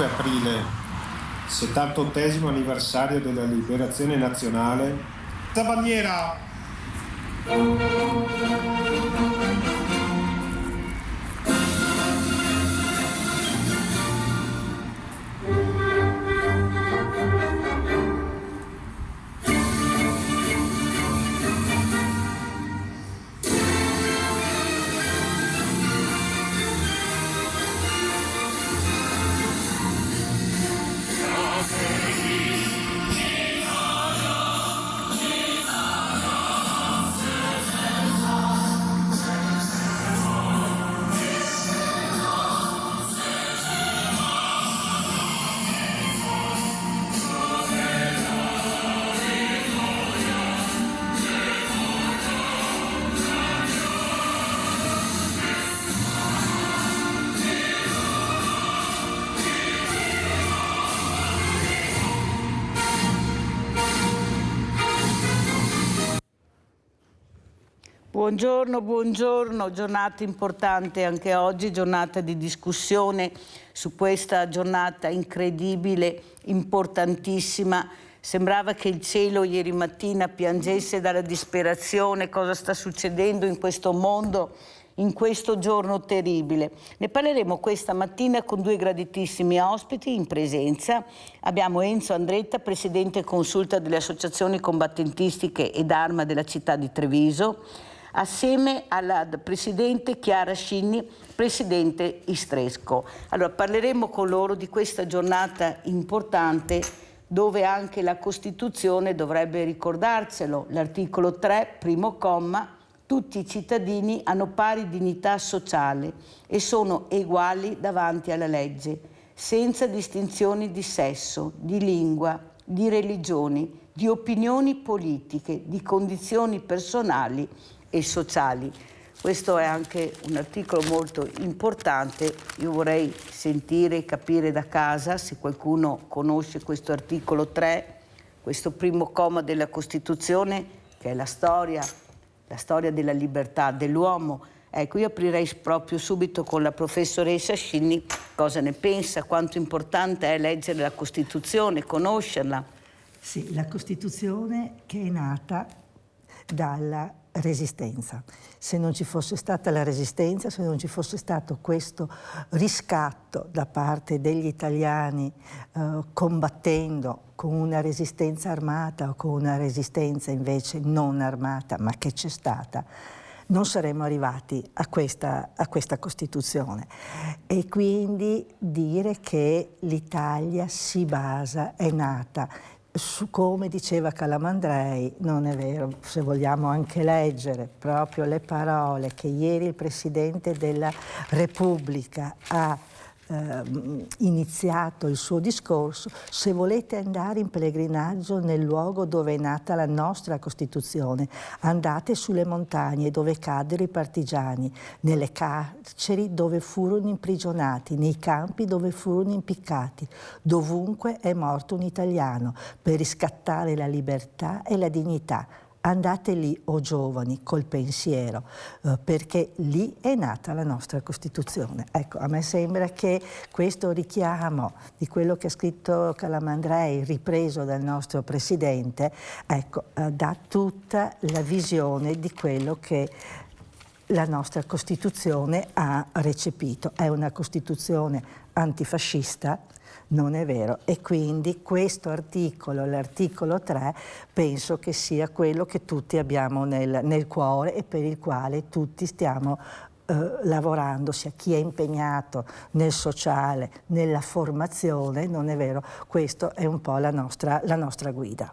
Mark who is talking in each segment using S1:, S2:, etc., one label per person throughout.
S1: 5 aprile, 78° anniversario della liberazione nazionale.
S2: La bandiera!
S3: Buongiorno, giornata importante anche oggi, giornata di discussione su questa giornata incredibile, importantissima. Sembrava che il cielo ieri mattina piangesse dalla disperazione, cosa sta succedendo in questo mondo in questo giorno terribile. Ne parleremo questa mattina con due graditissimi ospiti in presenza. Abbiamo Enzo Andretta, presidente consulta delle associazioni combattentistiche ed Arma della città di Treviso, assieme alla presidente Chiara Scinni, presidente Istresco. Allora parleremo con loro di questa giornata importante dove anche la Costituzione dovrebbe ricordarselo. L'articolo 3, primo comma, tutti i cittadini hanno pari dignità sociale e sono eguali davanti alla legge, senza distinzioni di sesso, di lingua, di religioni, di opinioni politiche, di condizioni personali e sociali. Questo è anche un articolo molto importante. Io vorrei sentire e capire da casa se qualcuno conosce questo articolo 3, questo primo comma della Costituzione, che è la storia della libertà dell'uomo. Ecco, io aprirei proprio subito con la professoressa Scinni. Cosa ne pensa? Quanto importante è leggere la Costituzione, conoscerla?
S4: Sì, la Costituzione che è nata dalla Resistenza. Se non ci fosse stata la Resistenza, se non ci fosse stato questo riscatto da parte degli italiani combattendo con una resistenza armata o con una resistenza invece non armata, ma che c'è stata, non saremmo arrivati a questa Costituzione. E quindi dire che l'Italia si basa, è nata come diceva Calamandrei, non è vero, se vogliamo anche leggere proprio le parole che ieri il Presidente della Repubblica ha iniziato il suo discorso: se volete andare in pellegrinaggio nel luogo dove è nata la nostra Costituzione, andate sulle montagne dove caddero i partigiani, nelle carceri dove furono imprigionati, nei campi dove furono impiccati, dovunque è morto un italiano per riscattare la libertà e la dignità. Andate lì, o giovani, col pensiero, perché lì è nata la nostra Costituzione. Ecco, a me sembra che questo richiamo di quello che ha scritto Calamandrei, ripreso dal nostro Presidente, ecco, dà tutta la visione di quello che la nostra Costituzione ha recepito. È una Costituzione antifascista, non è vero, e quindi questo articolo, l'articolo 3, penso che sia quello che tutti abbiamo nel cuore e per il quale tutti stiamo lavorando, sia chi è impegnato nel sociale, nella formazione, non è vero, questo è un po' la nostra guida.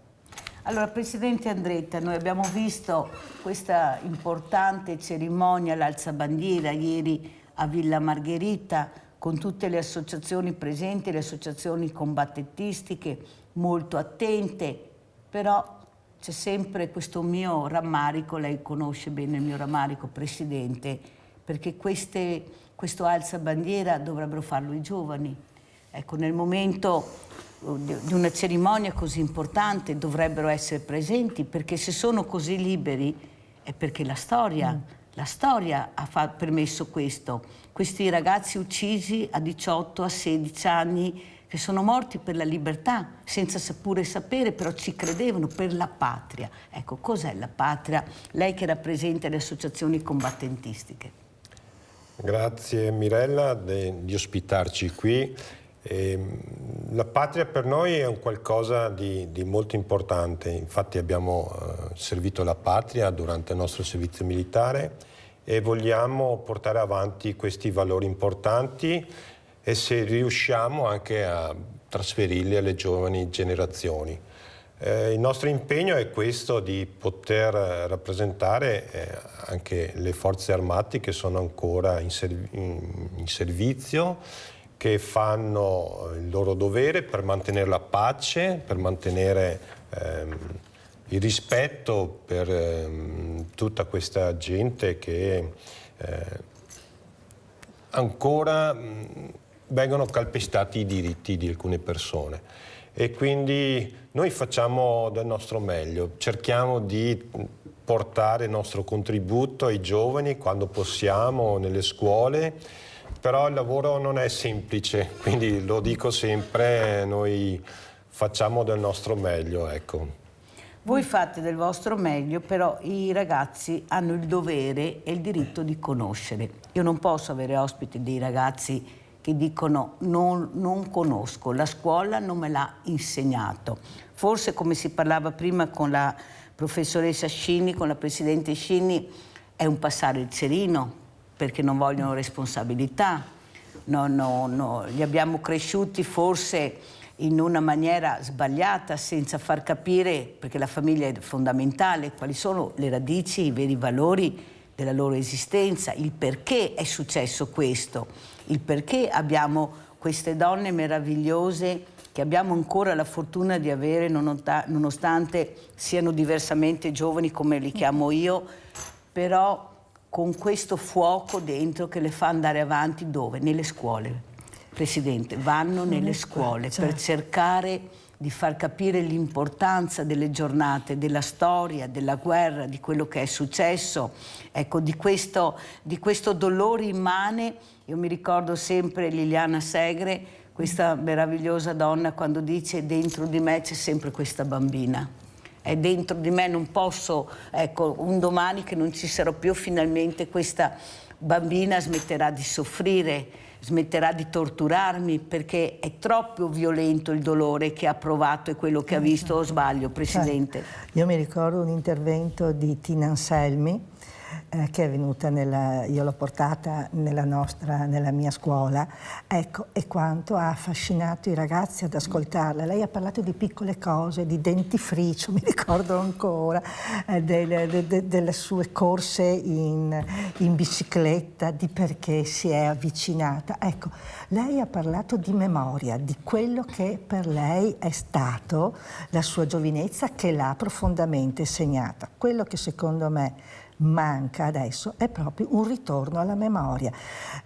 S3: Allora, Presidente Andretta, noi abbiamo visto questa importante cerimonia all'alzabandiera ieri a Villa Margherita, con tutte le associazioni presenti, le associazioni combattentistiche molto attente, però c'è sempre questo mio rammarico, lei conosce bene il mio rammarico, Presidente, perché questo alzabandiera dovrebbero farlo i giovani. Ecco, nel momento di una cerimonia così importante dovrebbero essere presenti, perché se sono così liberi è perché la storia ha permesso questo. Questi ragazzi uccisi a 18, a 16 anni, che sono morti per la libertà, senza seppure sapere, però ci credevano, per la patria. Ecco, cos'è la patria? Lei che rappresenta le associazioni combattentistiche.
S5: Grazie Mirella di ospitarci qui. La patria per noi è un qualcosa di molto importante, infatti abbiamo servito la patria durante il nostro servizio militare e vogliamo portare avanti questi valori importanti e se riusciamo anche a trasferirli alle giovani generazioni. Il nostro impegno è questo di poter rappresentare anche le forze armate che sono ancora in servizio, che fanno il loro dovere per mantenere la pace, per mantenere il rispetto per tutta questa gente che ancora vengono calpestati i diritti di alcune persone. E quindi noi facciamo del nostro meglio, cerchiamo di portare il nostro contributo ai giovani quando possiamo, nelle scuole, però il lavoro non è semplice, quindi lo dico sempre, noi facciamo del nostro meglio, ecco.
S3: Voi fate del vostro meglio, però i ragazzi hanno il dovere e il diritto di conoscere. Io non posso avere ospiti dei ragazzi che dicono non conosco, la scuola non me l'ha insegnato. Forse, come si parlava prima con la professoressa Scini, con la presidente Scini, è un passare il cerino, perché non vogliono responsabilità. Li abbiamo cresciuti forse in una maniera sbagliata, senza far capire, perché la famiglia è fondamentale, quali sono le radici, i veri valori della loro esistenza, il perché è successo questo, il perché abbiamo queste donne meravigliose che abbiamo ancora la fortuna di avere, nonostante siano diversamente giovani come li chiamo io, però con questo fuoco dentro che le fa andare avanti dove? Nelle scuole. Presidente, vanno nelle scuole per cercare di far capire l'importanza delle giornate, della storia, della guerra, di quello che è successo, ecco, di questo dolore immane. Io mi ricordo sempre Liliana Segre, questa meravigliosa donna, quando dice: dentro di me c'è sempre questa bambina. È dentro di me, non posso, ecco, un domani che non ci sarò più, finalmente questa bambina smetterà di soffrire, smetterà di torturarmi, perché è troppo violento il dolore che ha provato e quello che ha visto. O sbaglio, Presidente?
S4: Io mi ricordo un intervento di Tina Anselmi che è venuta io l'ho portata nella mia scuola, ecco, e quanto ha affascinato i ragazzi ad ascoltarla. Lei ha parlato di piccole cose, di dentifricio, mi ricordo ancora, delle sue corse in bicicletta, di perché si è avvicinata. Ecco, lei ha parlato di memoria, di quello che per lei è stato la sua giovinezza, che l'ha profondamente segnata. Quello che secondo me manca adesso è proprio un ritorno alla memoria,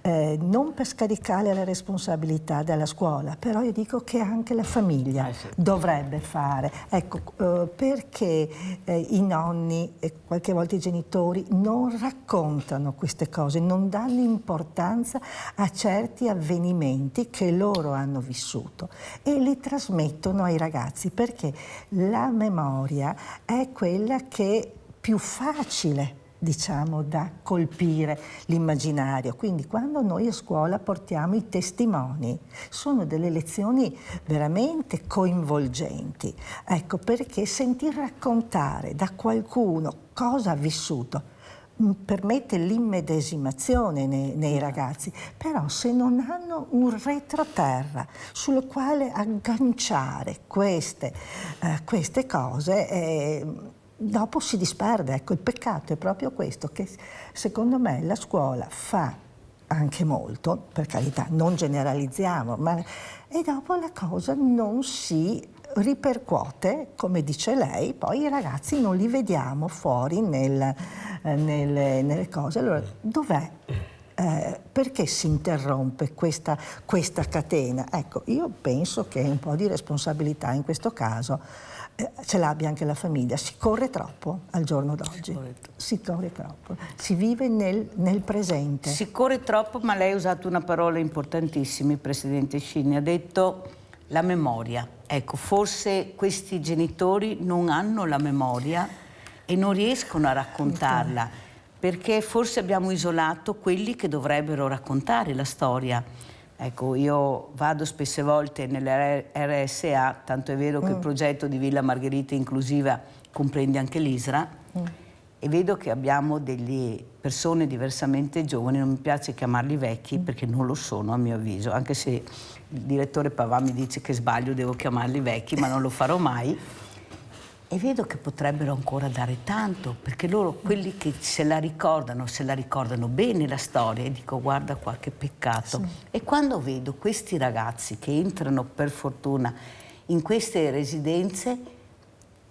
S4: non per scaricare la responsabilità dalla scuola, però io dico che anche la famiglia dovrebbe fare, ecco, perché i nonni e qualche volta i genitori non raccontano queste cose, non danno importanza a certi avvenimenti che loro hanno vissuto e li trasmettono ai ragazzi, perché la memoria è quella che è più facile, diciamo, da colpire l'immaginario. Quindi quando noi a scuola portiamo i testimoni, sono delle lezioni veramente coinvolgenti. Ecco, perché sentir raccontare da qualcuno cosa ha vissuto permette l'immedesimazione nei ragazzi, però se non hanno un retroterra sul quale agganciare queste cose, dopo si disperde. Ecco, il peccato è proprio questo, che secondo me la scuola fa anche molto, per carità, non generalizziamo, e dopo la cosa non si ripercuote, come dice lei, poi i ragazzi non li vediamo fuori nelle cose. Allora, dov'è? Perché si interrompe questa catena? Ecco, io penso che un po' di responsabilità in questo caso ce l'abbia anche la famiglia. Si corre troppo al giorno d'oggi, si corre troppo, si vive nel presente.
S3: Si corre troppo, ma lei ha usato una parola importantissima, Presidente Scini, ha detto la memoria. Ecco, forse questi genitori non hanno la memoria e non riescono a raccontarla, perché forse abbiamo isolato quelli che dovrebbero raccontare la storia. Ecco, io vado spesse volte nelle RSA, tanto è vero che il progetto di Villa Margherita Inclusiva comprende anche l'ISRA, e vedo che abbiamo delle persone diversamente giovani, non mi piace chiamarli vecchi perché non lo sono a mio avviso, anche se il direttore Pavà mi dice che sbaglio, devo chiamarli vecchi, ma non lo farò mai. E vedo che potrebbero ancora dare tanto, perché loro, quelli che se la ricordano bene la storia, e dico guarda qua che peccato. Sì. E quando vedo questi ragazzi che entrano per fortuna in queste residenze,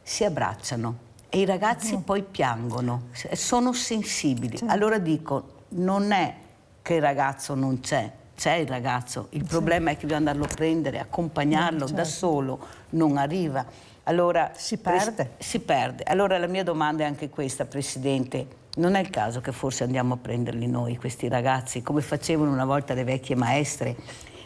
S3: si abbracciano e i ragazzi poi piangono, sono sensibili. Sì. Allora dico, non è che il ragazzo non c'è il ragazzo, il problema è che dobbiamo andarlo a prendere, accompagnarlo, da solo non arriva. Allora
S4: si perde.
S3: Si perde. Allora la mia domanda è anche questa, Presidente. Non è il caso che forse andiamo a prenderli noi, questi ragazzi, come facevano una volta le vecchie maestre?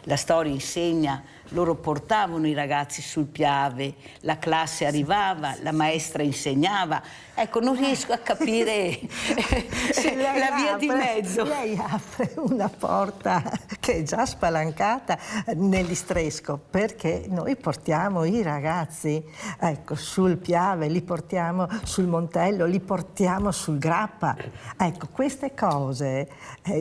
S3: La storia insegna, loro portavano i ragazzi sul Piave, la classe arrivava, la maestra insegnava. Ecco, non riesco a capire la via di mezzo.
S4: Lei apre una porta che è già spalancata nell'Istresco, perché noi portiamo i ragazzi, ecco, sul Piave, li portiamo sul Montello, li portiamo sul Grappa. Ecco, queste cose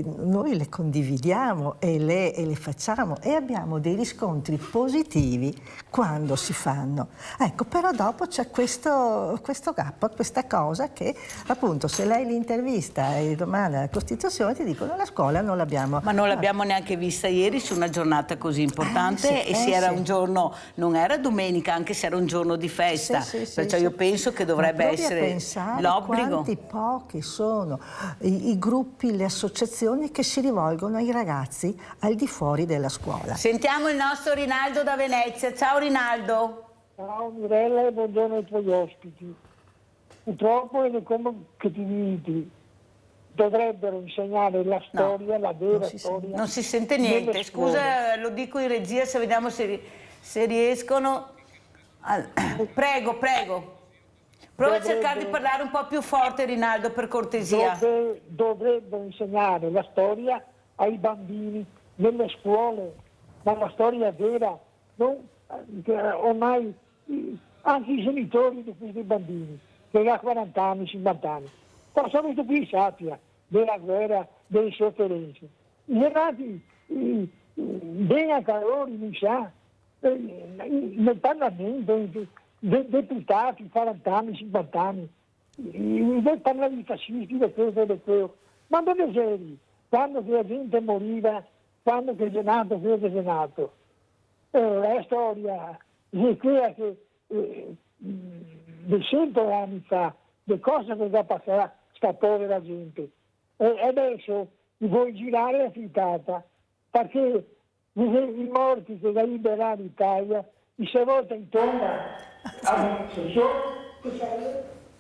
S4: noi le condividiamo e le facciamo e abbiamo dei riscontri positivi quando si fanno. Ecco, però dopo c'è questo gap, questa cosa che appunto se lei l'intervista e domanda alla Costituzione ti dicono la scuola non l'abbiamo.
S3: Ma non l'abbiamo neanche vista ieri su una giornata così importante era un giorno, non era domenica, anche se era un giorno di festa, perciò io penso che dovrebbe essere l'obbligo.
S4: Quanti pochi sono i gruppi, le associazioni che si rivolgono ai ragazzi al di fuori della scuola.
S3: Sentiamo il nostro Rinaldo da Venezia. Ciao Rinaldo.
S6: Ciao Mirella e buongiorno ai tuoi ospiti. Purtroppo è come che ti dici, dovrebbero insegnare la storia, la vera storia.
S3: Non si sente niente, scusa, lo dico in regia se vediamo se riescono. Prego. Prova a cercare di parlare un po' più forte, Rinaldo, per cortesia.
S6: Dovrebbero insegnare la storia ai bambini nelle scuole, ma la storia vera, ormai anche i genitori di questi bambini, che ha 40 anni, 50 anni, cosa avuto qui sappia della guerra, delle sofferenze. I ragazzi, bene a loro, mi sa, nel Parlamento, dei deputati, 40 anni, 50 anni, del parlare di fascisti, di quello. Ma dove eri? Quando la gente moriva, quando che è nato, quello che è nato. La storia è quella che di 100 anni fa, le cose che già passato sta povera gente. E adesso vuoi girare la frittata, perché i morti che da liberare l'Italia, se volta intorno all'assessore,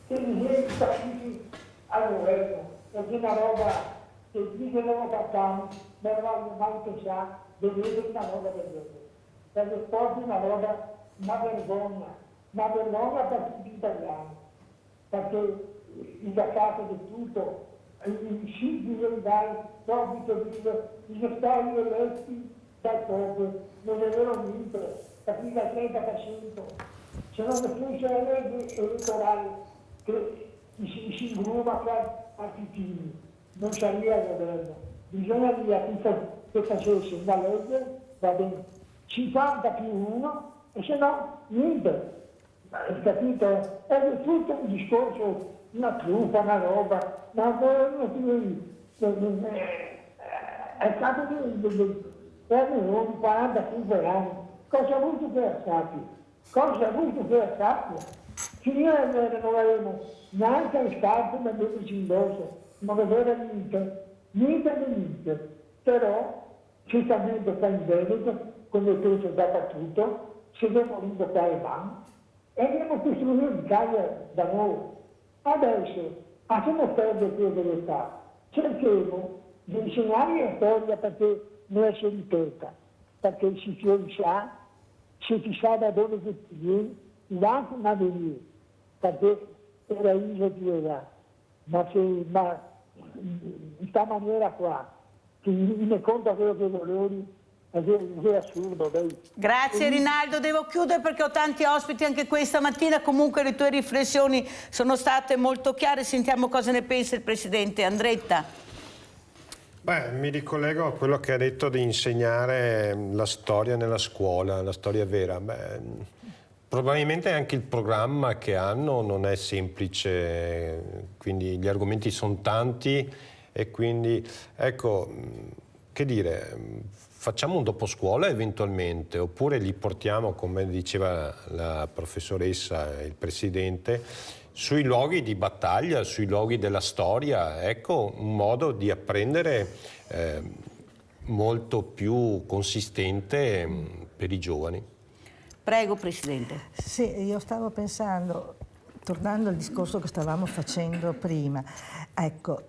S6: che li stati al governo, perché è una roba che dice loro facciamo, ma non voglio mai pensare di vedere una roba del genere. Perché è proprio una vergogna per tutti gli italiani, perché il capo di tutto, i siti legali, proprio gli stati eletti dal popolo, non è vero niente, perché il 30%, se non fosse la legge elettorale che si ingruma a Titini, non sarebbe al governo. Bisogna dire che facesse una legge, va bene, 50 più 1, e se no niente. Capito? È tutto un discorso, una truffa, una roba, ma è stato di 45 anni. Cosa ha avuto che sappia? Finire la guerra non avevamo neanche le scarpe da metterci indosso, non aveva niente. Però certamente qua in Veneto, come penso dappertutto, se devo rindottare mano, e abbiamo costruito l'Italia da noi. Adesso, lasciamo perdere quello dell'età, cerchiamo di insegnare la storia perché non si ripeta, perché si se ti sa da dove ti vieni, anche una venire, perché era ISO di era, ma in questa maniera qua, ti ne conta quello che volevi, è assurdo. Dai.
S3: Grazie Rinaldo, devo chiudere perché ho tanti ospiti anche questa mattina, comunque le tue riflessioni sono state molto chiare, sentiamo cosa ne pensa il Presidente. Andretta.
S5: Beh, mi ricollego a quello che ha detto di insegnare la storia nella scuola, la storia vera. Beh, probabilmente anche il programma che hanno non è semplice, quindi gli argomenti sono tanti e quindi, ecco, che dire, facciamo un doposcuola eventualmente, oppure li portiamo, come diceva la professoressa e il Presidente, sui luoghi di battaglia, sui luoghi della storia. Ecco un modo di apprendere molto più consistente per i giovani.
S3: Prego Presidente.
S4: Sì, io stavo pensando, tornando al discorso che stavamo facendo prima, ecco,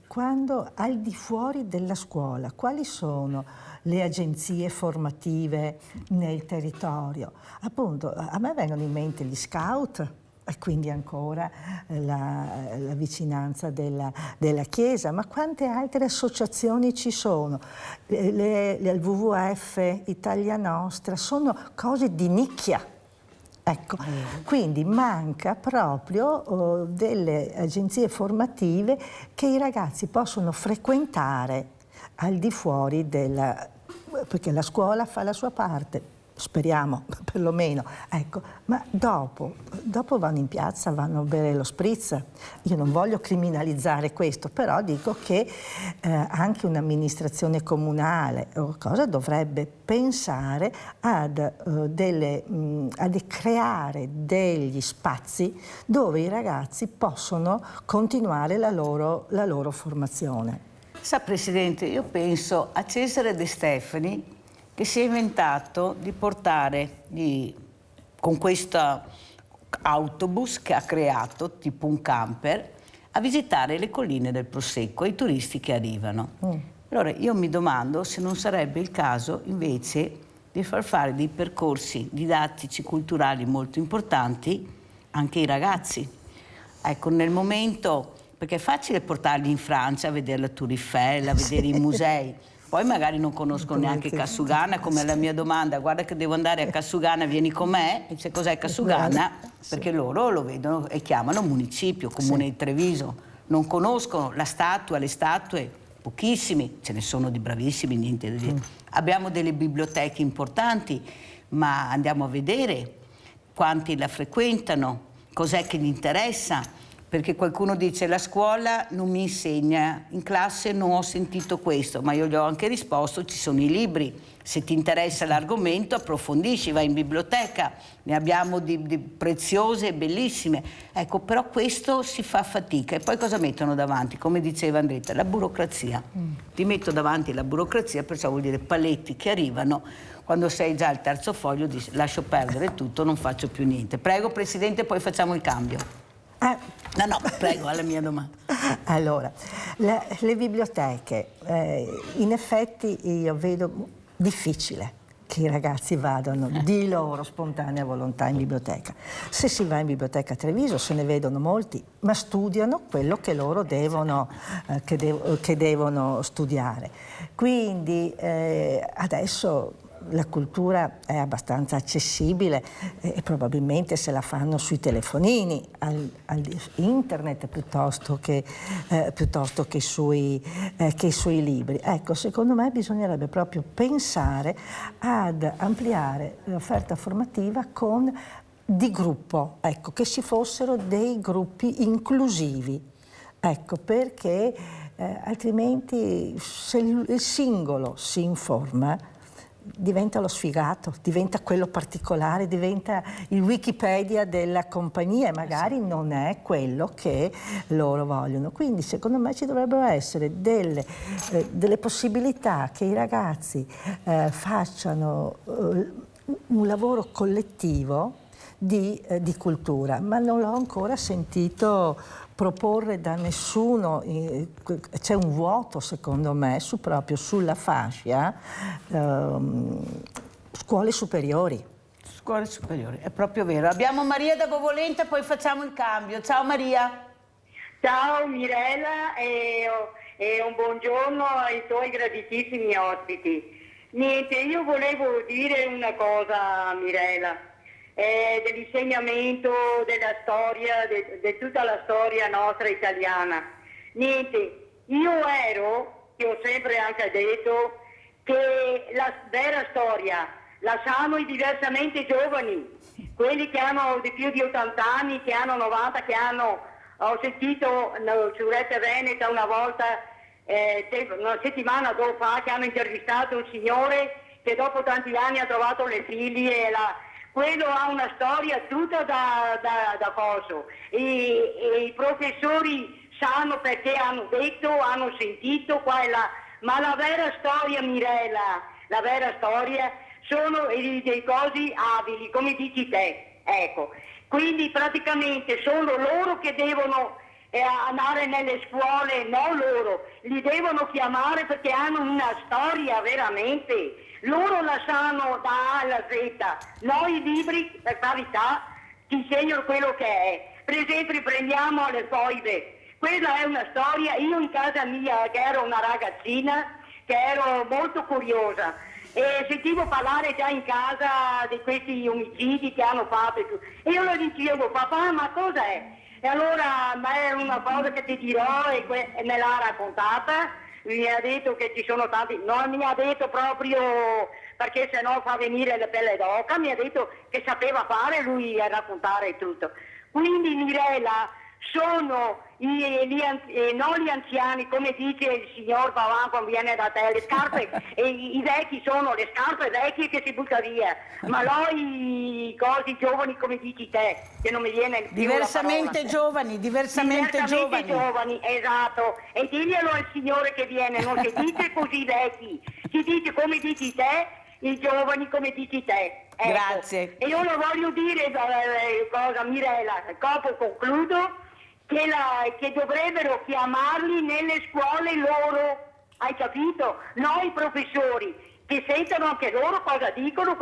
S4: quando al di fuori della scuola, quali sono le agenzie formative nel territorio? Appunto, a me vengono in mente gli scout, e quindi ancora la vicinanza della Chiesa, ma quante altre associazioni ci sono? Il WWF, Italia Nostra, sono cose di nicchia. Ecco, quindi manca proprio delle agenzie formative che i ragazzi possono frequentare al di fuori perché la scuola fa la sua parte, speriamo perlomeno, ecco, ma dopo vanno in piazza, vanno a bere lo spritz. Io non voglio criminalizzare questo, però dico che anche un'amministrazione comunale o cosa dovrebbe pensare ad creare degli spazi dove i ragazzi possono continuare la loro formazione.
S3: Sa Presidente, io penso a Cesare De Stefani, che si è inventato di portare con questo autobus che ha creato, tipo un camper, a visitare le colline del Prosecco ai turisti che arrivano. Allora io mi domando se non sarebbe il caso invece di far fare dei percorsi didattici, culturali molto importanti anche ai ragazzi. Ecco, nel momento, perché è facile portarli in Francia a vedere la Tour Eiffel, a vedere i musei, poi magari non conoscono neanche Cassugana, come la mia domanda, guarda che devo andare a Cassugana, vieni con me? E dice cos'è Cassugana? Perché loro lo vedono e chiamano municipio, comune di Treviso. Non conoscono la statua, le statue, pochissimi, ce ne sono di bravissimi, niente da dire. Abbiamo delle biblioteche importanti, ma andiamo a vedere quanti la frequentano, cos'è che gli interessa. Perché qualcuno dice la scuola non mi insegna, in classe non ho sentito questo, ma io gli ho anche risposto, ci sono i libri, se ti interessa l'argomento approfondisci, vai in biblioteca, ne abbiamo di preziose e bellissime. Ecco, però questo si fa fatica. E poi cosa mettono davanti? Come diceva Andretta, la burocrazia. Ti metto davanti la burocrazia, perciò vuol dire paletti che arrivano, quando sei già al terzo foglio dici lascio perdere tutto, non faccio più niente. Prego Presidente, poi facciamo il cambio. No, prego, alla mia domanda.
S4: Allora, le biblioteche, in effetti io vedo difficile che i ragazzi vadano di loro spontanea volontà in biblioteca. Se si va in biblioteca a Treviso se ne vedono molti, ma studiano quello che loro devono studiare. Quindi adesso la cultura è abbastanza accessibile e probabilmente se la fanno sui telefonini, internet piuttosto che sui libri. Ecco, secondo me bisognerebbe proprio pensare ad ampliare l'offerta formativa di gruppo, ecco, che ci fossero dei gruppi inclusivi, ecco, perché altrimenti se il singolo si informa diventa lo sfigato, diventa quello particolare, diventa il Wikipedia della compagnia e magari non è quello che loro vogliono. Quindi secondo me ci dovrebbero essere delle possibilità che i ragazzi facciano un lavoro collettivo di cultura, ma non l'ho ancora sentito proporre da nessuno. C'è un vuoto secondo me proprio sulla fascia scuole superiori.
S3: Scuole superiori, è proprio vero. Abbiamo Maria da Bovolenta, poi facciamo il cambio. Ciao Maria.
S7: Ciao Mirella e un buongiorno ai tuoi graditissimi ospiti. Niente, io volevo dire una cosa, Mirella, dell'insegnamento della storia, di tutta la storia nostra italiana. Niente, io che ho sempre anche detto, che la vera storia la sanno i diversamente giovani, quelli che hanno di più di 80 anni, che hanno 90, ho sentito su Rete Veneta una volta, una settimana dopo fa, che hanno intervistato un signore che dopo tanti anni ha trovato le figlie e quello ha una storia tutta da coso. E i professori sanno perché hanno detto, hanno sentito qua e là, ma la vera storia, Mirella, la vera storia sono dei cosi abili, come dici te, ecco. Quindi praticamente sono loro che devono andare nelle scuole, non loro, li devono chiamare perché hanno una storia veramente, loro la sanno da A alla Z, noi i libri, per carità, ti insegnano quello che è. Per esempio prendiamo le foibe, quella è una storia, io in casa mia che ero una ragazzina, che ero molto curiosa, e sentivo parlare già in casa di questi omicidi che hanno fatto e io lo dicevo, papà, ma cosa è? E allora è una cosa che ti dirò e me l'ha raccontata, mi ha detto che ci sono tanti, non mi ha detto proprio perché sennò fa venire la pelle d'oca, mi ha detto che sapeva fare lui a raccontare tutto. Quindi Mirella, sono non gli anziani, come dice il signor Pavan quando viene da te, le scarpe, i vecchi sono le scarpe vecchie che si butta via, ma noi i cosi giovani, come dici te, che non mi viene più
S3: diversamente giovani, diversamente giovani,
S7: esatto, e diglielo al signore che viene, non si dice così vecchi, si dice come dici te, i giovani come dici te. Ecco.
S3: Grazie.
S7: E io lo voglio dire, cosa, Mirella, dopo concludo, che dovrebbero chiamarli nelle scuole loro, hai capito? Noi professori, che sentano anche loro cosa dicono,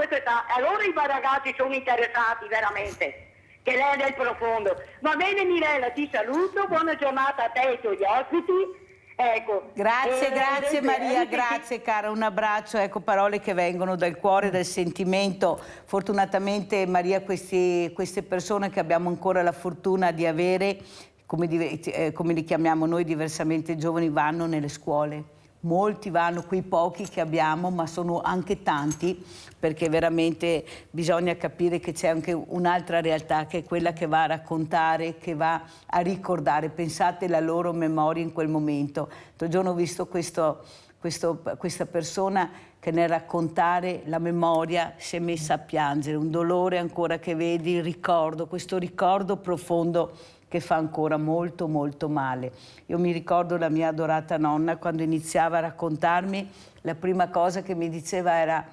S7: allora i ragazzi sono interessati veramente, che lei è nel profondo. Va bene Mirella, ti saluto, buona giornata a te e ai tuoi ospiti. Ecco.
S3: Grazie Maria, grazie cara, un abbraccio, ecco parole che vengono dal cuore, dal sentimento. Fortunatamente Maria, queste persone che abbiamo ancora la fortuna di avere, come li chiamiamo noi diversamente giovani, vanno nelle scuole. Molti vanno, quei pochi che abbiamo, ma sono anche tanti, perché veramente bisogna capire che c'è anche un'altra realtà, che è quella che va a raccontare, che va a ricordare. Pensate la loro memoria in quel momento. L'altro giorno ho visto questa persona che nel raccontare la memoria si è messa a piangere, un dolore ancora che vedi, il ricordo, questo ricordo profondo che fa ancora molto molto male. Io mi ricordo la mia adorata nonna quando iniziava a raccontarmi, la prima cosa che mi diceva era: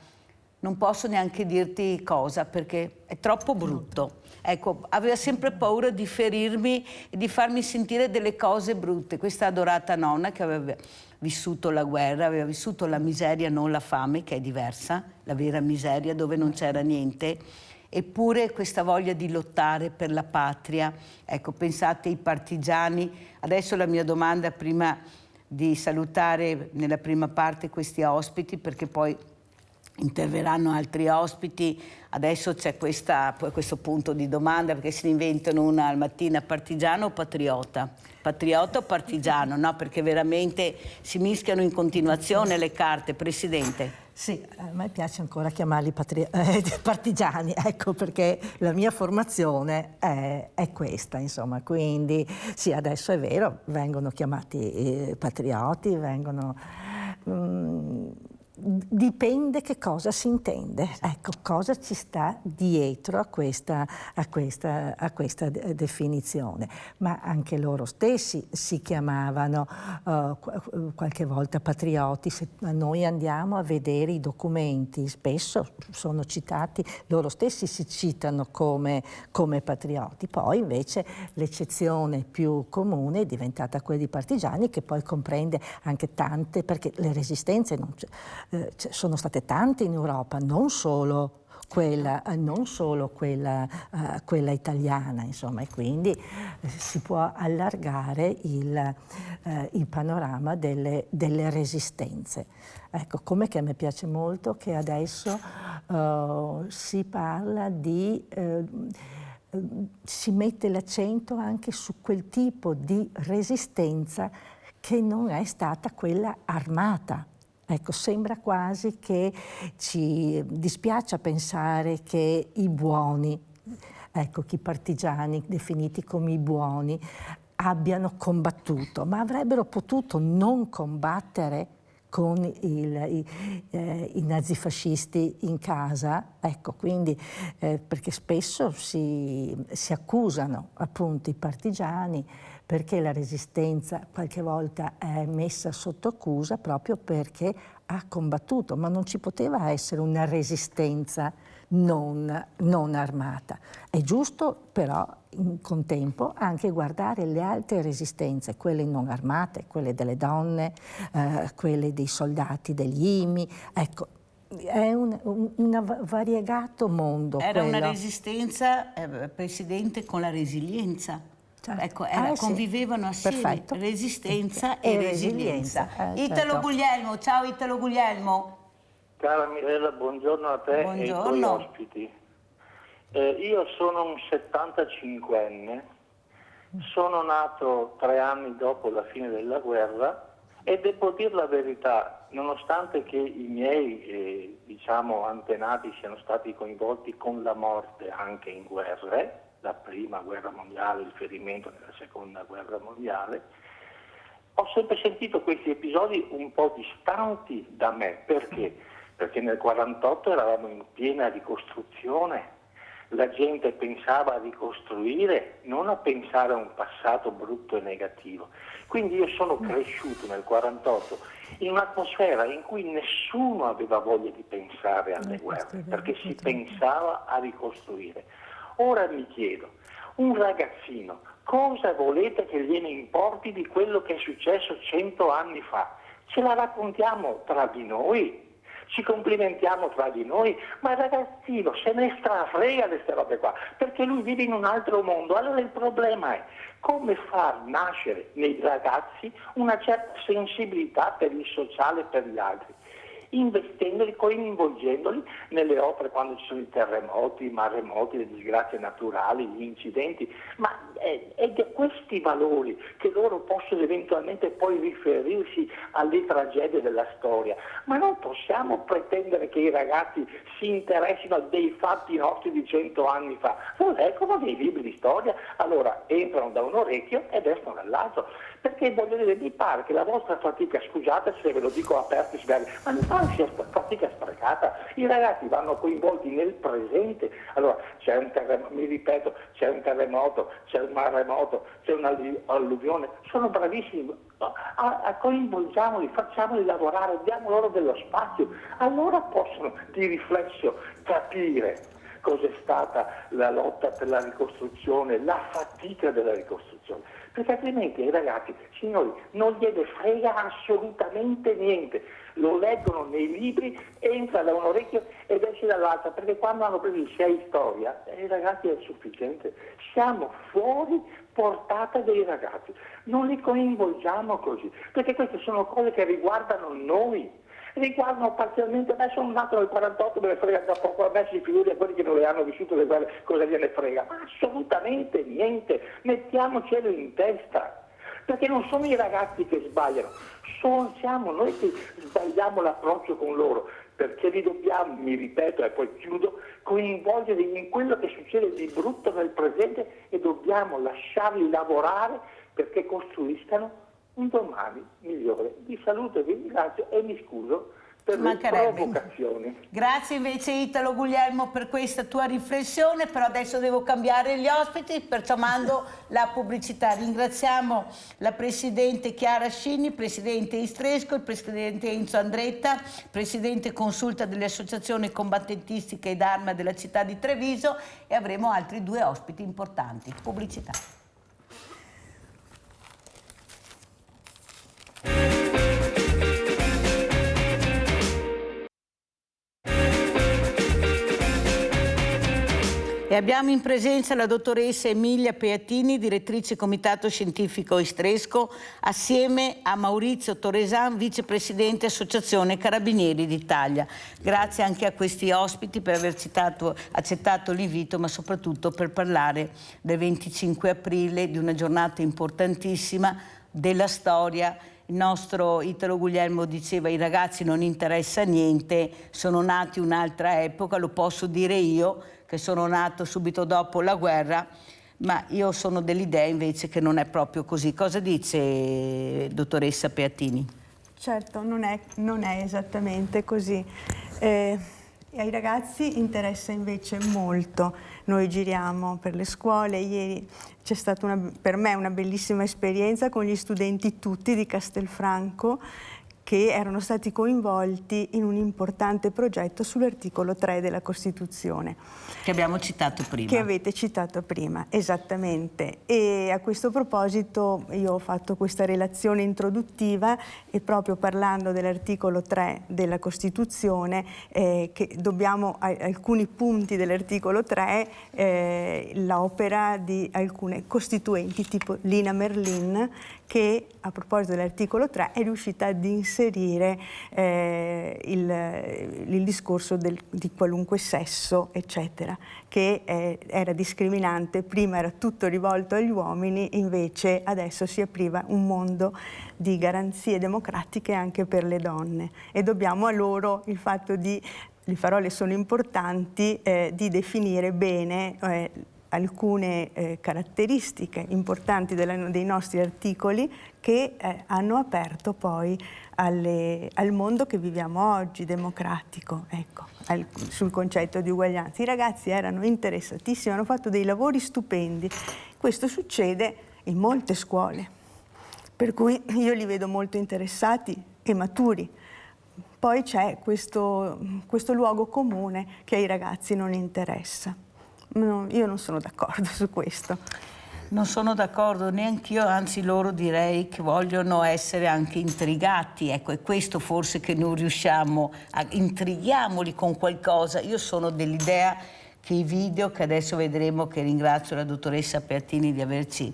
S3: non posso neanche dirti cosa perché è troppo brutto. Ecco, aveva sempre paura di ferirmi e di farmi sentire delle cose brutte. Questa adorata nonna che aveva vissuto la guerra, aveva vissuto la miseria, non la fame, che è diversa, la vera miseria dove non c'era niente, eppure questa voglia di lottare per la patria. Ecco, pensate ai partigiani. Adesso la mia domanda, prima di salutare nella prima parte questi ospiti, perché poi interverranno altri ospiti, adesso c'è questo punto di domanda, perché se ne inventano una al mattino: partigiano o patriota? Patriota o partigiano? No, perché veramente si mischiano in continuazione le carte. Presidente.
S4: Sì, a me piace ancora chiamarli partigiani, ecco, perché la mia formazione è questa, insomma, quindi sì, adesso è vero, vengono chiamati patrioti, dipende che cosa si intende, ecco, cosa ci sta dietro a questa definizione, ma anche loro stessi si chiamavano qualche volta patrioti. Se noi andiamo a vedere i documenti, spesso sono citati, loro stessi si citano come patrioti. Poi invece l'eccezione più comune è diventata quella di partigiani, che poi comprende anche tante, perché le resistenze sono state tante in Europa, non solo quella italiana, insomma, e quindi si può allargare il panorama delle resistenze. Ecco, come che mi piace molto che adesso si parla si mette l'accento anche su quel tipo di resistenza che non è stata quella armata. Ecco, sembra quasi che ci dispiaccia pensare che i buoni, ecco, che i partigiani definiti come i buoni, abbiano combattuto, ma avrebbero potuto non combattere con i nazifascisti in casa, ecco, quindi perché spesso si accusano appunto i partigiani perché la resistenza qualche volta è messa sotto accusa proprio perché ha combattuto, ma non ci poteva essere una resistenza non armata. È giusto però in contempo anche guardare le altre resistenze, quelle non armate, quelle delle donne, quelle dei soldati degli IMI, ecco. È un variegato mondo.
S3: Era
S4: quello.
S3: una resistenza, Presidente, con la resilienza.
S4: Certo.
S3: Ecco,
S4: Sì.
S3: Convivevano assieme,
S4: Perfetto.
S3: Resistenza e resilienza. Italo
S4: certo.
S3: Guglielmo, ciao Italo Guglielmo.
S8: Cara Mirella, buongiorno a te
S3: Buongiorno.
S8: e ai tuoi ospiti. Io sono un 75enne, sono nato 3 anni dopo la fine della guerra e devo dire la verità, nonostante che i miei antenati siano stati coinvolti con la morte anche in guerre, la prima guerra mondiale, il ferimento nella seconda guerra mondiale, ho sempre sentito questi episodi un po' distanti da me. Perché? Perché nel 1948 eravamo in piena ricostruzione, la gente pensava a ricostruire, non a pensare a un passato brutto e negativo. Quindi io sono cresciuto nel 1948 in un'atmosfera in cui nessuno aveva voglia di pensare alle guerre, perché si pensava a ricostruire. Ora mi chiedo, un ragazzino, cosa volete che gliene importi di quello che è successo 100 anni fa? Ce la raccontiamo tra di noi? Ci complimentiamo tra di noi, ma il ragazzino se ne strafrega di queste robe qua, perché lui vive in un altro mondo. Allora il problema è come far nascere nei ragazzi una certa sensibilità per il sociale e per gli altri, investendoli, coinvolgendoli nelle opere quando ci sono i terremoti, i maremoti, le disgrazie naturali, gli incidenti, ma è di questi valori che loro possono eventualmente poi riferirsi alle tragedie della storia, ma non possiamo pretendere che i ragazzi si interessino dei fatti nostri di 100 anni fa. Non leggono dei libri di storia, allora entrano da un orecchio ed escono dall'altro, perché voglio dire, mi pare che la vostra fatica, scusate se ve lo dico aperto e sbagliato, ma mi pare sia fatica sprecata. I ragazzi vanno coinvolti nel presente. Allora c'è un terremoto, mi ripeto, c'è un terremoto, c'è un maremoto, c'è un'alluvione, sono bravissimi, coinvolgiamoli, facciamoli lavorare, diamo loro dello spazio, allora possono di riflesso capire cos'è stata la lotta per la ricostruzione, la fatica della ricostruzione, perché altrimenti ai ragazzi, signori, non gliene frega assolutamente niente, lo leggono nei libri, entra da un orecchio ed esce dall'altro, perché quando hanno preso il 6 storia, ai ragazzi è sufficiente, siamo fuori portata dei ragazzi, non li coinvolgiamo così, perché queste sono cose che riguardano noi, riguardano parzialmente, me sono nato nel 48, me ne frega da poco, a me si figuri a quelli che non le hanno vissute le guerre, cosa gliene frega, ma assolutamente niente, mettiamocelo in testa, perché non sono i ragazzi che sbagliano, siamo noi che sbagliamo l'approccio con loro, perché li dobbiamo, mi ripeto e poi chiudo, coinvolgere in quello che succede di brutto nel presente e dobbiamo lasciarli lavorare perché costruiscano un domani migliore. Vi saluto e vi ringrazio e mi scuso per le provocazioni.
S3: Grazie invece Italo Guglielmo per questa tua riflessione, però adesso devo cambiare gli ospiti, perciò mando la pubblicità. Ringraziamo la Presidente Chiara Scini, Presidente Istresco, il Presidente Enzo Andretta, Presidente Consulta delle Associazioni Combattentistiche ed Arma della città di Treviso, e avremo altri 2 ospiti importanti. Pubblicità. E abbiamo in presenza la dottoressa Emilia Peatini, direttrice Comitato Scientifico Istresco, assieme a Maurizio Torresan, vicepresidente Associazione Carabinieri d'Italia. Grazie anche a questi ospiti per aver accettato l'invito, ma soprattutto per parlare del 25 aprile, di una giornata importantissima della storia. Il nostro Italo Guglielmo diceva: i ragazzi non interessa niente, sono nati un'altra epoca. Lo posso dire io, che sono nato subito dopo la guerra, ma io sono dell'idea invece che non è proprio così. Cosa dice dottoressa Peatini?
S9: Certo, non è esattamente così. Ai ragazzi interessa invece molto. Noi giriamo per le scuole. Ieri c'è stata per me una bellissima esperienza con gli studenti tutti di Castelfranco, che erano stati coinvolti in un importante progetto sull'articolo 3 della Costituzione.
S3: Che abbiamo citato prima.
S9: Che avete citato prima, esattamente. E a questo proposito io ho fatto questa relazione introduttiva e proprio parlando dell'articolo 3 della Costituzione, che dobbiamo a alcuni punti dell'articolo 3 l'opera di alcune costituenti tipo Lina Merlin, che a proposito dell'articolo 3 è riuscita ad inserire il discorso di qualunque sesso, eccetera, che era discriminante. Prima era tutto rivolto agli uomini, invece adesso si apriva un mondo di garanzie democratiche anche per le donne, e dobbiamo a loro il fatto di, le parole sono importanti, di definire bene alcune caratteristiche importanti dei nostri articoli che hanno aperto poi al mondo che viviamo oggi, democratico, ecco, sul concetto di uguaglianza. I ragazzi erano interessatissimi, hanno fatto dei lavori stupendi. Questo succede in molte scuole, per cui io li vedo molto interessati e maturi. Poi c'è questo luogo comune che ai ragazzi non interessa. No, io non sono d'accordo su questo.
S3: Non sono d'accordo neanch'io, anzi loro direi che vogliono essere anche intrigati, ecco, è questo forse che non riusciamo a intrighiamoli con qualcosa. Io sono dell'idea che i video che adesso vedremo, che ringrazio la dottoressa Peatini di averci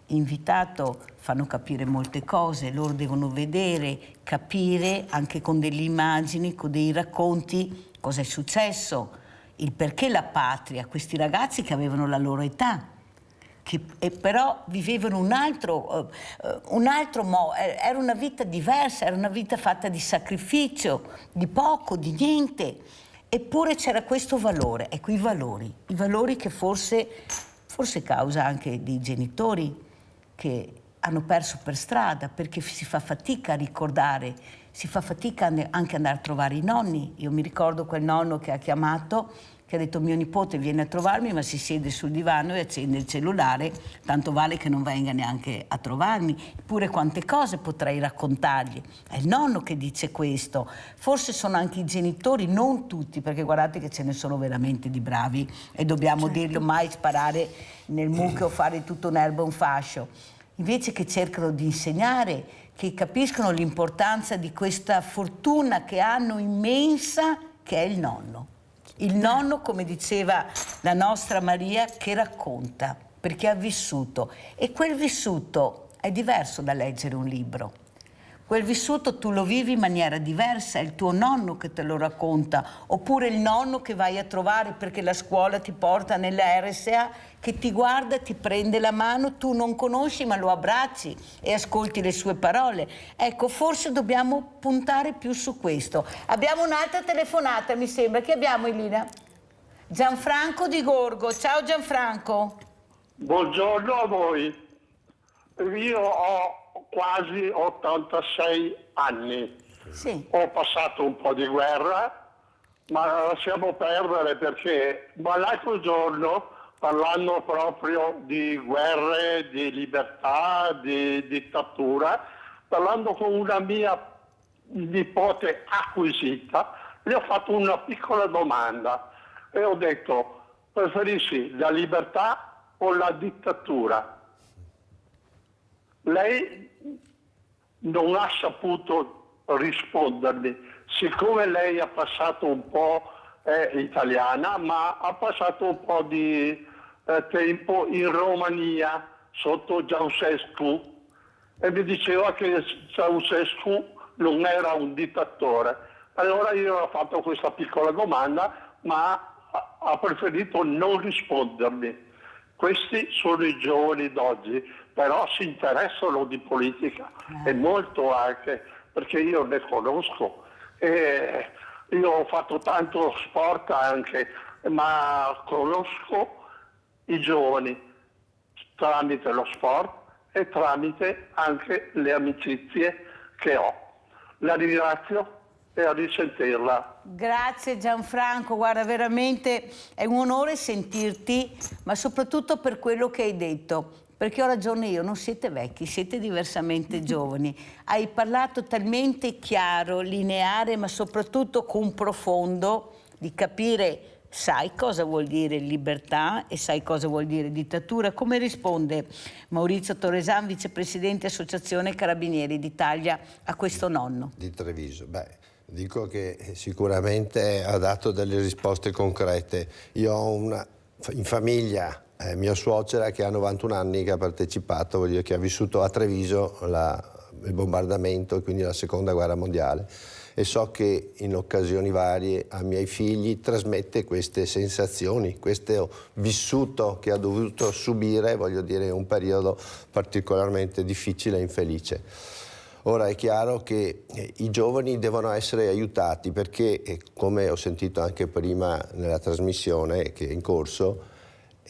S3: invitato, fanno capire molte cose. Loro devono vedere, capire anche con delle immagini, con dei racconti cosa è successo, il perché la patria, questi ragazzi che avevano la loro età, che però vivevano un altro modo, era una vita diversa, era una vita fatta di sacrificio, di poco, di niente, eppure c'era questo valore. Ecco, i valori che forse causa anche dei genitori che hanno perso per strada, perché si fa fatica a ricordare, si fa fatica anche andare a trovare i nonni. Io mi ricordo quel nonno che ha chiamato, che ha detto: mio nipote viene a trovarmi, ma si siede sul divano e accende il cellulare, tanto vale che non venga neanche a trovarmi. Eppure quante cose potrei raccontargli. È il nonno che dice questo. Forse sono anche i genitori, non tutti, perché guardate che ce ne sono veramente di bravi, e dobbiamo dirlo, mai sparare nel mucchio o fare tutto un'erba un fascio. Invece che cercano di insegnare, che capiscono l'importanza di questa fortuna che hanno immensa, che è il nonno. Il nonno, come diceva la nostra Maria, che racconta, perché ha vissuto. E quel vissuto è diverso da leggere un libro. Quel vissuto tu lo vivi in maniera diversa, è il tuo nonno che te lo racconta, oppure il nonno che vai a trovare perché la scuola ti porta nella RSA, che ti guarda, ti prende la mano, tu non conosci ma lo abbracci e ascolti le sue parole. Ecco, forse dobbiamo puntare più su questo. Abbiamo un'altra telefonata, mi sembra. Chi abbiamo in linea? Gianfranco di Gorgo. Ciao Gianfranco.
S10: Buongiorno a voi. Io ho quasi 86 anni.
S3: Sì.
S10: Ho passato un po' di guerra, ma la lasciamo perdere perché l'altro giorno, parlando proprio di guerre, di libertà, di dittatura, parlando con una mia nipote acquisita, le ho fatto una piccola domanda e ho detto: preferisci la libertà o la dittatura? Lei non ha saputo rispondermi. Siccome lei ha passato un po' è italiana, ma ha passato un po' di tempo in Romania sotto Ceausescu e mi diceva che Ceausescu non era un dittatore. Allora io ho fatto questa piccola domanda, ma ha preferito non rispondermi. Questi sono i giovani d'oggi, però si interessano di politica e molto anche, perché io ne conosco. E io ho fatto tanto sport anche, ma conosco i giovani tramite lo sport e tramite anche le amicizie che ho. La ringrazio e a risentirla.
S3: Grazie Gianfranco, guarda, veramente è un onore sentirti, ma soprattutto per quello che hai detto, perché ho ragione io, non siete vecchi, siete diversamente giovani. Hai parlato talmente chiaro, lineare, ma soprattutto con profondo, di capire, sai cosa vuol dire libertà e sai cosa vuol dire dittatura. Come risponde Maurizio Torresan, vicepresidente Associazione Carabinieri d'Italia, a questo nonno?
S11: Di Treviso, dico che sicuramente ha dato delle risposte concrete. Io ho in famiglia mia suocera che ha 91 anni, che ha partecipato, voglio dire, che ha vissuto a Treviso il bombardamento e quindi la seconda guerra mondiale, e so che in occasioni varie ai miei figli trasmette queste sensazioni, questo vissuto che ha dovuto subire, voglio dire, un periodo particolarmente difficile e infelice. Ora è chiaro che i giovani devono essere aiutati perché, come ho sentito anche prima nella trasmissione che è in corso,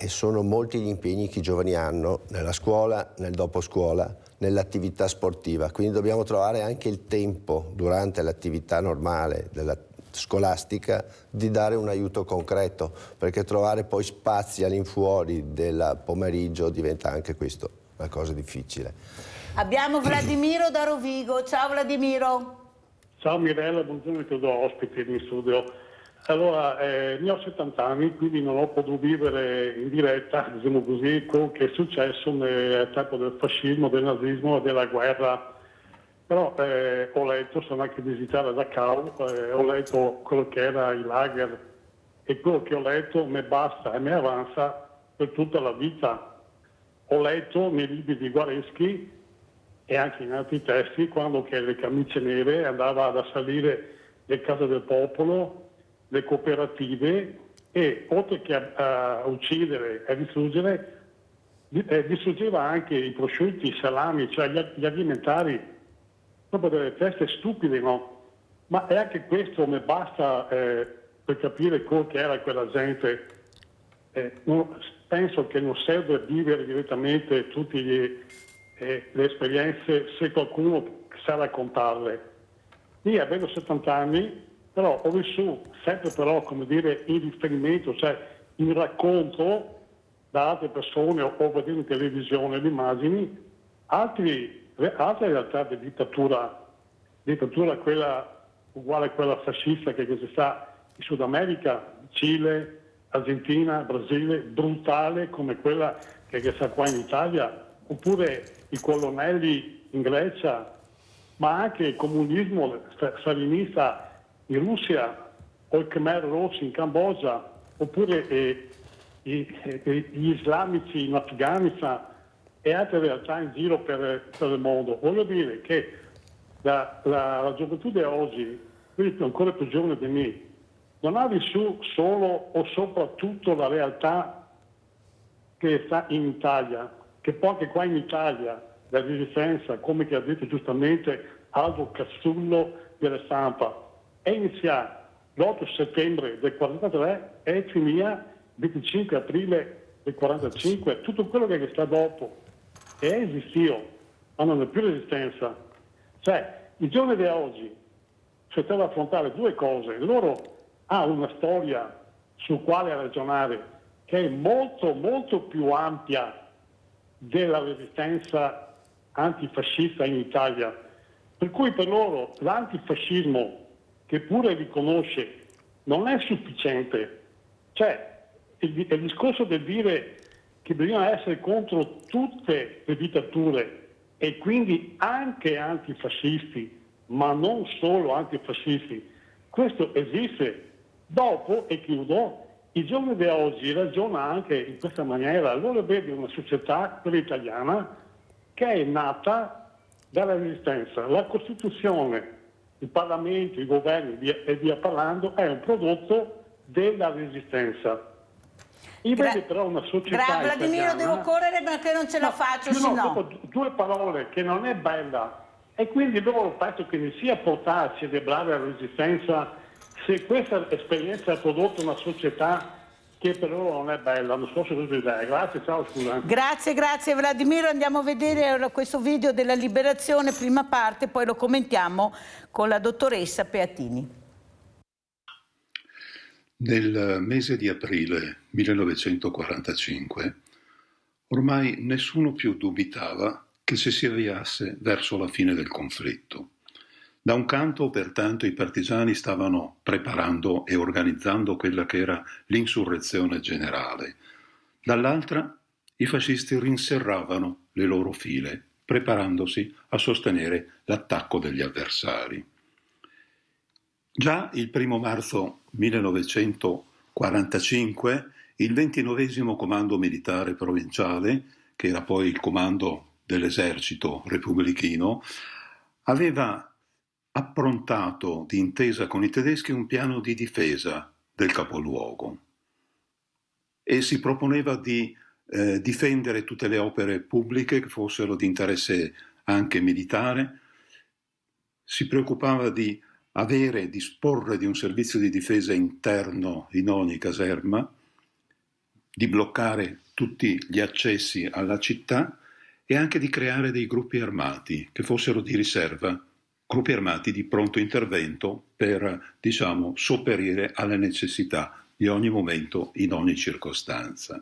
S11: sono molti gli impegni che i giovani hanno nella scuola, nel dopo scuola, nell'attività sportiva, quindi dobbiamo trovare anche il tempo durante l'attività normale della scolastica di dare un aiuto concreto, perché trovare poi spazi all'infuori del pomeriggio diventa anche questo una cosa difficile.
S3: Abbiamo Vladimiro da Rovigo. Ciao Vladimiro.
S12: Ciao Mirella, buongiorno, ti do ospiti in studio. Allora, ne ho 70 anni, quindi non ho potuto vivere in diretta, diciamo così, quello che è successo nel tempo del fascismo, del nazismo e della guerra. Però ho letto, sono anche visitato a Dachau, ho letto quello che era il lager e quello che ho letto mi basta e mi avanza per tutta la vita. Ho letto nei libri di Guareschi e anche in altri testi quando che le camicie nere andava ad assalire le case del popolo, le cooperative e oltre che a uccidere e distruggere, distruggeva anche i prosciutti, i salami, cioè gli alimentari, proprio delle teste stupide, no? Ma è anche questo mi basta per capire quello che era quella gente. Penso che non serve vivere direttamente tutte le esperienze se qualcuno sa raccontarle. Io avendo 70 anni, però ho vissuto sempre però, come dire, in riferimento, cioè in racconto da altre persone o vedendo in televisione le immagini, altre realtà di dittatura quella uguale a quella fascista che si sta in Sud America, Cile, Argentina, Brasile, brutale come quella che sta qua in Italia, oppure i colonnelli in Grecia, ma anche il comunismo stalinista in Russia o il Khmer Rouge in Cambogia, oppure gli islamici in Afghanistan e altre realtà in giro per il mondo. Voglio dire che la gioventù di oggi, quindi ancora più giovane di me, non ha vissuto solo o soprattutto la realtà che sta in Italia, che poi anche qua in Italia la resistenza, come che ha detto giustamente Aldo Cazzullo della Stampa, è iniziata l'8 settembre del 43 e finita il 25 aprile del 45, tutto quello che sta dopo è esistito, ma non è più resistenza. Cioè, i giovani di oggi si devono affrontare due cose. Loro hanno una storia su quale ragionare che è molto, molto più ampia della resistenza antifascista in Italia. Per cui per loro l'antifascismo, che pure riconosce, non è sufficiente. Cioè, il discorso del dire che bisogna essere contro tutte le dittature e quindi anche antifascisti, ma non solo antifascisti, questo esiste Dopo, e chiudo, il giorno di oggi ragiona anche in questa maniera. Allora vede una società, quella italiana, che è nata dalla resistenza. La Costituzione, il Parlamento, i governi e via parlando è un prodotto della resistenza. Io vedo però una società
S3: Vladimiro,
S12: italiana...
S3: devo correre perché non ce la faccio,
S12: no, dopo due parole che non è bella, e quindi loro penso che ne sia portare a celebrare la resistenza se questa esperienza ha prodotto una società che per loro non è bella. Non so se tu hai idea. Grazie, ciao, scusa.
S3: Grazie Vladimiro, andiamo a vedere questo video della liberazione, prima parte, poi lo commentiamo con la dottoressa Peatini.
S13: Nel mese di aprile 1945 ormai nessuno più dubitava che si avviasse verso la fine del conflitto. Da un canto, pertanto, i partigiani stavano preparando e organizzando quella che era l'insurrezione generale. Dall'altra, i fascisti rinserravano le loro file, preparandosi a sostenere l'attacco degli avversari. Già il 1 marzo 1945 il 29° Comando Militare Provinciale, che era poi il comando dell'esercito repubblichino, aveva approntato d'intesa con i tedeschi un piano di difesa del capoluogo e si proponeva di difendere tutte le opere pubbliche che fossero di interesse anche militare, si preoccupava di disporre di un servizio di difesa interno in ogni caserma, di bloccare tutti gli accessi alla città e anche di creare dei gruppi armati che fossero di riserva, gruppi armati di pronto intervento per, sopperire alle necessità di ogni momento, in ogni circostanza.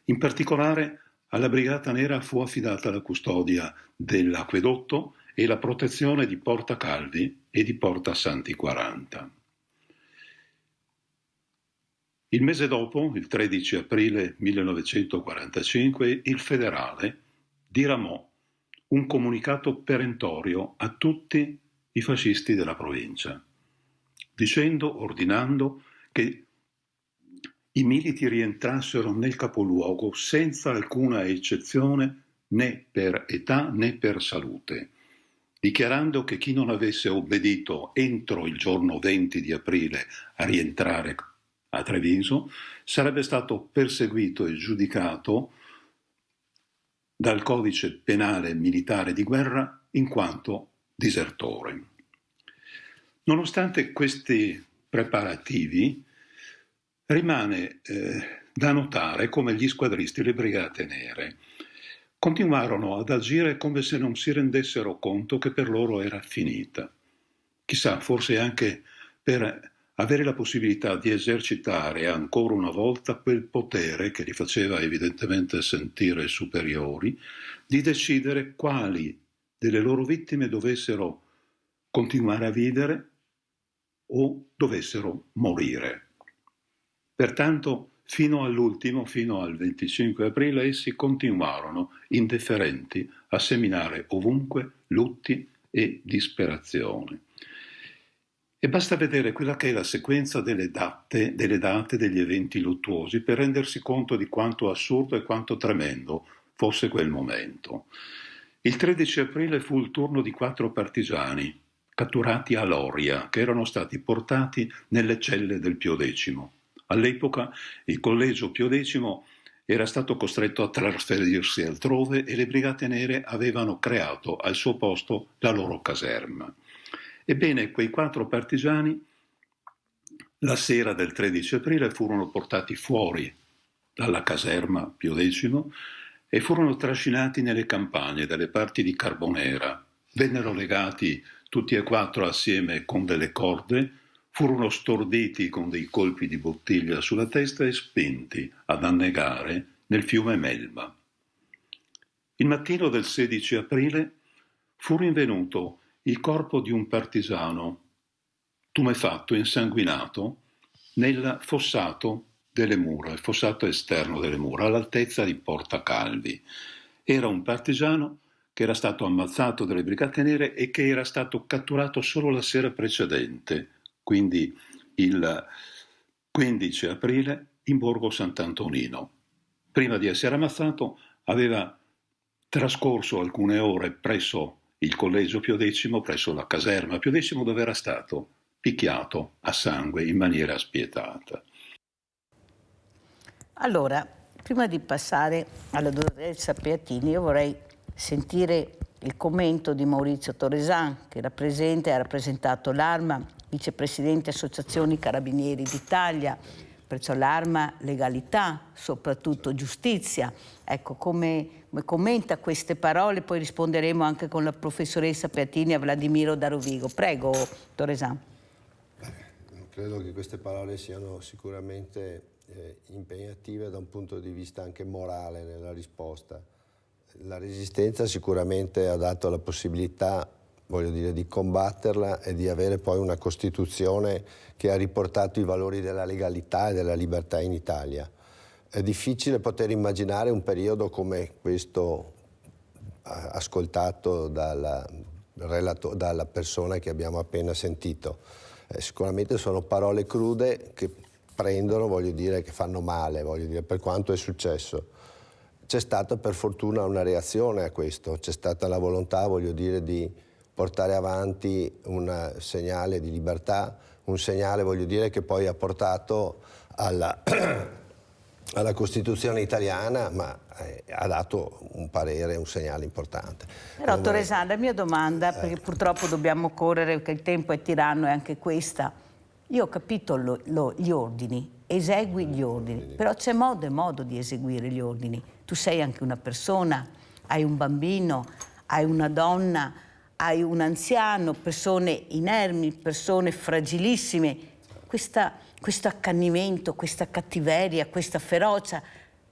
S13: In particolare alla Brigata Nera fu affidata la custodia dell'acquedotto e la protezione di Porta Calvi e di Porta Santi 40. Il mese dopo, il 13 aprile 1945, il federale diramò un comunicato perentorio a tutti i fascisti della provincia, ordinando che i militi rientrassero nel capoluogo senza alcuna eccezione né per età né per salute, dichiarando che chi non avesse obbedito entro il giorno 20 di aprile a rientrare a Treviso sarebbe stato perseguito e giudicato dal codice penale militare di guerra in quanto disertore. Nonostante questi preparativi, rimane da notare come gli squadristi, le Brigate Nere, continuarono ad agire come se non si rendessero conto che per loro era finita. Chissà, forse anche per avere la possibilità di esercitare ancora una volta quel potere che li faceva evidentemente sentire superiori, di decidere quali delle loro vittime dovessero continuare a vivere o dovessero morire. Pertanto, fino all'ultimo, fino al 25 aprile, essi continuarono indifferenti a seminare ovunque lutti e disperazione. E basta vedere quella che è la sequenza delle date degli eventi luttuosi per rendersi conto di quanto assurdo e quanto tremendo fosse quel momento. Il 13 aprile fu il turno di 4 partigiani catturati a Loria, che erano stati portati nelle celle del Pio X. All'epoca il collegio Pio X era stato costretto a trasferirsi altrove e le Brigate Nere avevano creato al suo posto la loro caserma. Ebbene, quei 4 partigiani la sera del 13 aprile furono portati fuori dalla caserma Pio X e furono trascinati nelle campagne dalle parti di Carbonera. Vennero legati tutti e 4 assieme con delle corde, furono storditi con dei colpi di bottiglia sulla testa e spinti ad annegare nel fiume Melma. Il mattino del 16 aprile fu rinvenuto il corpo di un partigiano tumefatto, insanguinato, nel fossato delle mura, il fossato esterno delle mura, all'altezza di Porta Calvi. Era un partigiano che era stato ammazzato dalle Brigate Nere e che era stato catturato solo la sera precedente, quindi il 15 aprile in Borgo Sant'Antonino. Prima di essere ammazzato aveva trascorso alcune ore presso il Collegio Pio X, presso la caserma Pio X, dove era stato picchiato a sangue in maniera spietata.
S3: Allora, prima di passare alla dottoressa Piattini, io vorrei sentire il commento di Maurizio Toresan, che ha rappresentato l'Arma, vicepresidente Associazioni Carabinieri d'Italia, perciò l'Arma, legalità, soprattutto giustizia. Ecco, come commenta queste parole, poi risponderemo anche con la professoressa Piattini a Vladimiro da Rovigo. Prego, Toresan.
S11: Credo che queste parole siano sicuramente impegnative da un punto di vista anche morale nella risposta. La Resistenza sicuramente ha dato la possibilità, voglio dire, di combatterla e di avere poi una Costituzione che ha riportato i valori della legalità e della libertà in Italia. È difficile poter immaginare un periodo come questo ascoltato dalla persona che abbiamo appena sentito. Sicuramente sono parole crude che prendono, voglio dire, che fanno male, voglio dire, per quanto è successo. C'è stata per fortuna una reazione a questo, c'è stata la volontà, voglio dire, di portare avanti un segnale di libertà, un segnale, voglio dire, che poi ha portato alla Costituzione italiana, ma ha dato un parere, un segnale importante.
S3: Però, Toresan, la mia domanda, perché purtroppo dobbiamo correre, perché il tempo è tiranno, è anche questa. Io ho capito gli ordini, esegui gli ordini, però c'è modo e modo di eseguire gli ordini. Tu sei anche una persona, hai un bambino, hai una donna, hai un anziano, persone inermi, persone fragilissime. Questo accanimento, questa cattiveria, questa ferocia,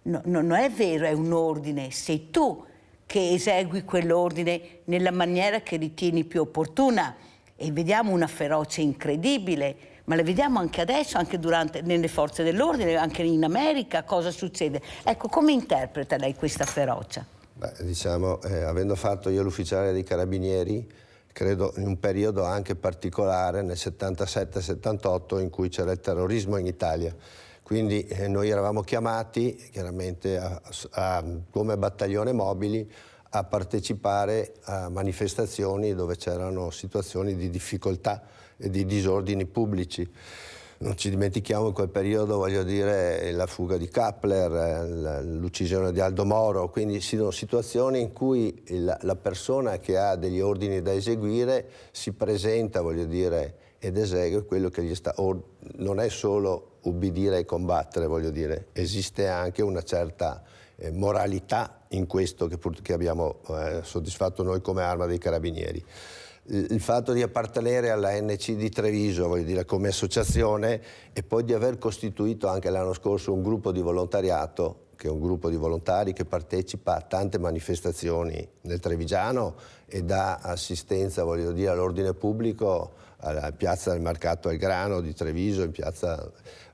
S3: non è vero, è un ordine. Sei tu che esegui quell'ordine nella maniera che ritieni più opportuna. E vediamo una ferocia incredibile, ma la vediamo anche adesso, anche nelle forze dell'ordine, anche in America, cosa succede. Ecco, come interpreta lei questa ferocia?
S11: Beh, diciamo, avendo fatto io l'ufficiale dei Carabinieri, credo in un periodo anche particolare, nel 77-78, in cui c'era il terrorismo in Italia. Quindi noi eravamo chiamati, chiaramente, come battaglione mobili, a partecipare a manifestazioni dove c'erano situazioni di difficoltà e di disordini pubblici. Non ci dimentichiamo in quel periodo, voglio dire, la fuga di Kappler, l'uccisione di Aldo Moro, quindi sono situazioni in cui la persona che ha degli ordini da eseguire si presenta, voglio dire, ed esegue quello che gli sta. Non è solo ubbidire e combattere, voglio dire, esiste anche una certa moralità in questo che abbiamo soddisfatto noi come Arma dei Carabinieri. Il fatto di appartenere alla NC di Treviso, voglio dire, come associazione, e poi di aver costituito anche l'anno scorso un gruppo di volontariato, che è un gruppo di volontari che partecipa a tante manifestazioni nel Trevigiano e dà assistenza, voglio dire, all'ordine pubblico, alla piazza del Mercato al Grano di Treviso,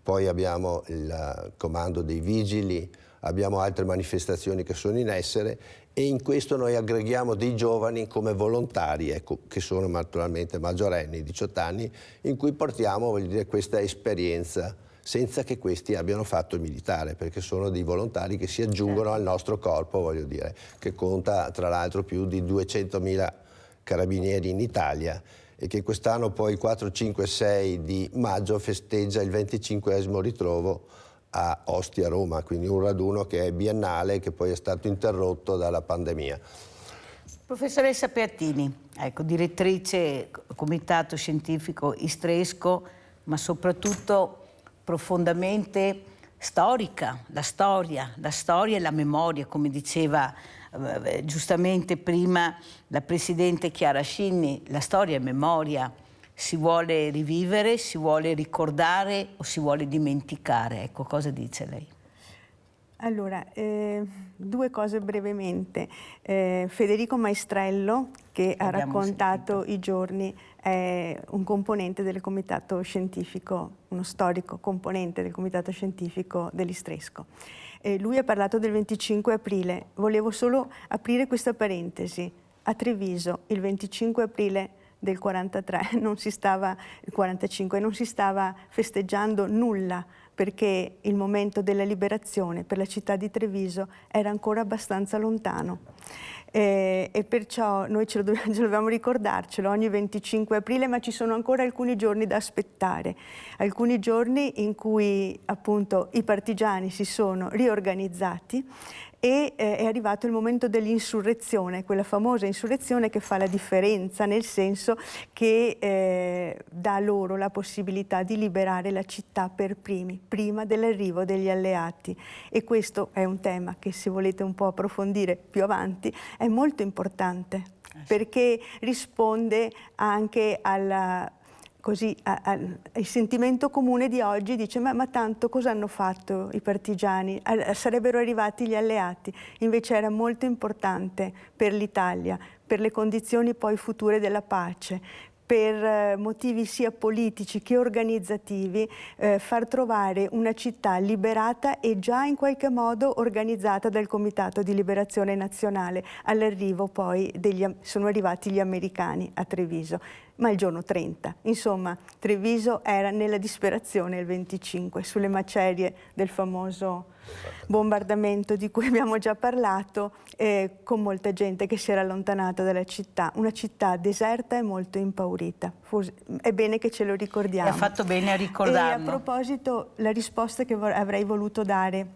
S11: poi abbiamo il comando dei vigili, abbiamo altre manifestazioni che sono in essere, e in questo noi aggreghiamo dei giovani come volontari, ecco, che sono naturalmente maggiorenni, 18 anni, in cui portiamo, voglio dire, questa esperienza senza che questi abbiano fatto il militare, perché sono dei volontari che si aggiungono al nostro corpo, voglio dire, che conta tra l'altro più di 200.000 carabinieri in Italia, e che quest'anno poi 4, 5, 6 di maggio festeggia il 25esimo ritrovo a Ostia, Roma, quindi un raduno che è biennale, che poi è stato interrotto dalla pandemia.
S3: Professoressa Piattini, ecco, direttrice Comitato Scientifico Istresco, ma soprattutto profondamente storica, la storia e la memoria, come diceva giustamente prima la Presidente Chiara Scinni, la storia e memoria. Si vuole rivivere, si vuole ricordare o si vuole dimenticare? Ecco, cosa dice lei?
S9: Allora, due cose brevemente. Federico Maestrello, che ha raccontato i giorni, è un componente del Comitato Scientifico, uno storico componente del Comitato Scientifico dell'Istresco. Lui ha parlato del 25 aprile. Volevo solo aprire questa parentesi. A Treviso, il 25 aprile del 43, il 45, non si stava festeggiando nulla, perché il momento della liberazione per la città di Treviso era ancora abbastanza lontano. E perciò noi ce lo dobbiamo ricordarcelo ogni 25 aprile, ma ci sono ancora alcuni giorni da aspettare, alcuni giorni in cui appunto i partigiani si sono riorganizzati e è arrivato il momento dell'insurrezione, quella famosa insurrezione che fa la differenza, nel senso che dà loro la possibilità di liberare la città per primi, prima dell'arrivo degli alleati. E questo è un tema che, se volete un po' approfondire più avanti, è molto importante, perché risponde anche al sentimento comune di oggi. Dice ma tanto cosa hanno fatto i partigiani? Sarebbero arrivati gli alleati. Invece era molto importante per l'Italia, per le condizioni poi future della pace, per motivi sia politici che organizzativi, far trovare una città liberata e già in qualche modo organizzata dal Comitato di Liberazione Nazionale. All'arrivo poi sono arrivati gli americani a Treviso, ma il giorno 30. Insomma, Treviso era nella disperazione il 25, sulle macerie del famoso bombardamento di cui abbiamo già parlato, con molta gente che si era allontanata dalla città, una città deserta e molto impaurita. È bene che ce lo ricordiamo.
S3: E ha fatto bene a ricordarlo.
S9: E a proposito, la risposta che avrei voluto dare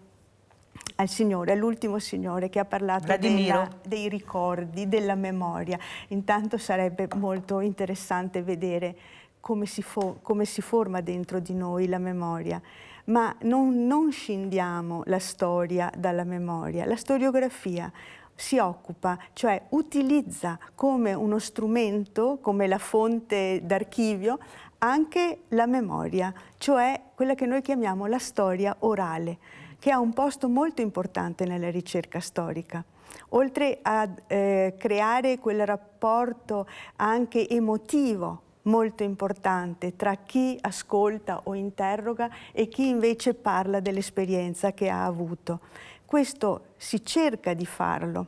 S9: al Signore, all'ultimo Signore che ha parlato dei ricordi, della memoria. Intanto sarebbe molto interessante vedere come si forma dentro di noi la memoria, ma non scindiamo la storia dalla memoria. La storiografia si occupa, cioè utilizza come uno strumento, come la fonte d'archivio, anche la memoria, cioè quella che noi chiamiamo la storia orale, che ha un posto molto importante nella ricerca storica. Oltre a creare quel rapporto anche emotivo molto importante tra chi ascolta o interroga e chi invece parla dell'esperienza che ha avuto. Questo si cerca di farlo.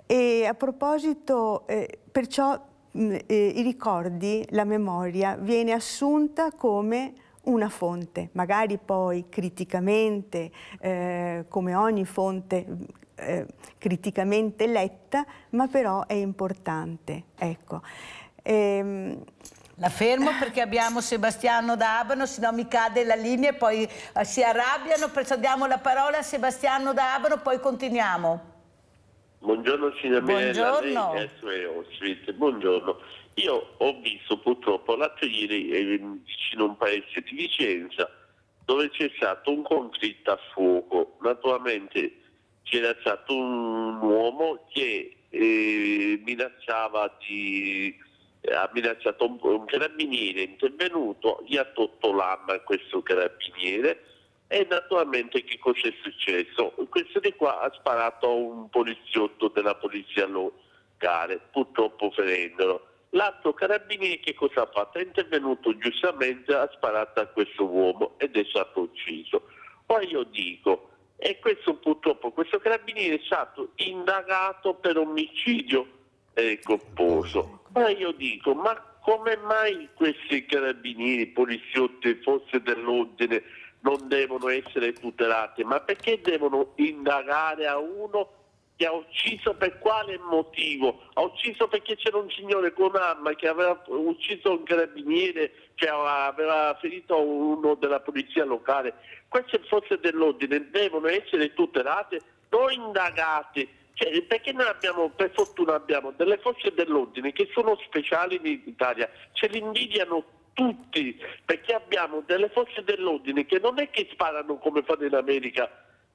S9: E a proposito, perciò i ricordi, la memoria, viene assunta come una fonte, magari poi criticamente, come ogni fonte criticamente letta, ma però è importante. Ecco.
S3: La fermo perché abbiamo Sebastiano da Abano, se no mi cade la linea e poi si arrabbiano, perciò diamo la parola a Sebastiano da Abano, poi continuiamo.
S14: Buongiorno signora Mirella, lei e i suoi ospiti. Buongiorno. Io ho visto purtroppo l'altro ieri vicino a un paese di Vicenza dove c'è stato un conflitto a fuoco. Naturalmente c'era stato un uomo che ha minacciato un carabiniere intervenuto, gli ha tolto l'arma a questo carabiniere e naturalmente che cosa è successo? Questo di qua ha sparato a un poliziotto della polizia locale, purtroppo ferendolo. L'altro carabiniere che cosa ha fatto? È intervenuto giustamente, ha sparato a questo uomo ed è stato ucciso. Poi io dico, e questo purtroppo, questo carabiniere è stato indagato per omicidio colposo. Ma io dico, ma come mai questi carabinieri, poliziotti, forze dell'ordine non devono essere tutelati? Ma perché devono indagare a uno che ha ucciso per quale motivo? Ha ucciso perché c'era un signore con un'arma che aveva ucciso un carabiniere, che aveva ferito uno della polizia locale. Queste forze dell'ordine devono essere tutelate, non indagate. Cioè, perché noi abbiamo, per fortuna abbiamo delle forze dell'ordine che sono speciali in Italia, ce li invidiano tutti, perché abbiamo delle forze dell'ordine che non è che sparano come fanno in America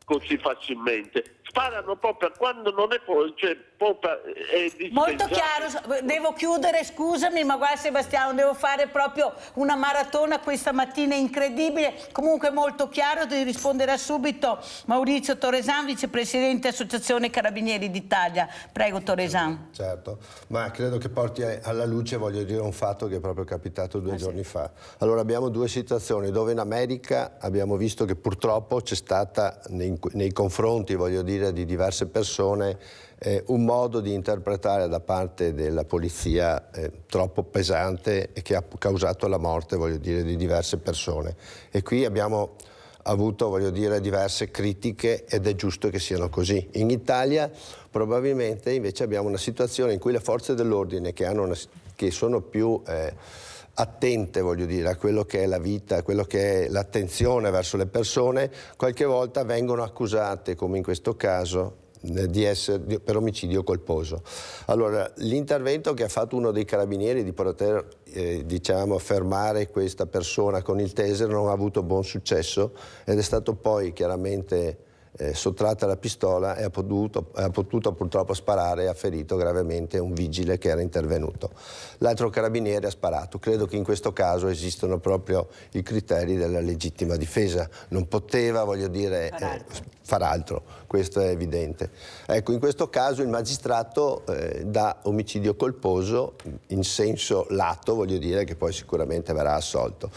S14: così facilmente, sparano proprio quando non è, cioè, proprio è
S3: molto chiaro. Devo chiudere, scusami, ma guarda Sebastiano, devo fare proprio una maratona questa mattina incredibile. Comunque molto chiaro, ti risponderà subito Maurizio Torresan, vicepresidente Associazione Carabinieri d'Italia. Prego Torresan.
S11: Certo, ma credo che porti alla luce, voglio dire, un fatto che è proprio capitato 2 giorni fa. Allora abbiamo 2 situazioni dove in America abbiamo visto che purtroppo c'è stata nei confronti, voglio dire, di diverse persone un modo di interpretare da parte della polizia troppo pesante e che ha causato la morte, voglio dire, di diverse persone. E qui abbiamo avuto, voglio dire, diverse critiche ed è giusto che siano così. In Italia probabilmente invece abbiamo una situazione in cui le forze dell'ordine che sono più attente, voglio dire, a quello che è la vita, a quello che è l'attenzione verso le persone, qualche volta vengono accusate, come in questo caso, di essere per omicidio colposo. Allora, l'intervento che ha fatto uno dei carabinieri di poter diciamo fermare questa persona con il taser non ha avuto buon successo ed è stato poi chiaramente sottratta la pistola e ha potuto purtroppo sparare e ha ferito gravemente un vigile che era intervenuto. L'altro carabiniere ha sparato. Credo che in questo caso esistono proprio i criteri della legittima difesa. Non poteva, voglio dire, far altro, questo è evidente. Ecco, in questo caso il magistrato dà omicidio colposo in senso lato, voglio dire, che poi sicuramente verrà assolto.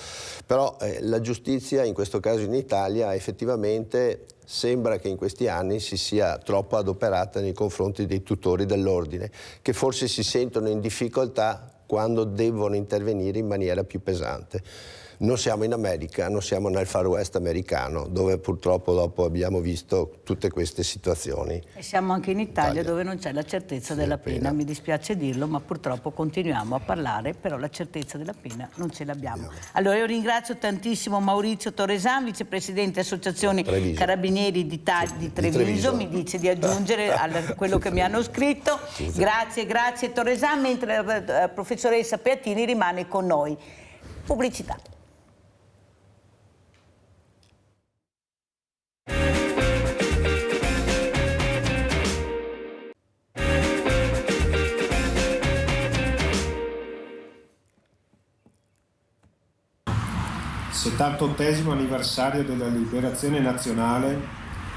S11: Però la giustizia in questo caso in Italia effettivamente sembra che in questi anni si sia troppo adoperata nei confronti dei tutori dell'ordine, che forse si sentono in difficoltà quando devono intervenire in maniera più pesante. Non siamo in America, non siamo nel Far West americano, dove purtroppo dopo abbiamo visto tutte queste situazioni.
S3: E siamo anche in Italia dove non c'è la certezza della pena. Mi dispiace dirlo, ma purtroppo continuiamo a parlare, però la certezza della pena non ce l'abbiamo. Allora io ringrazio tantissimo Maurizio Torresan, vicepresidente Associazione Carabinieri di Treviso, mi dice di aggiungere a quello che mi hanno scritto. Grazie Torresan, mentre la professoressa Peatini rimane con noi. Pubblicità.
S1: Il 78° anniversario della liberazione nazionale.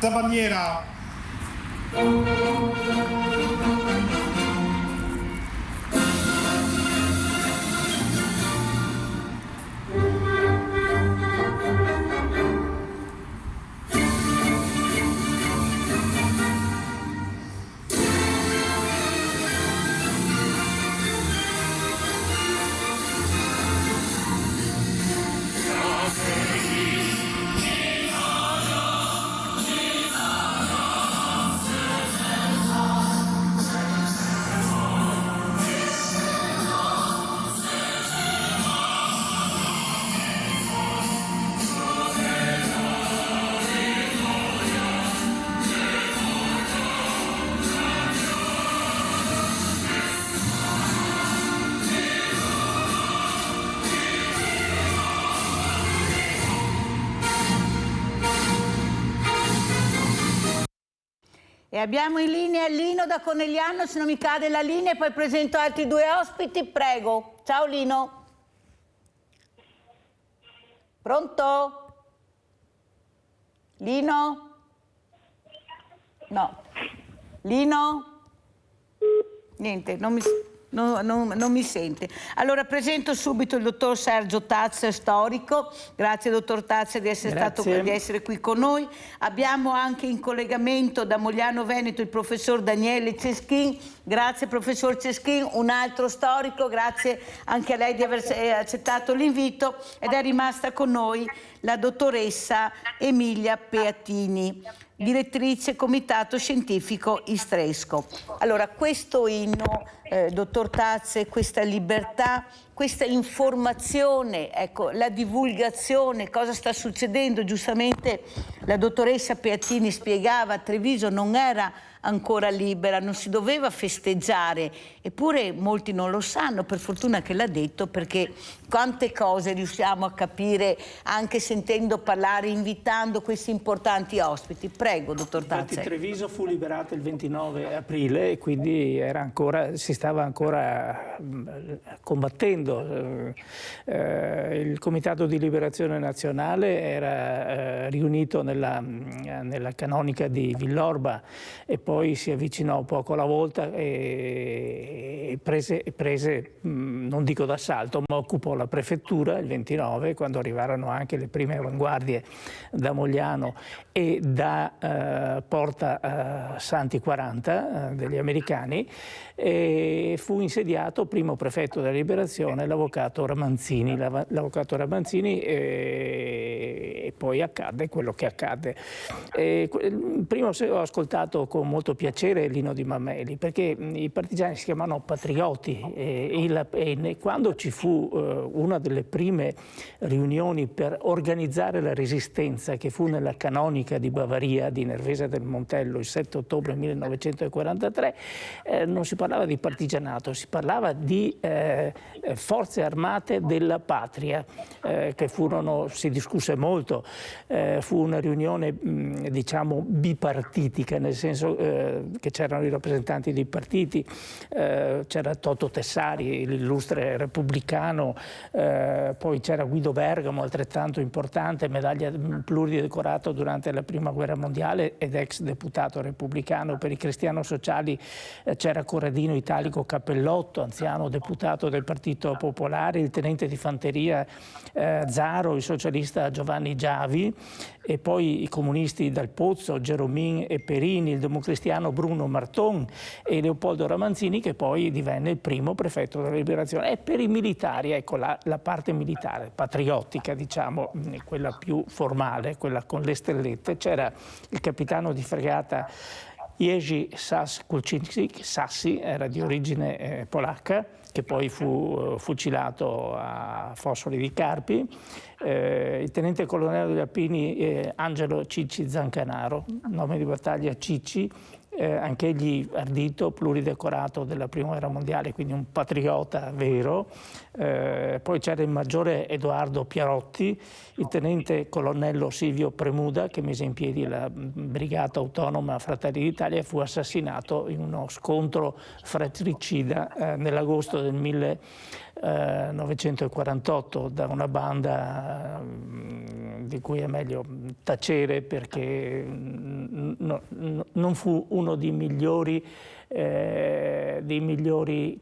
S2: La bandiera.
S3: E abbiamo in linea Lino da Conegliano, se non mi cade la linea, e poi presento altri due ospiti, prego. Ciao Lino. Pronto? Lino? No. Lino? Niente, non mi sente. Allora presento subito il dottor Sergio Tazza, storico. Grazie dottor Tazza di essere qui con noi. Abbiamo anche in collegamento da Mogliano Veneto il professor Daniele Ceschin. Grazie professor Ceschin, un altro storico, grazie anche a lei di aver accettato l'invito. Ed è rimasta con noi la dottoressa Emilia Peatini, direttrice Comitato Scientifico Istresco. Allora, questo inno, dottor Tazze, questa libertà, questa informazione, ecco, la divulgazione, cosa sta succedendo? Giustamente la dottoressa Peatini spiegava, Treviso non era ancora libera, non si doveva festeggiare, eppure molti non lo sanno, per fortuna che l'ha detto, perché quante cose riusciamo a capire anche sentendo parlare, invitando questi importanti ospiti. Prego, dottor Tazze.
S15: Infatti Treviso fu liberata il 29 aprile e quindi si stava ancora combattendo. Il Comitato di Liberazione Nazionale era riunito nella canonica di Villorba e poi si avvicinò poco alla volta e prese non dico d'assalto, ma occupò la prefettura il 29, quando arrivarono anche le prime avanguardie da Mogliano e da Porta Santi 40 degli americani, e fu insediato primo prefetto della Liberazione l'avvocato Ramanzini. L'avvocato Ramanzini, e poi accadde quello che accadde. Prima ho ascoltato con molto piacere Lino Di Mameli, perché i partigiani si chiamano patrioti, e quando ci fu una delle prime riunioni per organizzare la resistenza, che fu nella canonica di Bavaria di Nervesa del Montello il 7 ottobre 1943, non si parlava di partigianato, si parlava di forze armate della patria, che si discusse molto. Fu una riunione diciamo bipartitica, nel senso che c'erano i rappresentanti dei partiti, c'era Toto Tessari, l'illustre repubblicano, poi c'era Guido Bergamo, altrettanto importante, medaglia pluridecorato durante la Prima Guerra Mondiale ed ex deputato repubblicano. Per i cristiano-sociali c'era Corradino Italico Cappellotto, anziano deputato del Partito Popolare, il tenente di fanteria Zaro, il socialista Giovanni Giavi, e poi i comunisti Dal Pozzo, Geromin e Perini, il democristiano Bruno Marton e Leopoldo Ramanzini, che poi divenne il primo prefetto della Liberazione. E per i militari, ecco, la parte militare, patriottica, diciamo, quella più formale, quella con le stellette, c'era il capitano di fregata Jerzy Kulczyński, Sassi, era di origine polacca, che poi fu fucilato a Fossoli di Carpi, il tenente colonnello degli Alpini Angelo Cicci Zancanaro, nome di battaglia Cicci, anch'egli ardito, pluridecorato della Prima Guerra Mondiale, quindi un patriota vero. Poi c'era il maggiore Edoardo Piarotti, il tenente colonnello Silvio Premuda, che mise in piedi la brigata autonoma Fratelli d'Italia e fu assassinato in uno scontro fratricida nell'agosto del 1948 da una banda di cui è meglio tacere, perché non fu uno dei migliori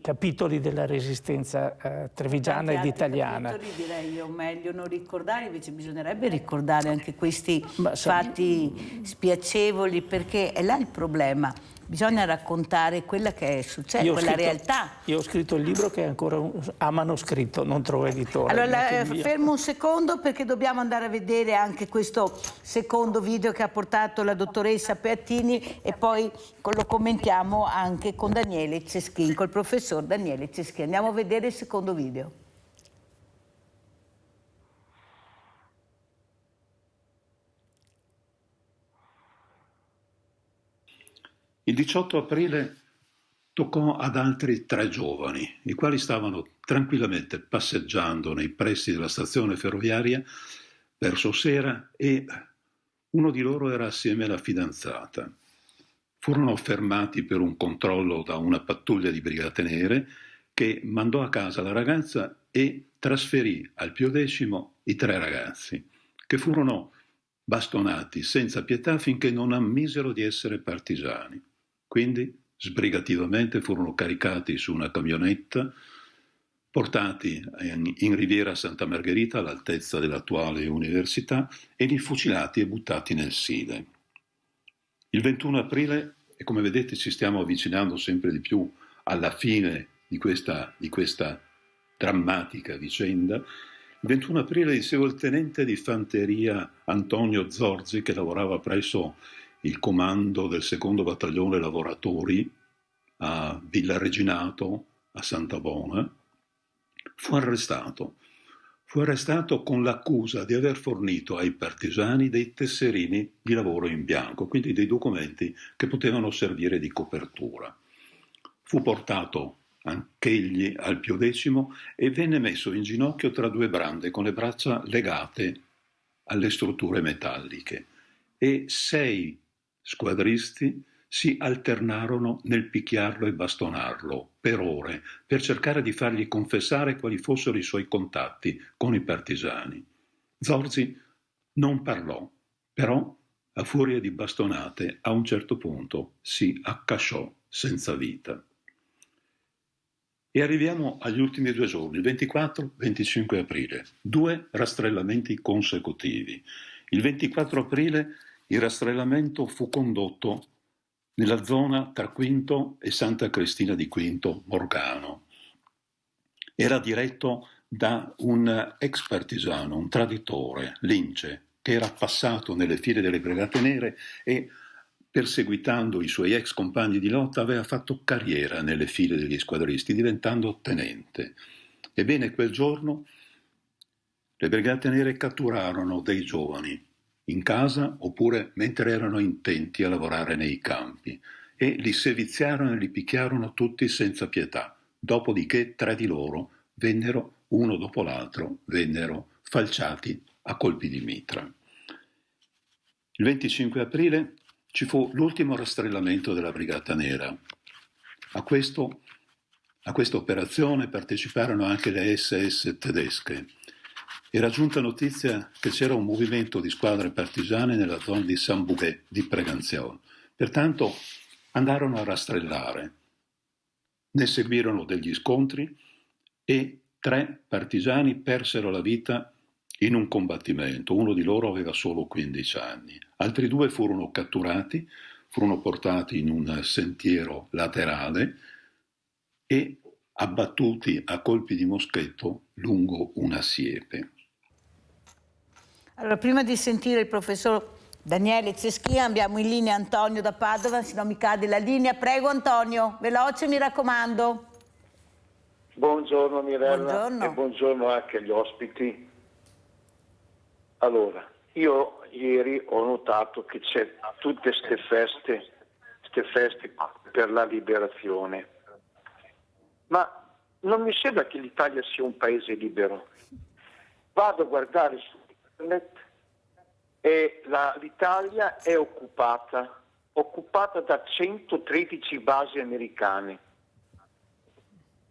S15: capitoli della resistenza trevigiana ed italiana.
S3: Direi io meglio non ricordare, invece bisognerebbe ricordare anche questi fatti spiacevoli, perché è là il problema. Bisogna raccontare quella che è successa, quella realtà.
S15: Io ho scritto il libro che è ancora a manoscritto, non trovo editore.
S3: Allora fermo un secondo, perché dobbiamo andare a vedere anche questo secondo video che ha portato la dottoressa Peattini, e poi lo commentiamo anche con Daniele Ceschin, col professor Daniele Ceschin. Andiamo a vedere il secondo video.
S13: Il 18 aprile toccò ad altri 3 giovani, i quali stavano tranquillamente passeggiando nei pressi della stazione ferroviaria verso sera, e uno di loro era assieme alla fidanzata. Furono fermati per un controllo da una pattuglia di Brigate Nere, che mandò a casa la ragazza e trasferì al Pio X i 3 ragazzi, che furono bastonati senza pietà finché non ammisero di essere partigiani. Quindi sbrigativamente furono caricati su una camionetta, portati in Riviera Santa Margherita, all'altezza dell'attuale università, e li fucilati e buttati nel Sile. Il 21 aprile, e come vedete ci stiamo avvicinando sempre di più alla fine di questa drammatica vicenda, il 21 aprile, dicevo, il tenente di fanteria Antonio Zorzi, che lavorava presso il comando del 2° battaglione lavoratori a Villa Reginato, a Santa Bona, fu arrestato con l'accusa di aver fornito ai partigiani dei tesserini di lavoro in bianco, quindi dei documenti che potevano servire di copertura. Fu portato anch'egli al Pio X e venne messo in ginocchio tra 2 brande con le braccia legate alle strutture metalliche, e 6 squadristi si alternarono nel picchiarlo e bastonarlo per ore, per cercare di fargli confessare quali fossero i suoi contatti con i partigiani. Zorzi non parlò, però a furia di bastonate a un certo punto si accasciò senza vita. E arriviamo agli ultimi 2 giorni, il 24-25 aprile, 2 rastrellamenti consecutivi. Il 24 aprile il rastrellamento fu condotto nella zona tra Quinto e Santa Cristina di Quinto, Morgano. Era diretto da un ex partigiano, un traditore, Lince, che era passato nelle file delle Brigate Nere e, perseguitando i suoi ex compagni di lotta, aveva fatto carriera nelle file degli squadristi, diventando tenente. Ebbene, quel giorno le Brigate Nere catturarono dei giovani in casa oppure mentre erano intenti a lavorare nei campi e li seviziarono e li picchiarono tutti senza pietà. Dopodiché 3 di loro vennero, uno dopo l'altro, vennero falciati a colpi di mitra. Il 25 aprile ci fu l'ultimo rastrellamento della Brigata Nera. A questa operazione parteciparono anche le SS tedesche. Era giunta notizia che c'era un movimento di squadre partigiane nella zona di Saint-Bouguet di Preganziol. Pertanto andarono a rastrellare. Ne seguirono degli scontri e 3 partigiani persero la vita in un combattimento. Uno di loro aveva solo 15 anni. Altri 2 furono catturati, furono portati in un sentiero laterale e abbattuti a colpi di moschetto lungo una siepe.
S3: Allora, prima di sentire il professor Daniele Ceschin, abbiamo in linea Antonio da Padova, se no mi cade la linea. Prego Antonio, veloce mi raccomando.
S16: Buongiorno Mirella.
S3: Buongiorno.
S16: E buongiorno anche agli ospiti. Allora, io ieri ho notato che c'è tutte queste feste per la liberazione, ma non mi sembra che l'Italia sia un paese libero. Vado a guardare su internet e l'Italia è occupata da 113 basi americane.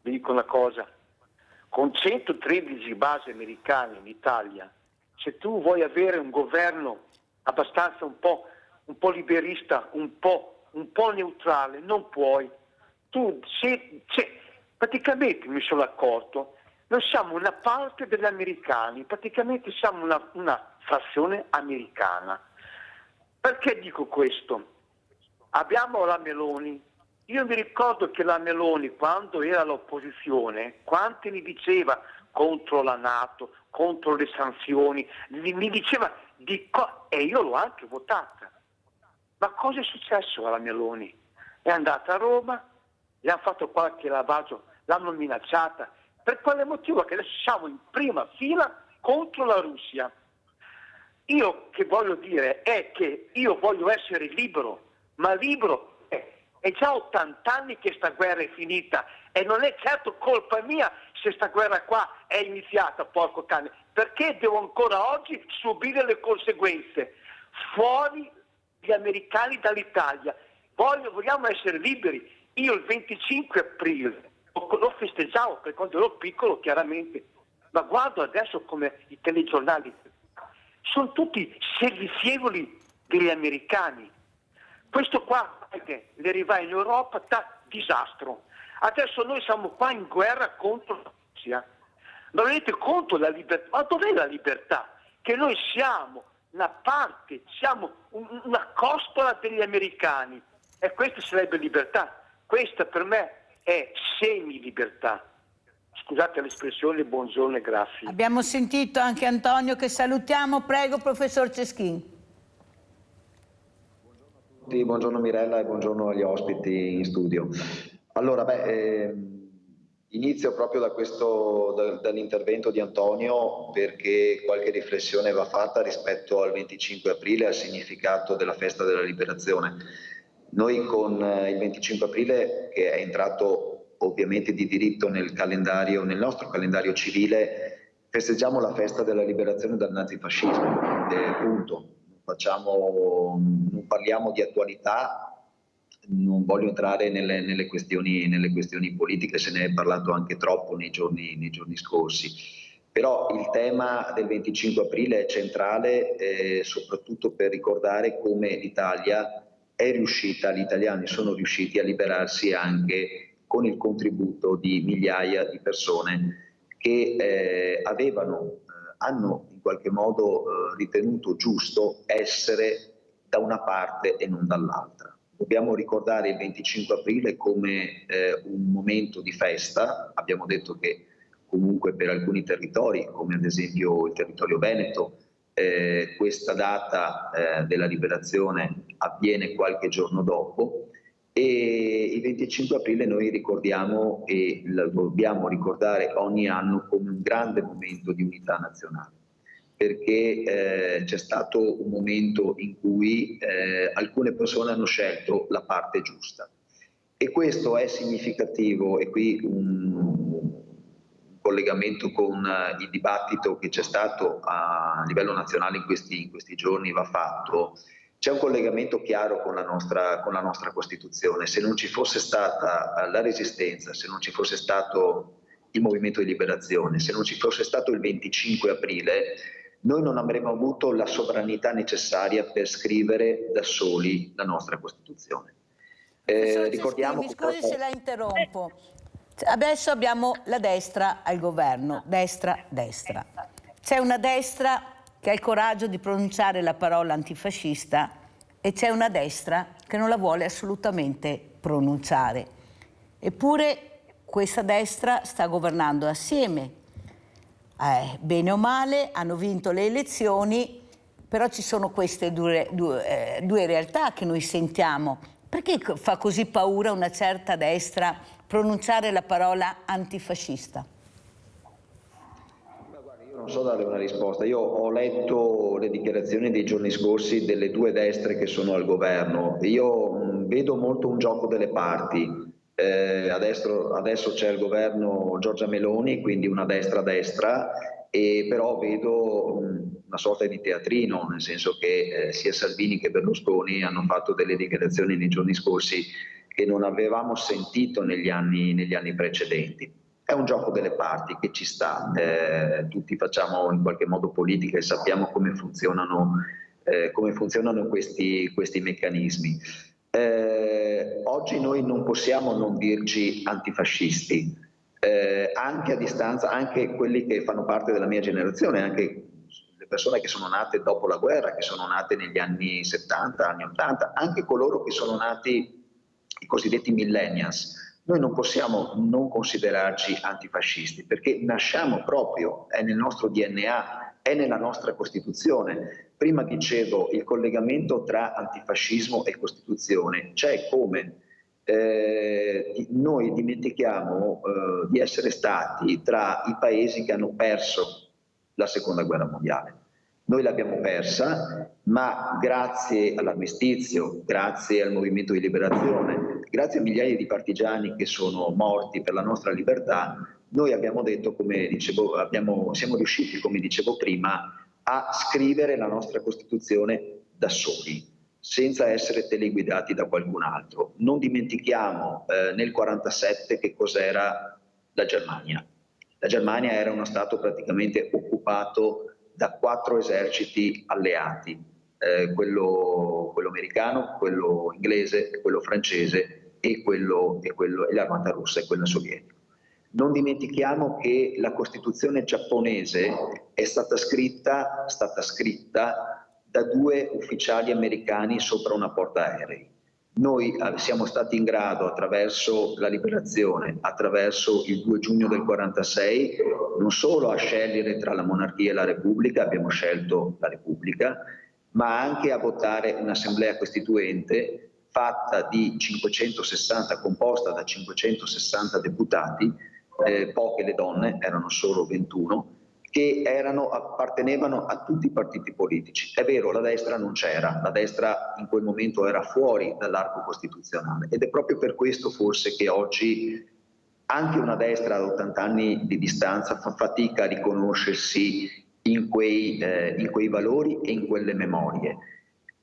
S16: Vi dico una cosa, con 113 basi americane in Italia, se tu vuoi avere un governo abbastanza un po' liberista, un po' neutrale, non puoi. Praticamente mi sono accorto, noi siamo una parte degli americani, praticamente siamo una frazione americana. Perché dico questo? Abbiamo la Meloni. Io mi ricordo che la Meloni, quando era all'opposizione, quanti mi diceva contro la NATO, contro le sanzioni, mi diceva e io l'ho anche votata. Ma cosa è successo alla Meloni? È andata a Roma, gli hanno fatto qualche lavaggio, l'hanno minacciata. Per quale motivo? Che adesso siamo in prima fila contro la Russia. Io che voglio dire è che io voglio essere libero, ma libero è già 80 anni che sta guerra è finita e non è certo colpa mia se sta guerra qua è iniziata, porco cane. Perché devo ancora oggi subire le conseguenze? Fuori gli americani dall'Italia. Vogliamo essere liberi. Io il 25 aprile lo festeggiavo per quando ero piccolo, chiaramente, ma guardo adesso come i telegiornali sono tutti servizievoli degli americani. Questo qua le arriva in Europa, disastro. Adesso noi siamo qua in guerra contro la Russia. Ma vedete conto la libertà? Ma dov'è la libertà? Che noi siamo una parte, siamo una costola degli americani. E questa sarebbe libertà. Questa per me è semi-libertà. Scusate l'espressione, buongiorno e grazie.
S3: Abbiamo sentito anche Antonio che salutiamo. Prego, professor Ceschin.
S17: Buongiorno Mirella e buongiorno agli ospiti in studio. Allora, inizio proprio dall'intervento di Antonio perché qualche riflessione va fatta rispetto al 25 aprile, al significato della festa della liberazione. Noi con il 25 aprile, che è entrato ovviamente di diritto nel nostro calendario civile, festeggiamo la festa della liberazione dal nazifascismo, punto. Non parliamo di attualità, non voglio entrare nelle questioni politiche, se ne è parlato anche troppo nei giorni scorsi, però il tema del 25 aprile è centrale soprattutto per ricordare come l'Italia è riuscita, gli italiani sono riusciti a liberarsi anche con il contributo di migliaia di persone che hanno in qualche modo ritenuto giusto essere da una parte e non dall'altra. Dobbiamo ricordare il 25 aprile come un momento di festa. Abbiamo detto che comunque per alcuni territori, come ad esempio il territorio veneto, questa data della liberazione avviene qualche giorno dopo, e il 25 aprile noi ricordiamo e lo dobbiamo ricordare ogni anno come un grande momento di unità nazionale, perché c'è stato un momento in cui alcune persone hanno scelto la parte giusta, e questo è significativo. E qui un collegamento con il dibattito che c'è stato a livello nazionale in questi giorni va fatto. C'è un collegamento chiaro con la nostra Costituzione. Se non ci fosse stata la Resistenza, se non ci fosse stato il Movimento di Liberazione, se non ci fosse stato il 25 aprile, noi non avremmo avuto la sovranità necessaria per scrivere da soli la nostra Costituzione. Ricordiamo...
S3: Mi scusi se la interrompo. Adesso abbiamo la destra al governo, destra-destra. C'è una destra che ha il coraggio di pronunciare la parola antifascista e c'è una destra che non la vuole assolutamente pronunciare. Eppure questa destra sta governando assieme. Bene o male hanno vinto le elezioni, però ci sono queste due realtà che noi sentiamo. Perché fa così paura una certa destra pronunciare la parola antifascista?
S17: Io non so dare una risposta. Io ho letto le dichiarazioni dei giorni scorsi delle due destre che sono al governo. Io vedo molto un gioco delle parti. Adesso c'è il governo Giorgia Meloni, quindi una destra-destra, e però vedo una sorta di teatrino, nel senso che sia Salvini che Berlusconi hanno fatto delle dichiarazioni nei giorni scorsi che non avevamo sentito negli anni precedenti. È un gioco delle parti che ci sta, tutti facciamo in qualche modo politica e sappiamo come funzionano questi meccanismi. Oggi noi non possiamo non dirci antifascisti, anche a distanza, anche quelli che fanno parte della mia generazione, anche le persone che sono nate dopo la guerra, che sono nate negli anni 70, anni 80, anche coloro che sono nati, i cosiddetti millennials. Noi non possiamo non considerarci antifascisti, perché nasciamo proprio, è nel nostro DNA, è nella nostra Costituzione. Prima dicevo il collegamento tra antifascismo e Costituzione, c'è come noi dimentichiamo di essere stati tra i paesi che hanno perso la Seconda Guerra Mondiale. Noi l'abbiamo persa, ma grazie all'armistizio, grazie al movimento di liberazione, grazie a migliaia di partigiani che sono morti per la nostra libertà, noi abbiamo detto, come dicevo, siamo riusciti, come dicevo prima, a scrivere la nostra Costituzione da soli, senza essere teleguidati da qualcun altro. Non dimentichiamo nel 1947 che cos'era la Germania. La Germania era uno stato praticamente occupato da 4 eserciti alleati, quello americano, quello inglese, quello francese e l'armata russa e quella sovietica. Non dimentichiamo che la Costituzione giapponese è stata scritta da 2 ufficiali americani sopra una portaerei. Noi siamo stati in grado, attraverso la liberazione, attraverso il 2 giugno del 1946, non solo a scegliere tra la monarchia e la Repubblica, abbiamo scelto la Repubblica, ma anche a votare un'assemblea costituente fatta di 560, composta da 560 deputati, poche le donne, erano solo 21, che appartenevano a tutti i partiti politici. È vero, la destra non c'era, la destra in quel momento era fuori dall'arco costituzionale, ed è proprio per questo forse che oggi anche una destra ad 80 anni di distanza fa fatica a riconoscersi in quei valori e in quelle memorie.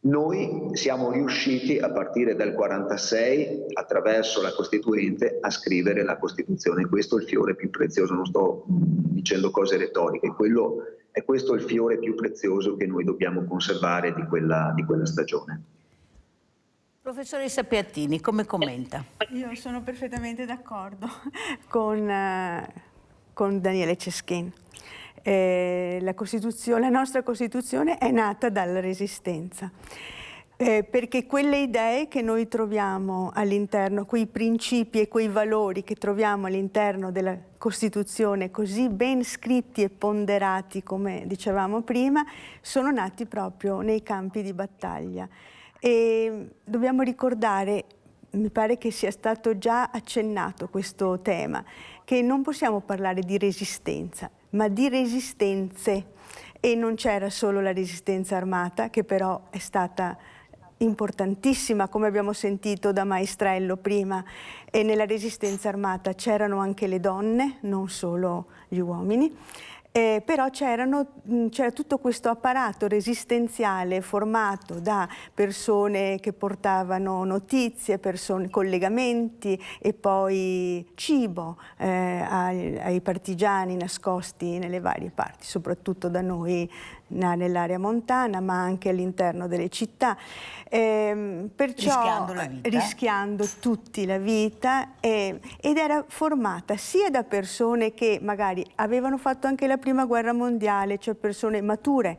S17: Noi siamo riusciti a partire dal 1946, attraverso la Costituente, a scrivere la Costituzione. Questo è il fiore più prezioso, non sto dicendo cose retoriche, è questo il fiore più prezioso che noi dobbiamo conservare di quella stagione.
S3: Professoressa Piattini, come commenta?
S9: Io sono perfettamente d'accordo con Daniele Ceschin. La nostra Costituzione è nata dalla Resistenza. Perché quelle idee che noi troviamo all'interno, quei principi e quei valori che troviamo all'interno della Costituzione, così ben scritti e ponderati come dicevamo prima, sono nati proprio nei campi di battaglia. E dobbiamo ricordare, mi pare che sia stato già accennato questo tema, che non possiamo parlare di resistenza, ma di resistenze. E non c'era solo la resistenza armata, che però è stata importantissima, come abbiamo sentito da Maestrello prima, e nella resistenza armata c'erano anche le donne, non solo gli uomini, però c'era tutto questo apparato resistenziale formato da persone che portavano notizie, collegamenti e poi cibo ai partigiani nascosti nelle varie parti, soprattutto da noi nell'area montana, ma anche all'interno delle città. Perciò rischiando tutti la vita, ed era formata sia da persone che magari avevano fatto anche la prima guerra mondiale, cioè persone mature,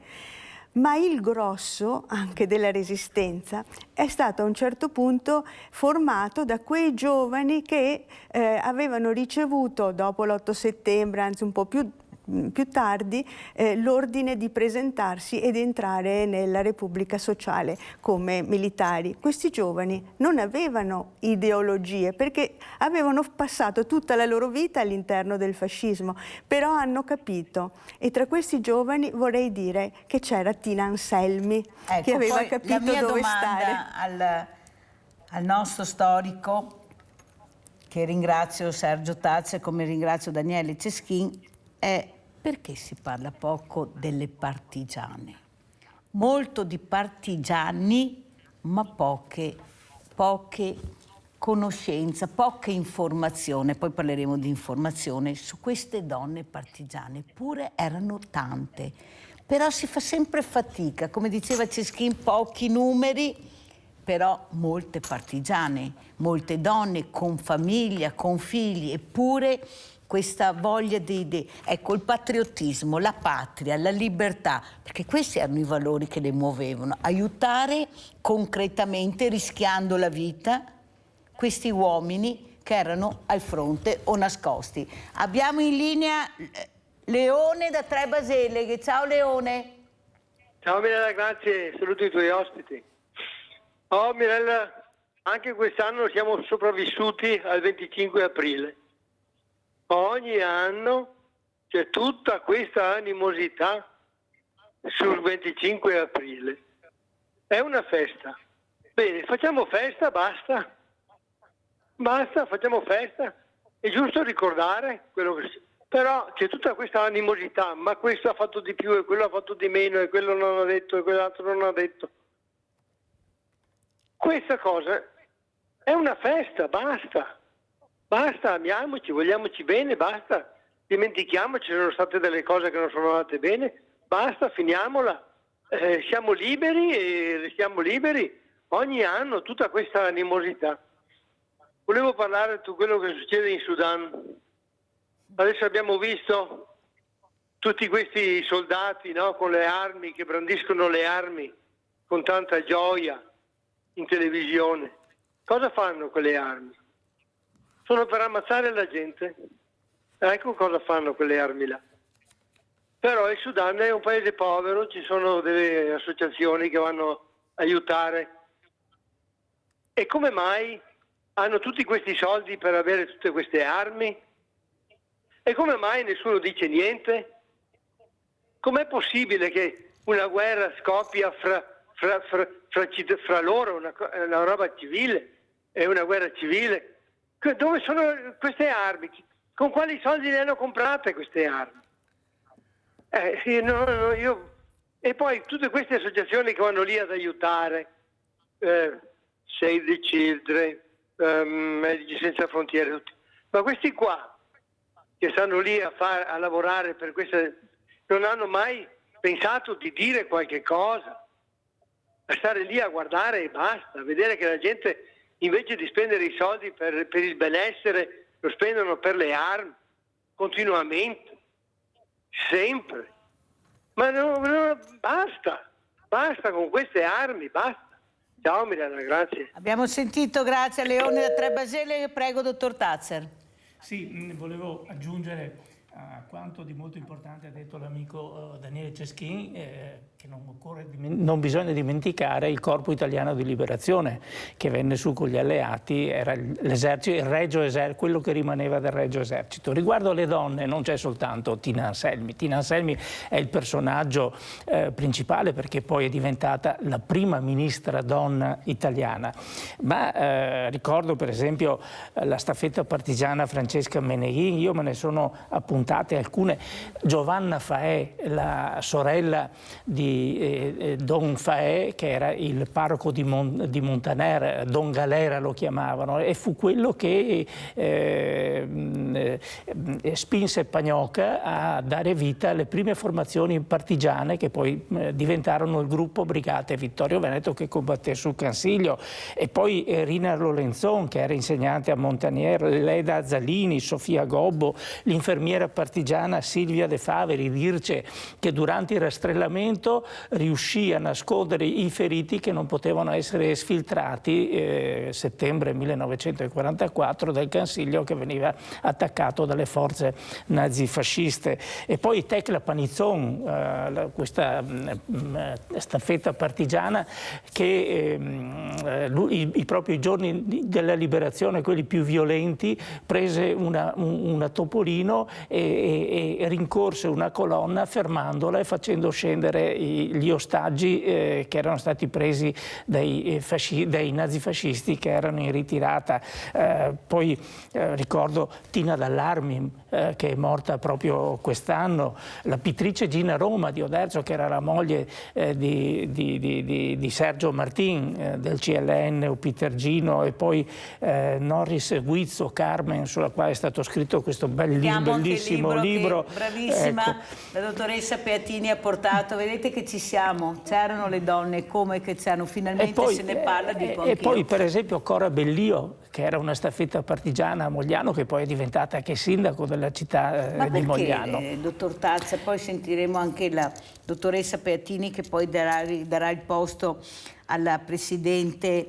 S9: ma il grosso anche della resistenza è stato a un certo punto formato da quei giovani che avevano ricevuto dopo l'8 settembre, anzi un po' più tardi, l'ordine di presentarsi ed entrare nella Repubblica Sociale come militari. Questi giovani non avevano ideologie perché avevano passato tutta la loro vita all'interno del fascismo, però hanno capito, e tra questi giovani vorrei dire che c'era Tina Anselmi, che aveva capito dove stare.
S3: La mia domanda al nostro storico, che ringrazio, Sergio Tazza, come ringrazio Daniele Ceschin, è: perché si parla poco delle partigiane? Molto di partigiani, ma poche conoscenza, poca informazione. Poi parleremo di informazione su queste donne partigiane. Eppure erano tante. Però si fa sempre fatica, come diceva Ceschin, pochi numeri, però molte partigiane, molte donne con famiglia, con figli, eppure questa voglia ecco, il patriottismo, la patria, la libertà, perché questi erano i valori che le muovevano, aiutare concretamente, rischiando la vita, questi uomini che erano al fronte o nascosti. Abbiamo in linea Leone da Tre Baseleghe. Ciao Leone.
S18: Ciao Mirella, grazie, saluto i tuoi ospiti. Oh Mirella, anche quest'anno siamo sopravvissuti al 25 aprile. Ogni anno c'è tutta questa animosità sul 25 aprile. È una festa. Bene, facciamo festa, basta. Basta, facciamo festa. È giusto ricordare quello che... Però c'è tutta questa animosità, ma questo ha fatto di più e quello ha fatto di meno e quello non ha detto e quell'altro non ha detto. Questa cosa è una festa, basta. Basta, amiamoci, vogliamoci bene, basta. Dimentichiamoci, sono state delle cose che non sono andate bene, basta, finiamola. Siamo liberi e restiamo liberi. Ogni anno tutta questa animosità. Volevo parlare di quello che succede in Sudan. Adesso abbiamo visto tutti questi soldati, no, con le armi, che brandiscono le armi con tanta gioia in televisione. Cosa fanno quelle armi? Sono per ammazzare la gente. Ecco cosa fanno quelle armi là. Però il Sudan è un paese povero, ci sono delle associazioni che vanno a aiutare. E come mai hanno tutti questi soldi per avere tutte queste armi? E come mai nessuno dice niente? Com'è possibile che una guerra scoppia fra loro, una roba civile, è una guerra civile? Dove sono queste armi? Con quali soldi le hanno comprate queste armi? E poi tutte queste associazioni che vanno lì ad aiutare, Save the Children, Medici Senza Frontiere, tutti. Ma questi qua, che stanno lì a lavorare per queste, non hanno mai pensato di dire qualche cosa. a stare lì a guardare e basta, a vedere che la gente invece di spendere i soldi per il benessere lo spendono per le armi continuamente, sempre. Ma no, basta con queste armi, basta. Ciao Mirella, grazie.
S3: Abbiamo sentito, grazie a Leone da Trebasele. Prego, dottor Tazzer.
S15: Sì, volevo aggiungere a quanto di molto importante ha detto l'amico Daniele Ceschin, che non bisogna dimenticare il Corpo Italiano di Liberazione che venne su con gli alleati, era l'esercito, il Regio Esercito, quello che rimaneva del Regio Esercito. Riguardo alle donne non c'è soltanto Tina Anselmi. Tina Anselmi è il personaggio principale perché poi è diventata la prima ministra donna italiana, ma ricordo per esempio la staffetta partigiana Francesca Meneghin, io me ne sono appuntate alcune. Giovanna Faè, la sorella di Don Faè, che era il parroco di Montaner, Don Galera lo chiamavano, e fu quello che spinse Pagnocca a dare vita alle prime formazioni partigiane che poi diventarono il gruppo Brigate Vittorio Veneto che combatté sul Cansiglio, e poi Rina Lorenzon che era insegnante a Montanier, Leda Zalini, Sofia Gobbo, l'infermiera partigiana Silvia De Faveri, Dirce, che durante il rastrellamento riuscì a nascondere i feriti che non potevano essere sfiltrati settembre 1944 dal Cansiglio che veniva attaccato dalle forze nazifasciste. E poi Tecla Panizzon, questa staffetta partigiana che proprio i giorni della liberazione, quelli più violenti, prese una topolino e rincorse una colonna fermandola e facendo scendere gli ostaggi che erano stati presi dai nazifascisti che erano in ritirata. Poi ricordo Tina Dall'Armi che è morta proprio quest'anno, la pittrice Gina Roma di Oderzo che era la moglie di Sergio Martin del CLN o Pitergino, e poi Norris Guizzo, Carmen, sulla quale è stato scritto questo bellissimo libro.
S3: Bravissima,
S15: ecco.
S3: La dottoressa Peatini ha portato, vedete che ci siamo, c'erano le donne, come che c'erano, finalmente
S15: poi,
S3: se ne parla di
S15: e poi per esempio Cora Bellio, che era una staffetta partigiana a Mogliano, che poi è diventata anche sindaco della città di Mogliano.
S3: Dottor Tazza, poi sentiremo anche la dottoressa Peatini che poi darà il posto alla Presidente.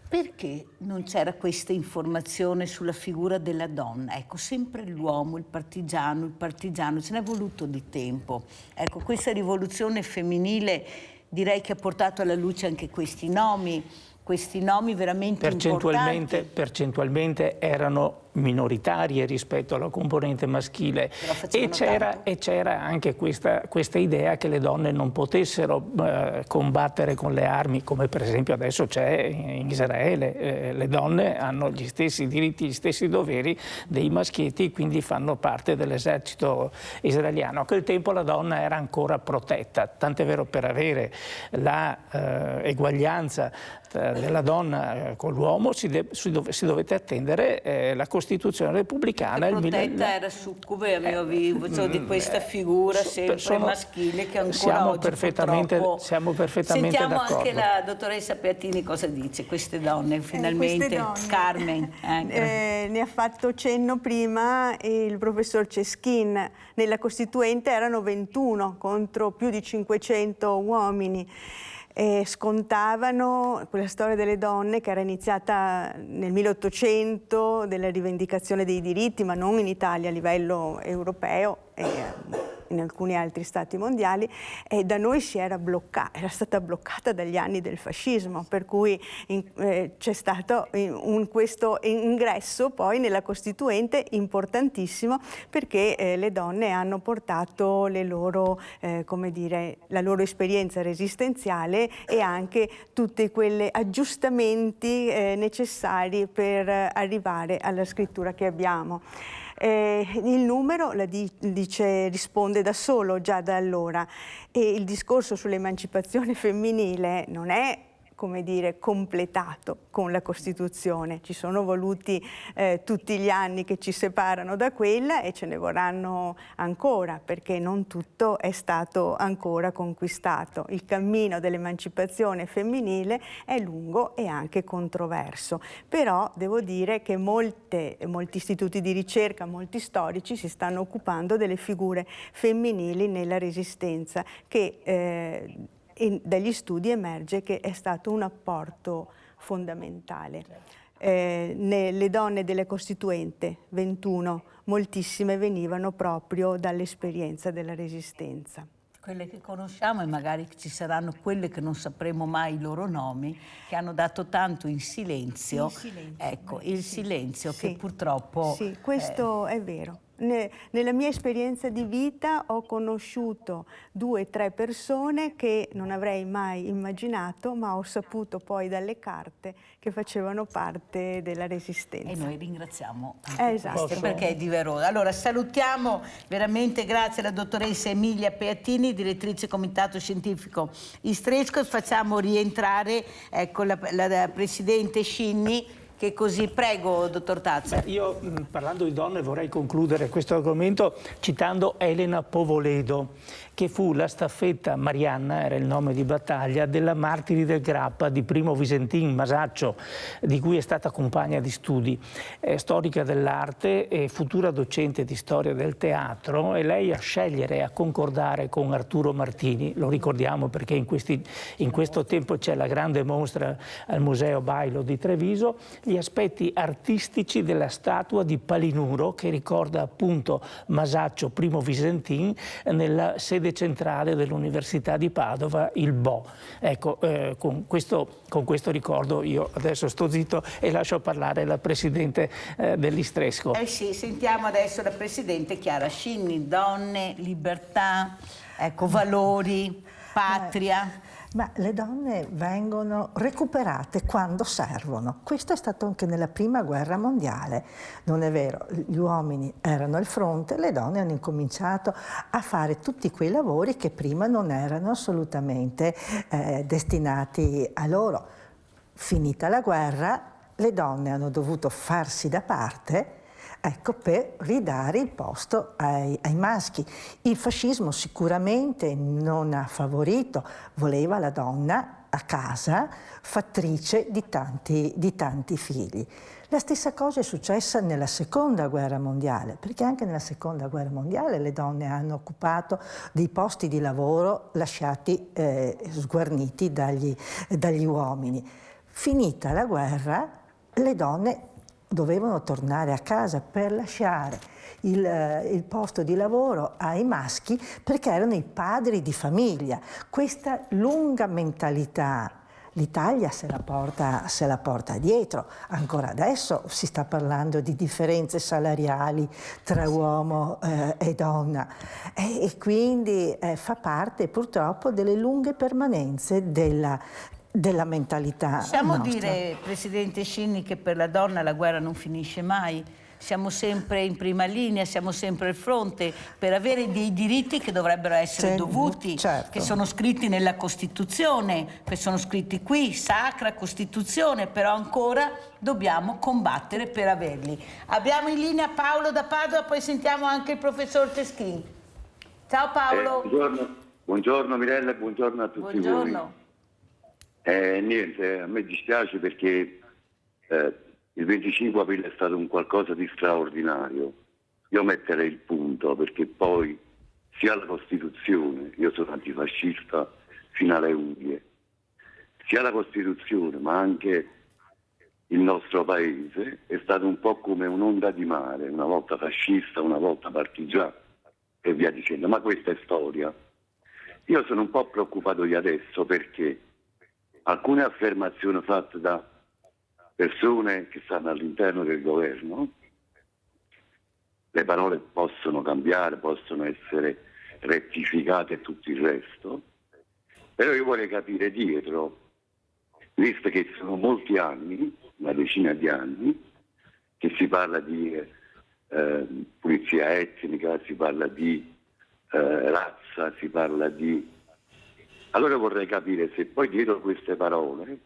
S3: Perché non c'era questa informazione sulla figura della donna? Ecco, sempre l'uomo, il partigiano, ce n'è voluto di tempo. Ecco, questa rivoluzione femminile direi che ha portato alla luce anche questi nomi veramente importanti.
S15: Percentualmente erano minoritarie rispetto alla componente maschile, e c'era anche questa idea che le donne non potessero combattere con le armi, come per esempio adesso c'è in Israele. Le donne hanno gli stessi diritti, gli stessi doveri dei maschietti, quindi fanno parte dell'esercito israeliano. A quel tempo la donna era ancora protetta, tant'è vero, per avere la eguaglianza della donna con l'uomo si dovette attendere la Costituzione repubblicana.
S3: Protetta era succube, avevo visto di questa figura sempre maschile che ancora oggi purtroppo...
S15: Siamo perfettamente
S3: Sentiamo
S15: d'accordo.
S3: Anche la dottoressa Peatini cosa dice, queste donne finalmente.
S9: Queste donne.
S3: Carmen.
S9: Ne ha fatto cenno prima il professor Ceschin. Nella Costituente erano 21 contro più di 500 uomini. Scontavano quella storia delle donne che era iniziata nel 1800, della rivendicazione dei diritti, ma non in Italia, a livello europeo e in alcuni altri stati mondiali, e da noi era stata bloccata dagli anni del fascismo, per cui c'è stato questo ingresso poi nella Costituente importantissimo, perché le donne hanno portato la loro esperienza resistenziale e anche tutti quegli aggiustamenti necessari per arrivare alla scrittura che abbiamo. Il numero risponde da solo già da allora, e il discorso sull'emancipazione femminile non è come dire, completato con la Costituzione. Ci sono voluti tutti gli anni che ci separano da quella e ce ne vorranno ancora, perché non tutto è stato ancora conquistato. Il cammino dell'emancipazione femminile è lungo e anche controverso, però devo dire che molti istituti di ricerca, molti storici si stanno occupando delle figure femminili nella Resistenza, che dagli studi emerge che è stato un apporto fondamentale. Le donne delle Costituente, 21, moltissime venivano proprio dall'esperienza della Resistenza.
S3: Quelle che conosciamo, e magari ci saranno quelle che non sapremo mai i loro nomi, che hanno dato tanto in silenzio. Ecco, il silenzio che purtroppo...
S9: Sì, questo è vero. Nella mia esperienza di vita ho conosciuto 2 o 3 persone che non avrei mai immaginato, ma ho saputo poi dalle carte che facevano parte della Resistenza.
S3: E noi ringraziamo
S9: esatto.
S3: Perché è di Verona. Allora salutiamo veramente, grazie alla dottoressa Emilia Peattini, direttrice Comitato Scientifico Istresco, facciamo rientrare la Presidente Scinni, che così, prego, dottor Tazza.
S15: Io, parlando di donne, vorrei concludere questo argomento citando Elena Povoledo, che fu la staffetta Marianna, era il nome di battaglia, della Martiri del Grappa di Primo Visentin Masaccio, di cui è stata compagna di studi. È storica dell'arte e futura docente di storia del teatro, e lei a scegliere, a concordare con Arturo Martini, lo ricordiamo perché in questo tempo c'è la grande mostra al Museo Bailo di Treviso, gli aspetti artistici della statua di Palinuro, che ricorda appunto Masaccio Primo Visentin, nella sede centrale dell'Università di Padova, il Bo. Ecco, con questo ricordo io adesso sto zitto e lascio parlare la Presidente dell'Istresco.
S3: Sì, sentiamo adesso la Presidente Chiara Scinni. Donne, libertà, valori, patria.
S4: Ma le donne vengono recuperate quando servono. Questo è stato anche nella Prima Guerra Mondiale. Non è vero, gli uomini erano al fronte, le donne hanno incominciato a fare tutti quei lavori che prima non erano assolutamente destinati a loro. Finita la guerra, le donne hanno dovuto farsi da parte, per ridare il posto ai maschi. Il fascismo sicuramente non ha favorito, voleva la donna a casa, fattrice di tanti figli. La stessa cosa è successa nella Seconda Guerra Mondiale, perché anche nella Seconda Guerra Mondiale le donne hanno occupato dei posti di lavoro lasciati sguarniti dagli uomini. Finita la guerra, le donne dovevano tornare a casa per lasciare il posto di lavoro ai maschi, perché erano i padri di famiglia. Questa lunga mentalità l'Italia se la porta dietro. Ancora adesso si sta parlando di differenze salariali tra uomo e donna, e quindi fa parte purtroppo delle lunghe permanenze della mentalità
S3: Possiamo
S4: nostra.
S3: dire, Presidente Scinni, che per la donna la guerra non finisce mai? Siamo sempre in prima linea, siamo sempre al fronte per avere dei diritti che dovrebbero essere dovuti, che sono scritti nella Costituzione, che sono scritti qui, Sacra Costituzione, però ancora dobbiamo combattere per averli. Abbiamo in linea Paolo da Padova, poi sentiamo anche il professor Teschin. Ciao Paolo.
S19: Buongiorno Mirella e buongiorno a tutti voi. Niente, a me dispiace perché il 25 aprile è stato un qualcosa di straordinario. Io metterei il punto, perché poi sia la Costituzione, io sono antifascista fino alle unghie, sia la Costituzione ma anche il nostro paese è stato un po' come un'onda di mare, una volta fascista, una volta partigiano e via dicendo, ma questa è storia. Io sono un po' preoccupato di adesso perché alcune affermazioni fatte da persone che stanno all'interno del governo, le parole possono cambiare, possono essere rettificate e tutto il resto, però io vorrei capire dietro, visto che sono molti anni, una decina di anni, che si parla di pulizia etnica, si parla di razza, si parla di Allora vorrei capire se poi dietro queste parole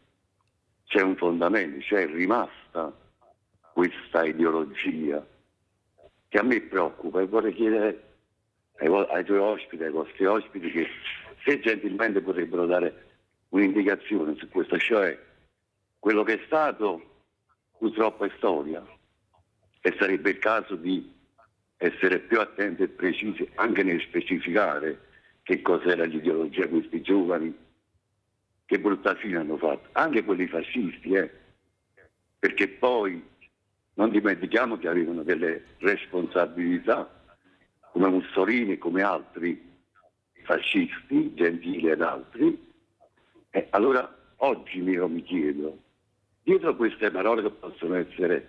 S19: c'è un fondamento, cioè è rimasta questa ideologia che a me preoccupa, e vorrei chiedere ai tuoi ospiti, ai vostri ospiti, che se gentilmente potrebbero dare un'indicazione su questo, cioè quello che è stato purtroppo è storia, e sarebbe il caso di essere più attenti e precisi anche nel specificare che cos'era l'ideologia di questi giovani, che brutta fine hanno fatto, anche quelli fascisti, perché poi non dimentichiamo che avevano delle responsabilità, come Mussolini, come altri fascisti, Gentili ed altri. Allora oggi io mi chiedo, dietro queste parole, che possono essere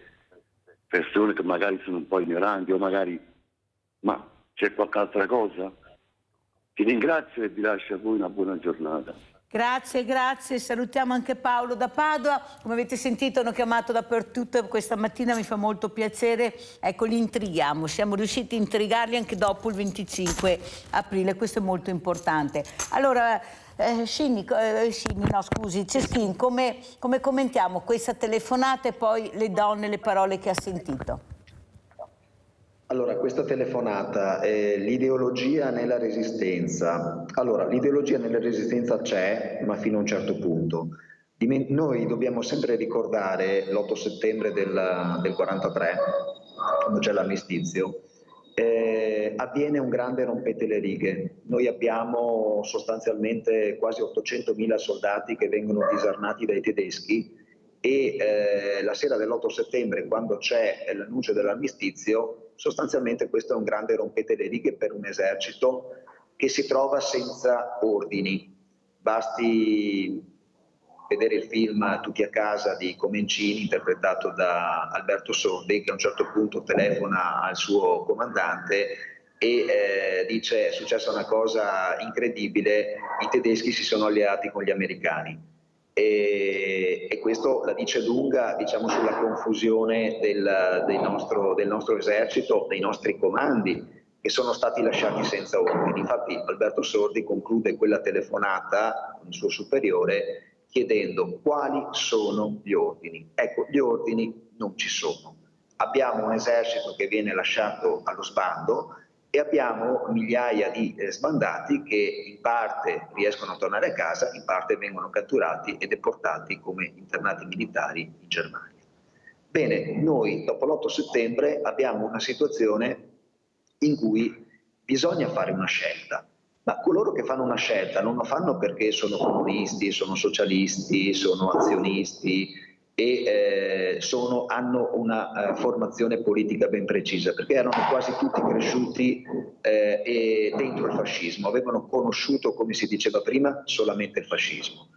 S19: persone che magari sono un po' ignoranti o magari, ma c'è qualche altra cosa? Ti ringrazio e vi lascio a voi una buona giornata.
S3: Grazie, grazie. Salutiamo anche Paolo da Padova. Come avete sentito, hanno chiamato dappertutto questa mattina, mi fa molto piacere. Ecco, li intrighiamo. Siamo riusciti a intrigarli anche dopo il 25 aprile, questo è molto importante. Allora, Ceschin, come commentiamo questa telefonata e poi le donne, le parole che ha sentito?
S17: Allora, questa telefonata, l'ideologia nella resistenza. Allora, l'ideologia nella resistenza c'è, ma fino a un certo punto. Noi dobbiamo sempre ricordare l'8 settembre del 43, quando c'è l'armistizio, avviene un grande rompete le righe. Noi abbiamo sostanzialmente quasi 800.000 soldati che vengono disarmati dai tedeschi e la sera dell'8 settembre, quando c'è l'annuncio dell'armistizio, sostanzialmente questo è un grande rompete le righe per un esercito che si trova senza ordini. Basti vedere il film Tutti a casa di Comencini, interpretato da Alberto Sordi, che a un certo punto telefona al suo comandante e dice: è successa una cosa incredibile, i tedeschi si sono alleati con gli americani. E questo la dice lunga, diciamo, sulla confusione del nostro esercito, dei nostri comandi, che sono stati lasciati senza ordini. Infatti Alberto Sordi conclude quella telefonata con il suo superiore chiedendo quali sono gli ordini. Ecco, gli ordini non ci sono. Abbiamo un esercito che viene lasciato allo sbando e abbiamo migliaia di sbandati che in parte riescono a tornare a casa, in parte vengono catturati e deportati come internati militari in Germania. Bene, noi dopo l'8 settembre abbiamo una situazione in cui bisogna fare una scelta, ma coloro che fanno una scelta non lo fanno perché sono comunisti, sono socialisti, sono azionisti e hanno una formazione politica ben precisa, perché erano quasi tutti cresciuti dentro il fascismo, avevano conosciuto, come si diceva prima, solamente il fascismo.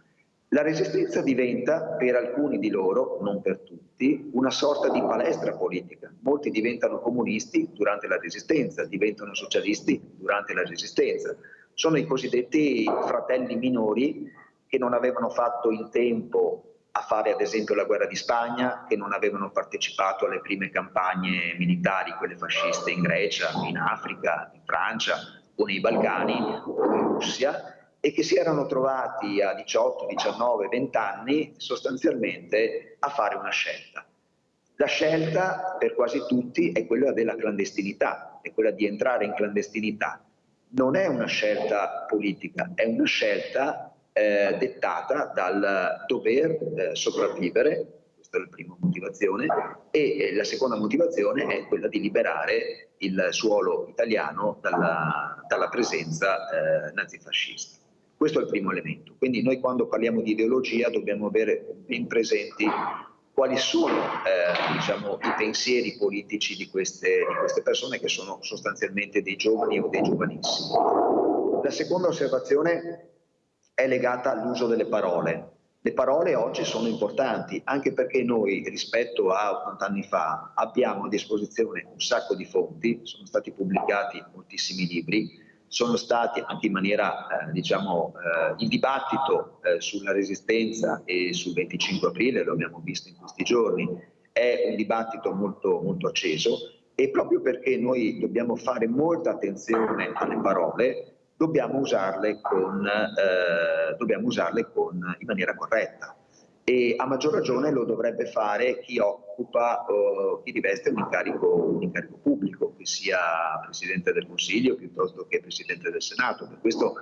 S17: La resistenza diventa, per alcuni di loro, non per tutti, una sorta di palestra politica. Molti diventano comunisti durante la resistenza, diventano socialisti durante la resistenza. Sono i cosiddetti fratelli minori che non avevano fatto in tempo a fare ad esempio la guerra di Spagna, che non avevano partecipato alle prime campagne militari, quelle fasciste in Grecia, in Africa, in Francia o nei Balcani o in Russia, e che si erano trovati a 18, 19, 20 anni sostanzialmente a fare una scelta. La scelta per quasi tutti è quella della clandestinità, è quella di entrare in clandestinità. Non è una scelta politica, è una scelta dettata dal dover sopravvivere, questa è la prima motivazione, e la seconda motivazione è quella di liberare il suolo italiano dalla presenza nazifascista. Questo è il primo elemento. Quindi noi quando parliamo di ideologia dobbiamo avere ben presenti quali sono diciamo, i pensieri politici di queste persone, che sono sostanzialmente dei giovani o dei giovanissimi. La seconda osservazione è legata all'uso delle parole. Le parole oggi sono importanti, anche perché noi rispetto a 80 anni fa abbiamo a disposizione un sacco di fonti, sono stati pubblicati moltissimi libri, sono stati anche in maniera, il dibattito sulla resistenza e sul 25 aprile, lo abbiamo visto in questi giorni, è un dibattito molto, molto acceso, e proprio perché noi dobbiamo fare molta attenzione alle parole, dobbiamo usarle in maniera corretta. E a maggior ragione lo dovrebbe fare chi occupa chi riveste un incarico pubblico, che sia Presidente del Consiglio piuttosto che Presidente del Senato. Per questo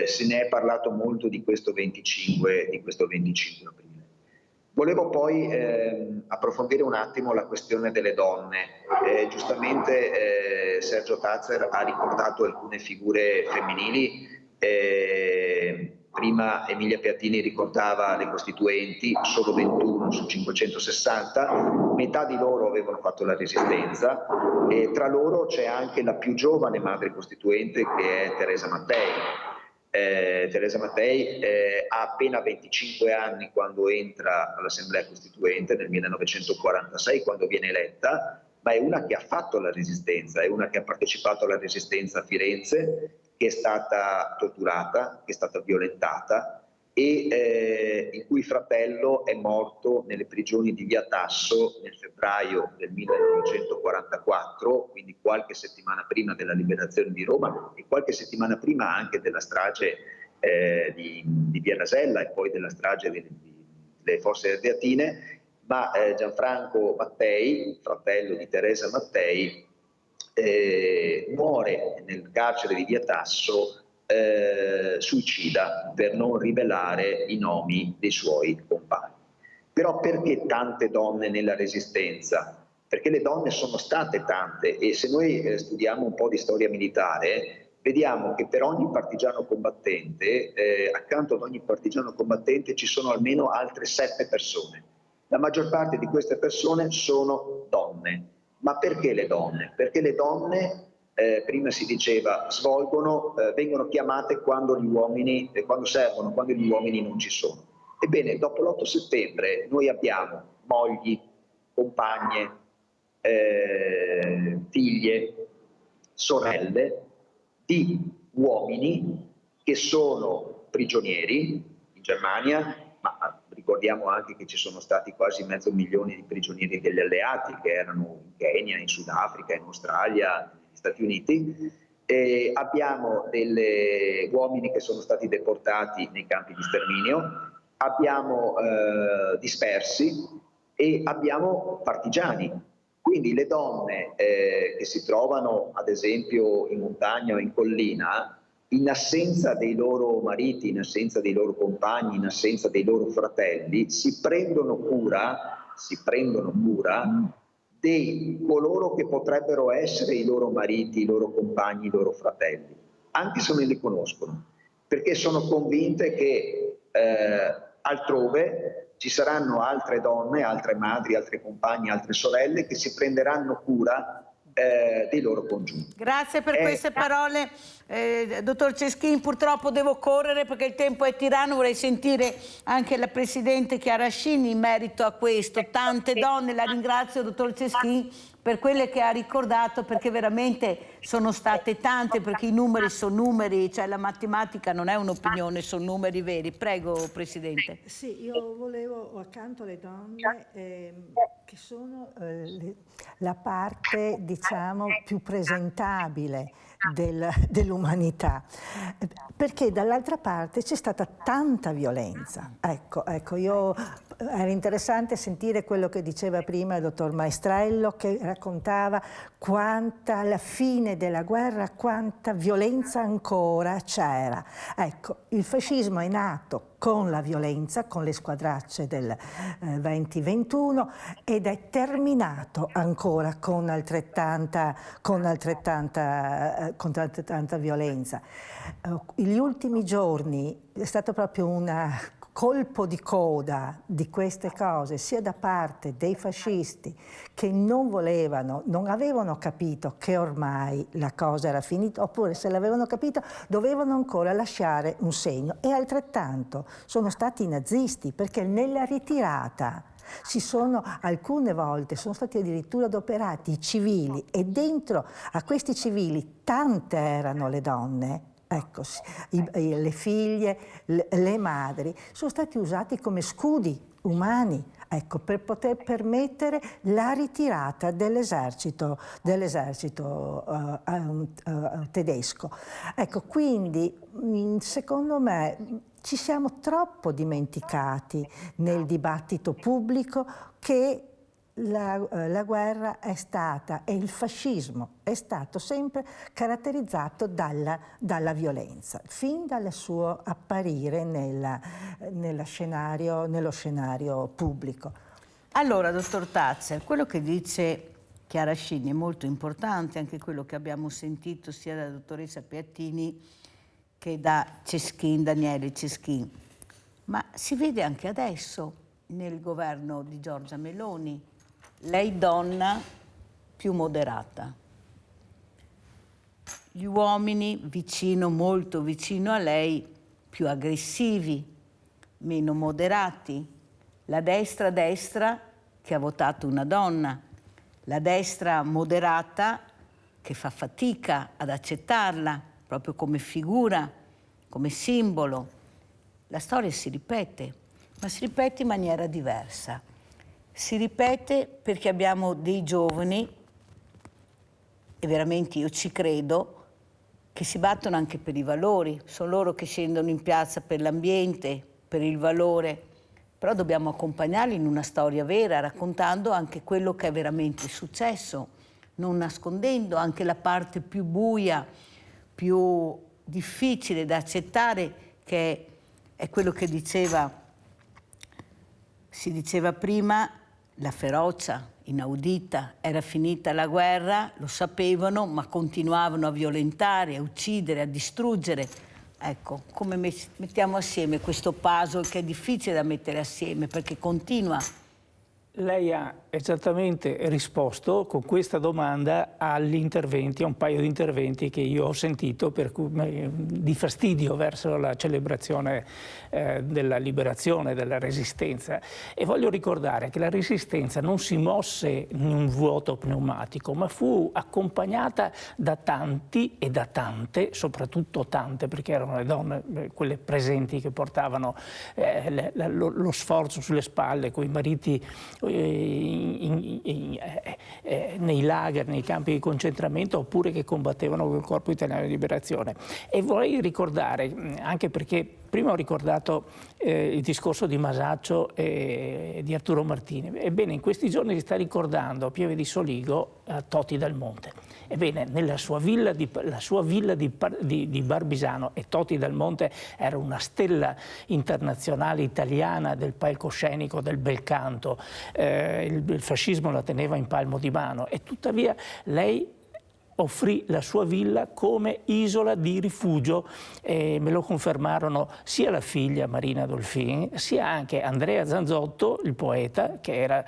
S17: se ne è parlato molto di questo 25 aprile. Volevo poi approfondire un attimo la questione delle donne. Giustamente Sergio Tazzer ha ricordato alcune figure femminili. Prima Emilia Piattini ricordava le costituenti, solo 21 su 560, metà di loro avevano fatto la Resistenza, e tra loro c'è anche la più giovane madre costituente, che è Teresa Mattei. Teresa Mattei ha appena 25 anni quando entra all'Assemblea Costituente nel 1946, quando viene eletta, ma è una che ha fatto la Resistenza, è una che ha partecipato alla Resistenza a Firenze, che è stata torturata, che è stata violentata e il cui fratello è morto nelle prigioni di Via Tasso nel febbraio del 1944, quindi qualche settimana prima della liberazione di Roma e qualche settimana prima anche della strage di Via Rasella e poi della strage delle Fosse Ardeatine, ma Gianfranco Mattei, fratello di Teresa Mattei, muore nel carcere di Via Tasso suicida per non rivelare i nomi dei suoi compagni. Però perché tante donne nella Resistenza? Perché le donne sono state tante, e se noi studiamo un po' di storia militare vediamo che per ogni partigiano combattente, accanto ad ogni partigiano combattente ci sono almeno altre 7 persone. La maggior parte di queste persone sono donne. Ma perché le donne? Perché le donne, prima si diceva, vengono chiamate quando servono, quando gli uomini non ci sono. Ebbene, dopo l'8 settembre noi abbiamo mogli, compagne, figlie, sorelle di uomini che sono prigionieri in Germania, ma ricordiamo anche che ci sono stati quasi 500.000 di prigionieri degli alleati che erano in Kenya, in Sudafrica, in Australia, negli Stati Uniti. E abbiamo degli uomini che sono stati deportati nei campi di sterminio, abbiamo dispersi e abbiamo partigiani. Quindi le donne che si trovano ad esempio in montagna o in collina, in assenza dei loro mariti, in assenza dei loro compagni, in assenza dei loro fratelli, si prendono cura di coloro che potrebbero essere i loro mariti, i loro compagni, i loro fratelli, anche se non li conoscono, perché sono convinte che altrove ci saranno altre donne, altre madri, altre compagne, altre sorelle che si prenderanno cura dei loro congiunti.
S3: Grazie per queste parole, dottor Ceschin. Purtroppo devo correre perché il tempo è tiranno. Vorrei sentire anche la Presidente Chiara Scini in merito a questo. Tante donne, la ringrazio, dottor Ceschin, per quelle che ha ricordato, perché veramente sono state tante, perché i numeri sono numeri, cioè la matematica non è un'opinione, sono numeri veri. Prego, Presidente.
S4: Sì, io volevo, accanto alle donne, che sono la parte, diciamo, più presentabile dell'umanità, perché dall'altra parte c'è stata tanta violenza. Ecco, era interessante sentire quello che diceva prima il dottor Maestrello, che raccontava quanta, alla fine della guerra, quanta violenza ancora c'era. Ecco, il fascismo è nato con la violenza, con le squadracce del 2021 ed è terminato ancora con altrettanta violenza. Gli ultimi giorni è stato proprio un colpo di coda di queste cose, sia da parte dei fascisti che non avevano capito che ormai la cosa era finita, oppure se l'avevano capito dovevano ancora lasciare un segno, e altrettanto sono stati i nazisti, perché nella ritirata alcune volte sono stati addirittura adoperati i civili, e dentro a questi civili tante erano le donne. Ecco, le figlie, le madri, sono stati usati come scudi umani. ecco, per poter permettere la ritirata dell'esercito tedesco. Ecco, quindi secondo me ci siamo troppo dimenticati nel dibattito pubblico che la guerra è stata, e il fascismo è stato sempre caratterizzato dalla violenza, fin dal suo apparire nello scenario pubblico.
S3: Allora, dottor Tazzer, quello che dice Chiara Scini è molto importante, anche quello che abbiamo sentito sia dalla dottoressa Piattini che da Daniele Ceschin, ma si vede anche adesso nel governo di Giorgia Meloni. Lei donna più moderata, gli uomini molto vicino a lei più aggressivi, meno moderati, la destra che ha votato una donna, la destra moderata che fa fatica ad accettarla proprio come figura, come simbolo. La storia si ripete, ma si ripete in maniera diversa. Si ripete perché abbiamo dei giovani, e veramente io ci credo, che si battono anche per i valori. Sono loro che scendono in piazza per l'ambiente, per il valore, però dobbiamo accompagnarli in una storia vera, raccontando anche quello che è veramente successo, non nascondendo anche la parte più buia, più difficile da accettare, che è quello che si diceva prima, la ferocia inaudita. Era finita la guerra, lo sapevano, ma continuavano a violentare, a uccidere, a distruggere. Ecco, come mettiamo assieme questo puzzle che è difficile da mettere assieme perché continua.
S15: Lei ha esattamente risposto con questa domanda agli interventi, a un paio di interventi che io ho sentito di fastidio verso la celebrazione della liberazione, della resistenza. E voglio ricordare che la resistenza non si mosse in un vuoto pneumatico, ma fu accompagnata da tanti e da tante, soprattutto tante, perché erano le donne, quelle presenti, che portavano lo sforzo sulle spalle, con i mariti nei lager, nei campi di concentramento, oppure che combattevano col Corpo Italiano di Liberazione. E vorrei ricordare, anche perché prima ho ricordato il discorso di Masaccio e di Arturo Martini. Ebbene, in questi giorni si sta ricordando a Pieve di Soligo Toti Dal Monte. Ebbene, nella sua villa di Barbisano, e Toti Dal Monte era una stella internazionale italiana del palcoscenico, del bel canto, il fascismo la teneva in palmo di mano, e tuttavia lei offrì la sua villa come isola di rifugio, me lo confermarono sia la figlia Marina Dolfin, sia anche Andrea Zanzotto, il poeta, che era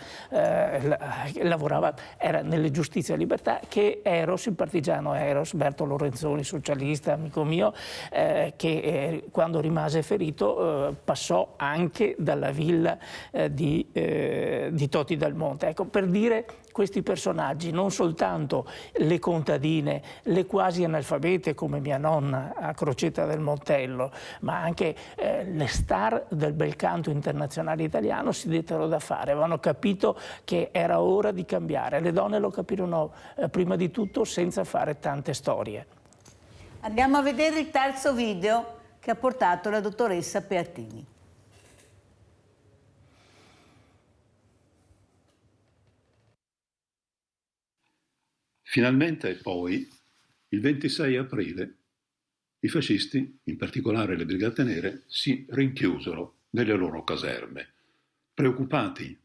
S15: nelle Giustizia e Libertà, che Eros, il partigiano Eros, Berto Lorenzoni, socialista, amico mio, che quando rimase ferito passò anche dalla villa di Toti Dal Monte. Ecco, per dire, questi personaggi, non soltanto le contadine, le quasi analfabete come mia nonna a Crocetta del Montello, ma anche le star del bel canto internazionale italiano si dettero da fare, avevano capito che era ora di cambiare. Le donne lo capirono prima di tutto senza fare tante storie.
S3: Andiamo a vedere il terzo video che ha portato la dottoressa Piattini.
S13: Finalmente poi, il 26 aprile, i fascisti, in particolare le Brigate Nere, si rinchiusero nelle loro caserme, preoccupati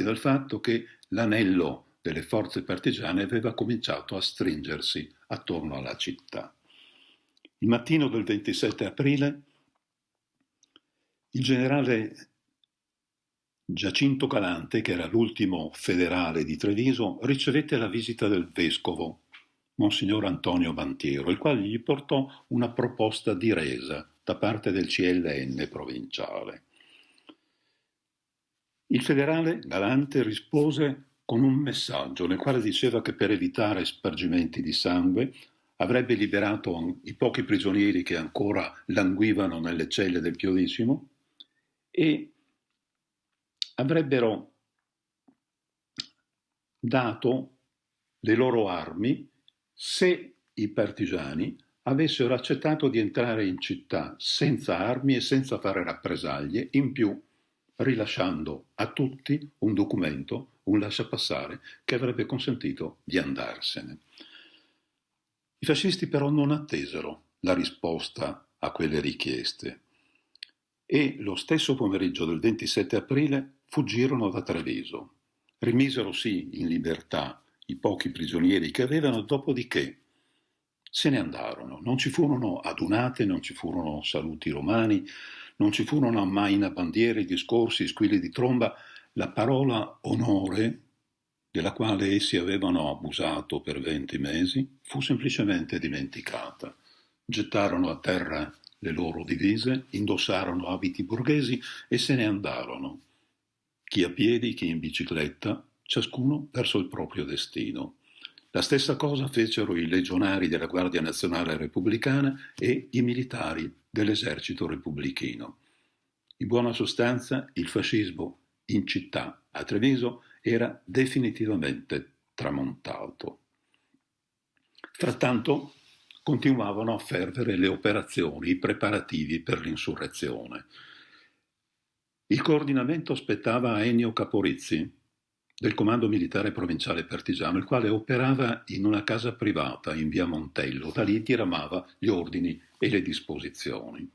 S13: dal fatto che l'anello delle forze partigiane aveva cominciato a stringersi attorno alla città. Il mattino del 27 aprile, il generale Giacinto Calante, che era l'ultimo federale di Treviso, ricevette la visita del vescovo, Monsignor Antonio Bantiero, il quale gli portò una proposta di resa da parte del CLN provinciale. Il federale Galante rispose con un messaggio nel quale diceva che per evitare spargimenti di sangue avrebbe liberato i pochi prigionieri che ancora languivano nelle celle del Chiodissimo e avrebbero dato le loro armi se i partigiani avessero accettato di entrare in città senza armi e senza fare rappresaglie, in più rilasciando a tutti un documento, un lasciapassare, che avrebbe consentito di andarsene. I fascisti però non attesero la risposta a quelle richieste e lo stesso pomeriggio del 27 aprile fuggirono da Treviso. Rimisero sì in libertà i pochi prigionieri che avevano, dopodiché se ne andarono. Non ci furono adunate, non ci furono saluti romani, non ci furono ammainabandiere, discorsi, squilli di tromba. La parola onore, della quale essi avevano abusato per 20 mesi, fu semplicemente dimenticata. Gettarono a terra le loro divise, indossarono abiti borghesi e se ne andarono. Chi a piedi, chi in bicicletta, ciascuno verso il proprio destino. La stessa cosa fecero i legionari della Guardia Nazionale Repubblicana e i militari dell'esercito repubblichino. In buona sostanza, il fascismo in città, a Treviso, era definitivamente tramontato. Frattanto continuavano a fervere le operazioni, i preparativi per l'insurrezione. Il coordinamento spettava a Ennio Caporizzi, del Comando Militare Provinciale Partigiano, il quale operava in una casa privata in via Montello. Da lì diramava gli ordini e le disposizioni.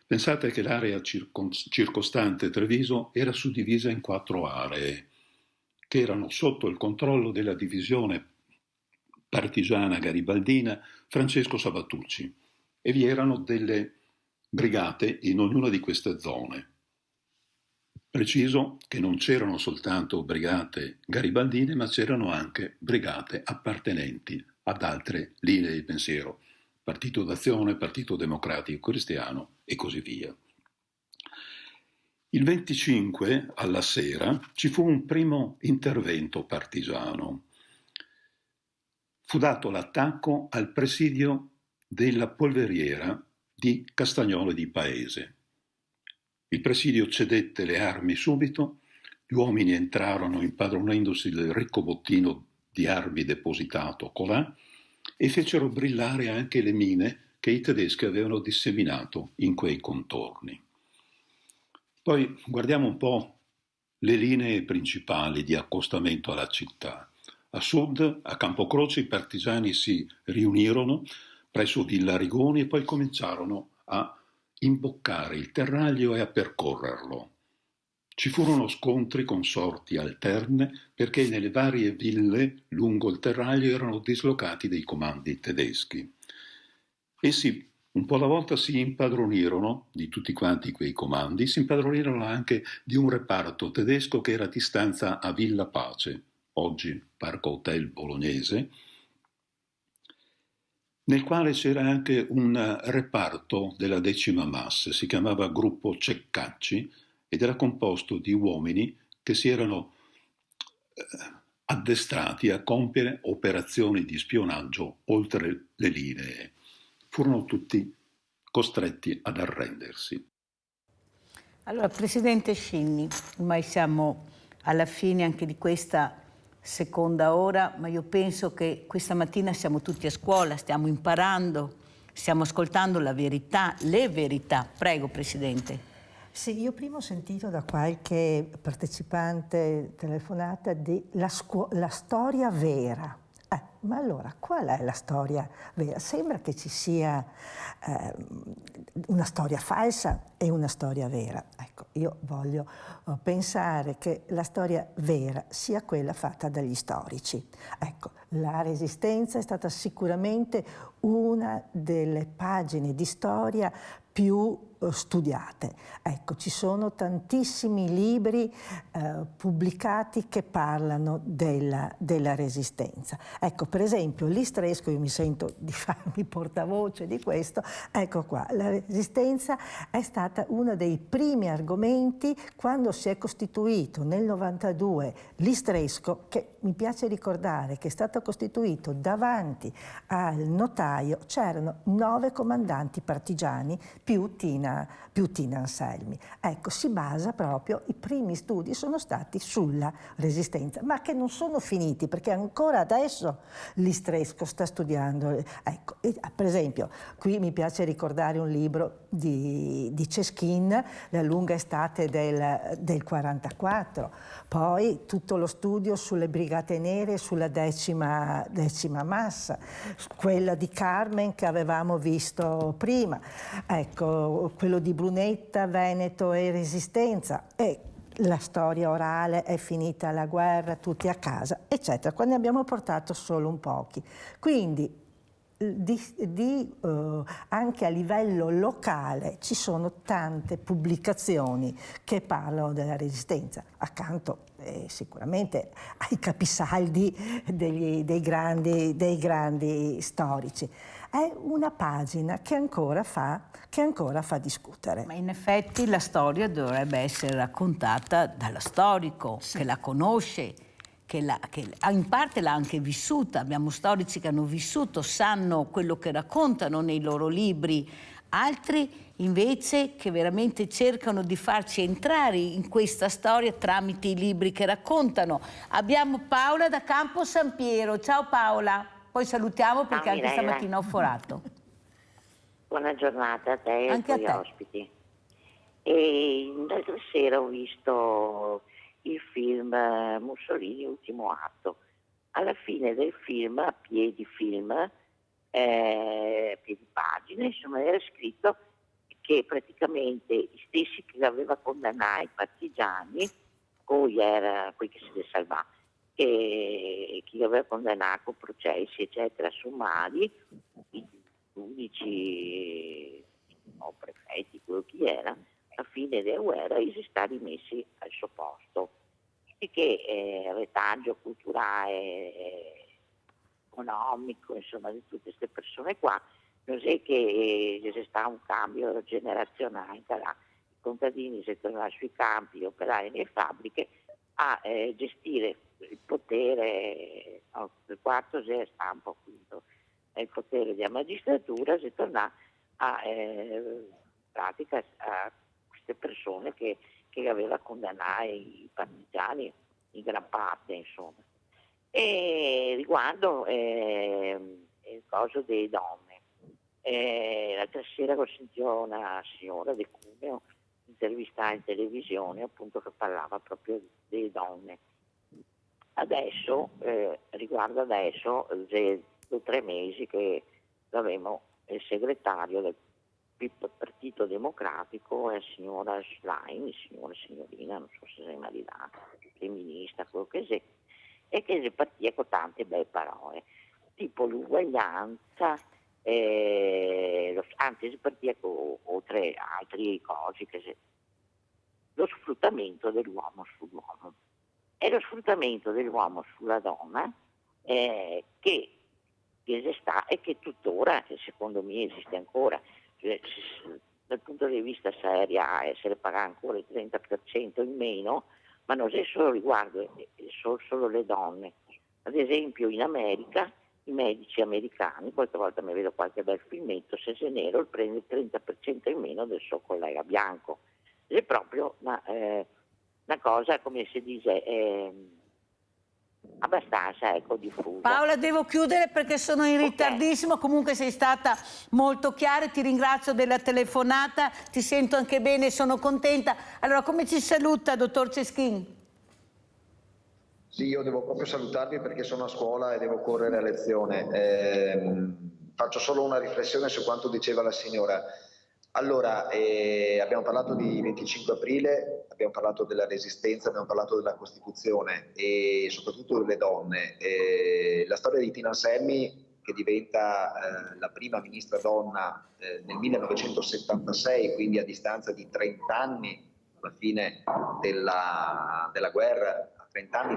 S13: Pensate che l'area circostante Treviso era suddivisa in 4 aree, che erano sotto il controllo della divisione partigiana garibaldina Francesco Sabatucci, e vi erano delle brigate in ognuna di queste zone. Preciso che non c'erano soltanto brigate garibaldine, ma c'erano anche brigate appartenenti ad altre linee di pensiero, Partito d'Azione, Partito Democratico Cristiano e così via. Il 25 alla sera ci fu un primo intervento partigiano. Fu dato l'attacco al presidio della polveriera di Castagnole di Paese. Il presidio cedette le armi subito, gli uomini entrarono impadronendosi del ricco bottino di armi depositato colà e fecero brillare anche le mine che i tedeschi avevano disseminato in quei contorni. Poi guardiamo un po' le linee principali di accostamento alla città. A sud, a Campocroce, i partigiani si riunirono presso Villa Rigoni e poi cominciarono a imboccare il terraglio e a percorrerlo. Ci furono scontri con sorti alterne perché nelle varie ville lungo il terraglio erano dislocati dei comandi tedeschi. Essi un po' alla volta si impadronirono di tutti quanti quei comandi, si impadronirono anche di un reparto tedesco che era a distanza a Villa Pace, oggi Parco Hotel Bolognese, nel quale c'era anche un reparto della 10ª MAS, si chiamava Gruppo Ceccacci ed era composto di uomini che si erano addestrati a compiere operazioni di spionaggio oltre le linee. Furono tutti costretti ad arrendersi.
S3: Allora, Presidente Scinni, ormai siamo alla fine anche di questa seconda ora, ma io penso che questa mattina siamo tutti a scuola, stiamo imparando, stiamo ascoltando la verità, le verità. Prego, Presidente.
S4: Sì, io prima ho sentito da qualche partecipante telefonata la storia vera. Ma allora, qual è la storia vera? Sembra che ci sia una storia falsa e una storia vera. Ecco, io voglio pensare che la storia vera sia quella fatta dagli storici. Ecco, la Resistenza è stata sicuramente una delle pagine di storia più studiate. Ecco, ci sono tantissimi libri pubblicati che parlano della Resistenza. Ecco, per esempio, l'Istresco, io mi sento di farmi portavoce di questo, ecco qua, la Resistenza è stata uno dei primi argomenti quando si è costituito nel 92 l'Istresco, che mi piace ricordare che è stato costituito davanti al notaio, c'erano 9 comandanti partigiani più Tina Anselmi. Ecco, si basa proprio, i primi studi sono stati sulla Resistenza, ma che non sono finiti, perché ancora adesso l'Istresco sta studiando. Ecco, per esempio, qui mi piace ricordare un libro di Ceschin, La lunga estate del 44, poi tutto lo studio sulle Brigate Nere, sulla decima massa, quella di Carmen che avevamo visto prima, ecco, quello di Brunetta, Veneto e Resistenza, e la storia orale, è finita la guerra, tutti a casa, eccetera. Qua ne abbiamo portato solo un pochi. Quindi anche a livello locale ci sono tante pubblicazioni che parlano della Resistenza, accanto sicuramente ai capisaldi dei grandi storici. È una pagina che ancora fa discutere.
S3: Ma in effetti la storia dovrebbe essere raccontata dallo storico, sì, che la conosce, che in parte l'ha anche vissuta. Abbiamo storici che hanno vissuto, sanno quello che raccontano nei loro libri, altri invece che veramente cercano di farci entrare in questa storia tramite i libri che raccontano. Abbiamo Paola da Campo San Piero. Ciao Paola, poi salutiamo perché anche stamattina ho forato.
S20: Buona giornata a te e ai tuoi ospiti. L'altra sera ho visto il film Mussolini, Ultimo atto. Alla fine del film, a piedi pagina, insomma, era scritto che praticamente gli stessi che aveva condannato i partigiani, poi era quei che si è salvato, che chi aveva condannato processi eccetera sommari, i giudici o prefetti, quello che era, alla fine della guerra si sta rimessi al suo posto, e che il retaggio culturale, economico, insomma, di tutte queste persone qua, non è che c'è stato un cambio generazionale tra i contadini si tornano sui campi, gli operai nelle fabbriche, a gestire il potere, il quarto è stampo, appunto, il potere della magistratura, si torna a pratica a queste persone che aveva condannato i partigiani in gran parte, insomma. E riguardo il coso delle donne, l'altra sera ho sentito una signora del Cuneo intervistare in televisione, appunto, che parlava proprio delle donne. Adesso, riguardo adesso, 2 o 3 mesi che avevamo il segretario del Partito Democratico, è la signora Schlein, signorina, non so se è maritata, femminista, quello che sia, e che si partia con tante belle parole, tipo l'uguaglianza, anzi si partia con oltre altre cose, lo sfruttamento dell'uomo sull'uomo e lo sfruttamento dell'uomo sulla donna, che esiste e che tuttora, secondo me, esiste ancora. Dal punto di vista salariale se le paga ancora il 30% in meno, ma non è solo riguardo solo le donne. Ad esempio in America i medici americani, qualche volta mi vedo qualche bel filmetto, se sei nero prende il 30% in meno del suo collega bianco. È proprio una cosa, come si dice, abbastanza diffusa.
S3: Paola, devo chiudere perché sono in ritardissimo, comunque sei stata molto chiara, ti ringrazio della telefonata, ti sento anche bene, sono contenta. Allora, come ci saluta, dottor Ceschin?
S17: Sì, io devo proprio salutarvi perché sono a scuola e devo correre a lezione. Faccio solo una riflessione su quanto diceva la signora. Allora, abbiamo parlato di 25 aprile, abbiamo parlato della Resistenza, abbiamo parlato della Costituzione e soprattutto delle donne. La storia di Tina Anselmi, che diventa la prima ministra donna nel 1976, quindi a distanza di 30 anni alla fine della guerra, a 30 anni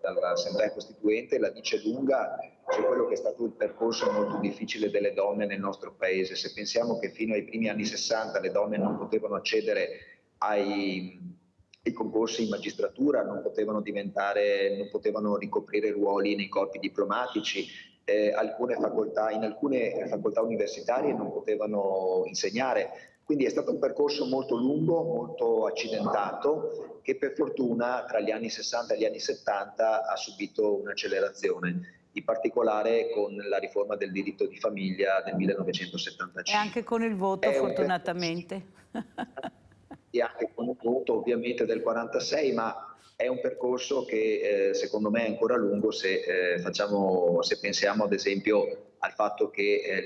S17: dall'Assemblea Costituente, la dice lunga su quello che è stato il percorso molto difficile delle donne nel nostro paese. Se pensiamo che fino ai primi anni 60 le donne non potevano accedere ai concorsi in magistratura, non potevano ricoprire ruoli nei corpi diplomatici, in alcune facoltà universitarie non potevano insegnare. Quindi è stato un percorso molto lungo, molto accidentato, che per fortuna tra gli anni 60 e gli anni 70 ha subito un'accelerazione, in particolare con la riforma del diritto di famiglia del 1975.
S3: E anche con il voto, fortunatamente.
S17: E anche con il voto ovviamente del 46, ma è un percorso che secondo me è ancora lungo se pensiamo ad esempio al fatto che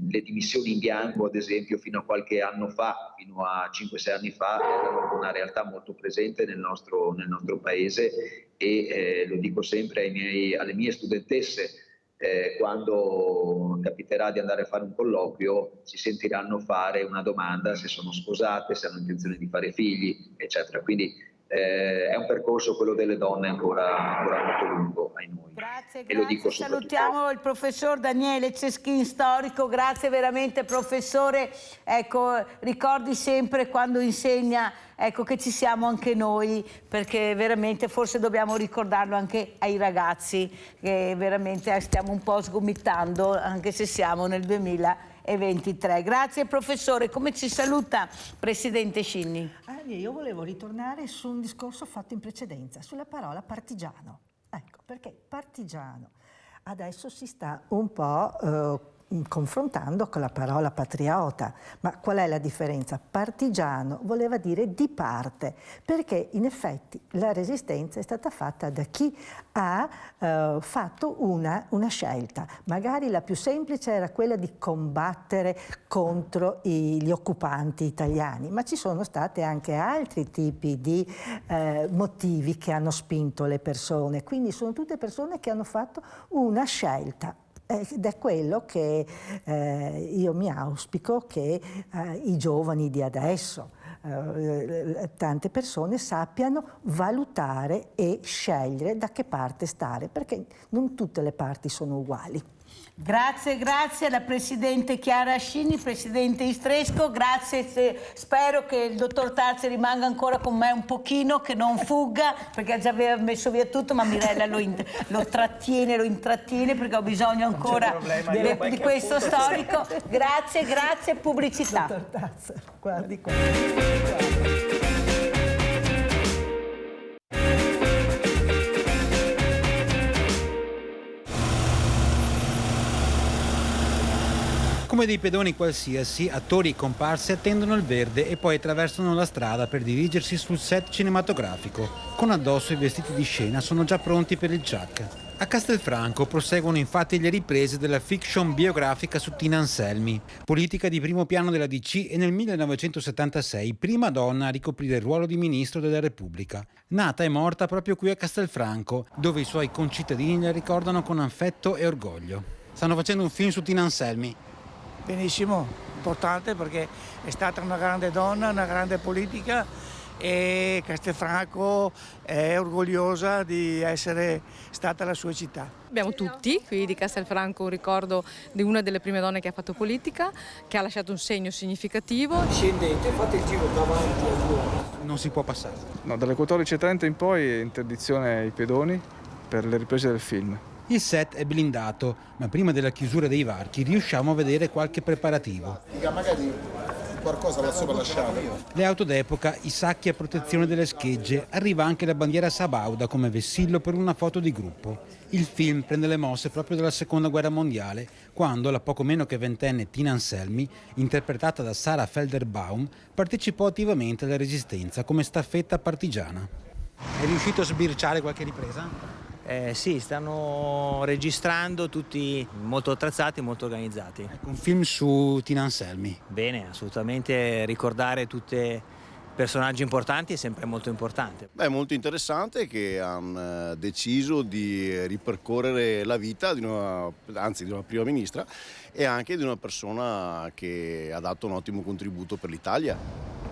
S17: le dimissioni in bianco, ad esempio, fino a qualche anno fa, fino a 5-6 anni fa, erano una realtà molto presente nel nostro paese e lo dico sempre alle mie studentesse, quando capiterà di andare a fare un colloquio si sentiranno fare una domanda se sono sposate, se hanno intenzione di fare figli, eccetera. Quindi è un percorso, quello delle donne, ancora molto lungo ai noi.
S3: Grazie. Salutiamo il professor Daniele Ceschin, storico. Grazie veramente, professore. Ecco, ricordi sempre quando insegna, ecco, che ci siamo anche noi, perché veramente forse dobbiamo ricordarlo anche ai ragazzi, che veramente stiamo un po' sgomitando, anche se siamo nel 2023. Grazie professore. Come ci saluta Presidente Scinni?
S4: Io volevo ritornare su un discorso fatto in precedenza, sulla parola partigiano. Ecco, perché partigiano adesso si sta un po' confrontando con la parola patriota. Ma qual è la differenza? Partigiano voleva dire di parte, perché in effetti la resistenza è stata fatta da chi ha fatto una scelta. Magari la più semplice era quella di combattere contro gli occupanti italiani, ma ci sono state anche altri tipi di motivi che hanno spinto le persone, quindi sono tutte persone che hanno fatto una scelta. Ed è quello che io mi auspico che i giovani di adesso, tante persone sappiano valutare e scegliere da che parte stare, perché non tutte le parti sono uguali.
S3: Grazie alla Presidente Chiara Scinni, Presidente Istresco, grazie, spero che il dottor Tarzi rimanga ancora con me un pochino, che non fugga, perché già aveva messo via tutto, ma Mirella lo intrattiene, perché ho bisogno ancora di questo storico. Grazie, pubblicità.
S4: Dottor Tarzi, guardi qua.
S21: Come dei pedoni qualsiasi, attori e comparse attendono il verde e poi attraversano la strada per dirigersi sul set cinematografico. Con addosso i vestiti di scena sono già pronti per il ciak. A Castelfranco proseguono infatti le riprese della fiction biografica su Tina Anselmi, politica di primo piano della DC e nel 1976 prima donna a ricoprire il ruolo di Ministro della Repubblica. Nata e morta proprio qui a Castelfranco, dove i suoi concittadini la ricordano con affetto e orgoglio. Stanno facendo un film su Tina Anselmi.
S22: Benissimo, importante perché è stata una grande donna, una grande politica e Castelfranco è orgogliosa di essere stata la sua città.
S23: Abbiamo tutti qui di Castelfranco un ricordo di una delle prime donne che ha fatto politica, che ha lasciato un segno significativo.
S22: Scendete, fate il giro davanti all'uomo.
S21: Non si può passare.
S24: No, dalle 14:30 in poi è interdizione ai pedoni per le riprese del film.
S21: Il set è blindato, ma prima della chiusura dei varchi riusciamo a vedere qualche preparativo.
S2: Magari qualcosa la sopra lasciata.
S21: Le auto d'epoca, i sacchi a protezione delle schegge, arriva anche la bandiera sabauda come vessillo per una foto di gruppo. Il film prende le mosse proprio dalla Seconda Guerra Mondiale, quando la poco meno che ventenne Tina Anselmi, interpretata da Sarah Felderbaum, partecipò attivamente alla Resistenza come staffetta partigiana. È riuscito a sbirciare qualche ripresa?
S25: Sì, stanno registrando tutti molto attrezzati, molto organizzati.
S21: Un film su Tina Anselmi.
S25: Bene, assolutamente ricordare tutti personaggi importanti è sempre molto importante.
S26: È molto interessante che hanno deciso di ripercorrere la vita di una prima ministra e anche di una persona che ha dato un ottimo contributo per l'Italia.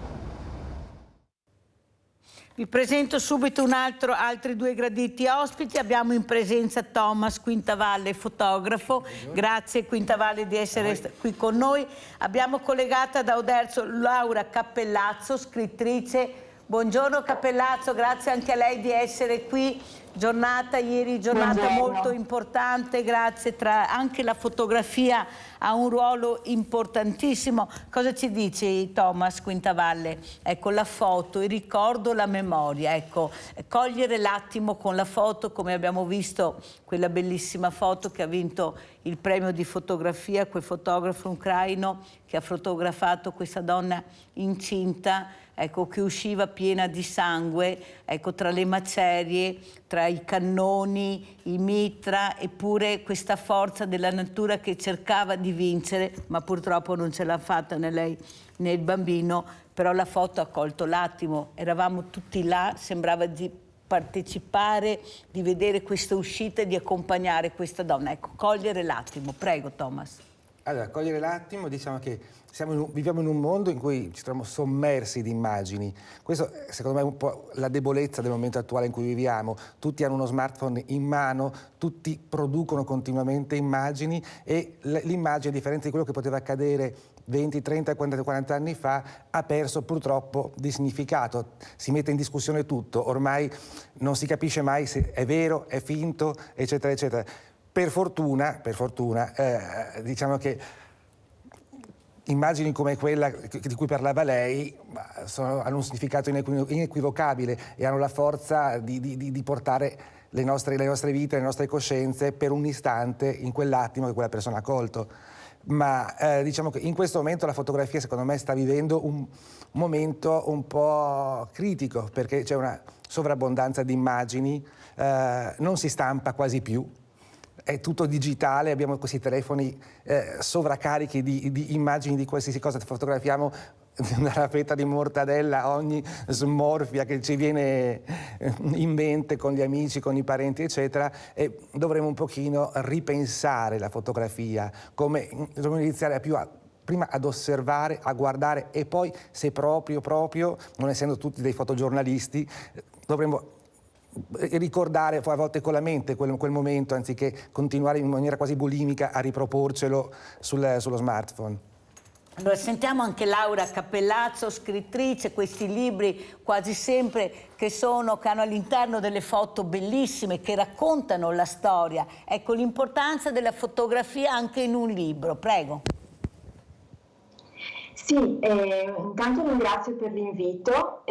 S3: Vi presento subito altri due graditi ospiti. Abbiamo in presenza Thomas Quintavalle, fotografo. Grazie Quintavalle di essere qui con noi. Abbiamo collegata da Oderzo Laura Cappellazzo, scrittrice. Buongiorno Cappellazzo, grazie anche a lei di essere qui Giornata ieri, giornata molto importante, grazie, anche la fotografia ha un ruolo importantissimo. Cosa ci dice Thomas Quintavalle? Ecco, la foto, il ricordo, la memoria, ecco, cogliere l'attimo con la foto, come abbiamo visto quella bellissima foto che ha vinto il premio di fotografia, quel fotografo ucraino che ha fotografato questa donna incinta, ecco, che usciva piena di sangue, ecco, tra le macerie, tra i cannoni, i mitra, eppure questa forza della natura che cercava di vincere, ma purtroppo non ce l'ha fatta né lei né il bambino, però la foto ha colto l'attimo, eravamo tutti là, sembrava di partecipare, di vedere questa uscita e di accompagnare questa donna. Ecco, cogliere l'attimo. Prego, Thomas.
S5: Allora, cogliere l'attimo, diciamo che viviamo in un mondo in cui ci troviamo sommersi di immagini. Questo, secondo me, è un po' la debolezza del momento attuale in cui viviamo. Tutti hanno uno smartphone in mano, tutti producono continuamente immagini e l'immagine, a differenza di quello che poteva accadere 20, 30, 40 anni fa, ha perso purtroppo di significato. Si mette in discussione tutto, ormai non si capisce mai se è vero, è finto, eccetera, eccetera. Per fortuna, diciamo che immagini come quella di cui parlava lei hanno un significato inequivocabile e hanno la forza di portare le nostre vite, le nostre coscienze per un istante in quell'attimo che quella persona ha colto. Ma diciamo che in questo momento la fotografia, secondo me, sta vivendo un momento un po' critico, perché c'è una sovrabbondanza di immagini, non si stampa quasi più. È tutto digitale, abbiamo questi telefoni sovraccarichi di immagini di qualsiasi cosa. Fotografiamo una raffetta di mortadella, ogni smorfia che ci viene in mente con gli amici, con i parenti, eccetera, e dovremmo un pochino ripensare la fotografia, dovremmo iniziare prima ad osservare, a guardare e poi, se proprio, non essendo tutti dei fotogiornalisti, dovremmo ricordare a volte con la mente quel momento, anziché continuare in maniera quasi bulimica a riproporcelo sullo smartphone.
S3: Allora sentiamo anche Laura Cappellazzo, scrittrice, questi libri quasi sempre che hanno all'interno delle foto bellissime che raccontano la storia. Ecco l'importanza della fotografia anche in un libro, prego.
S6: Sì, intanto ringrazio per l'invito.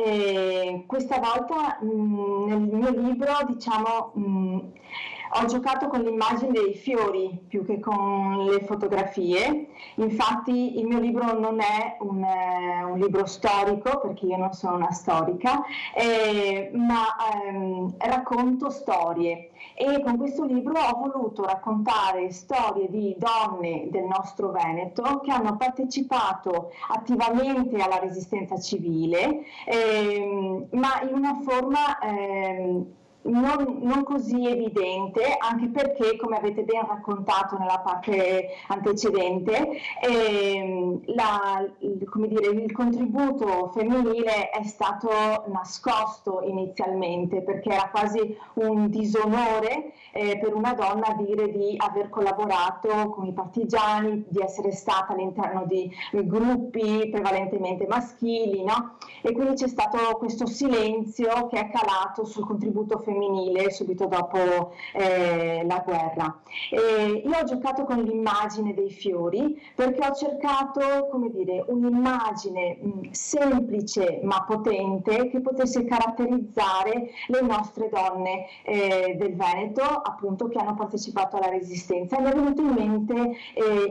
S6: Questa volta nel mio libro, ho giocato con l'immagine dei fiori più che con le fotografie. Infatti il mio libro non è un libro storico, perché io non sono una storica, ma racconto storie. E con questo libro ho voluto raccontare storie di donne del nostro Veneto che hanno partecipato attivamente alla resistenza civile, ma in una forma non così evidente, anche perché, come avete ben raccontato nella parte antecedente, il contributo femminile è stato nascosto inizialmente, perché era quasi un disonore per una donna dire di aver collaborato con i partigiani, di essere stata all'interno di gruppi prevalentemente maschili, no? E quindi c'è stato questo silenzio che è calato sul contributo femminile subito dopo la guerra. Io ho giocato con l'immagine dei fiori perché ho cercato, un'immagine semplice ma potente che potesse caratterizzare le nostre donne del Veneto, appunto, che hanno partecipato alla resistenza. Mi è venuto in mente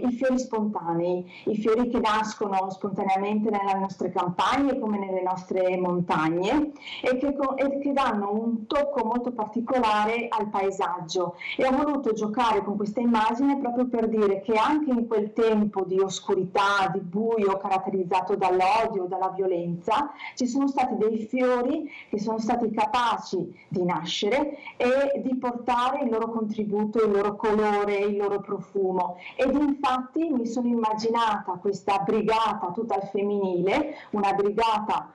S6: i fiori spontanei, i fiori che nascono spontaneamente nelle nostre campagne come nelle nostre montagne e che danno un tocco molto particolare al paesaggio. E ho voluto giocare con questa immagine proprio per dire che anche in quel tempo di oscurità, di buio caratterizzato dall'odio, dalla violenza, ci sono stati dei fiori che sono stati capaci di nascere e di portare il loro contributo, il loro colore, il loro profumo. Ed infatti mi sono immaginata questa brigata tutta al femminile, una brigata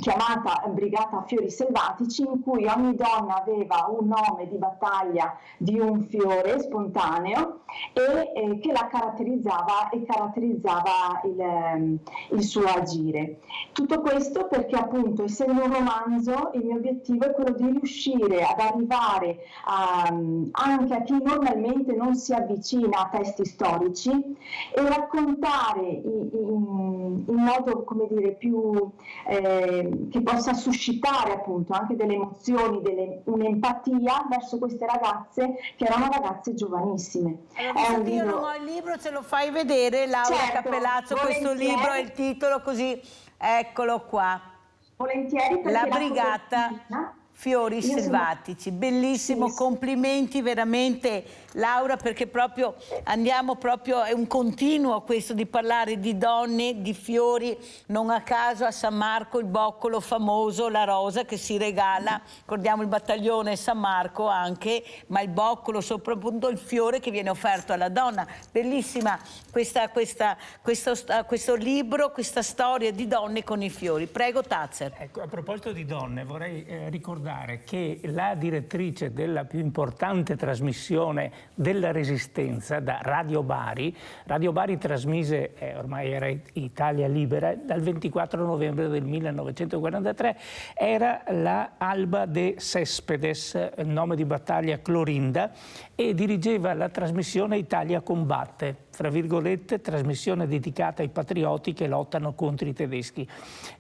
S6: chiamata Brigata Fiori Selvatici, in cui ogni donna aveva un nome di battaglia di un fiore spontaneo e che la caratterizzava e caratterizzava il suo agire. Tutto questo perché appunto, essendo un romanzo, il mio obiettivo è quello di riuscire ad arrivare anche a chi normalmente non si avvicina a testi storici e raccontare in modo, come dire, più che possa suscitare appunto anche delle emozioni, un'empatia verso queste ragazze che erano ragazze giovanissime.
S3: Allora, io non ho il libro, ce lo fai vedere, Laura Cappellazzo, questo libro è il titolo, così eccolo qua.
S6: Volentieri, perché
S3: La Brigata Fiori Selvatici, bellissimo, complimenti veramente Laura, perché proprio andiamo proprio, è un continuo questo di parlare di donne, di fiori, non a caso a San Marco il boccolo famoso, la rosa che si regala, ricordiamo il battaglione San Marco anche, ma il boccolo, soprattutto il fiore che viene offerto alla donna. Bellissima questo libro, questa storia di donne con i fiori. Prego Tazer.
S15: Ecco, a proposito di donne vorrei ricordare che la direttrice della più importante trasmissione della Resistenza da Radio Bari trasmise, ormai era Italia Libera, dal 24 novembre del 1943, era la Alba de Céspedes, nome di battaglia Clorinda, e dirigeva la trasmissione Italia Combatte, fra virgolette, trasmissione dedicata ai patrioti che lottano contro i tedeschi.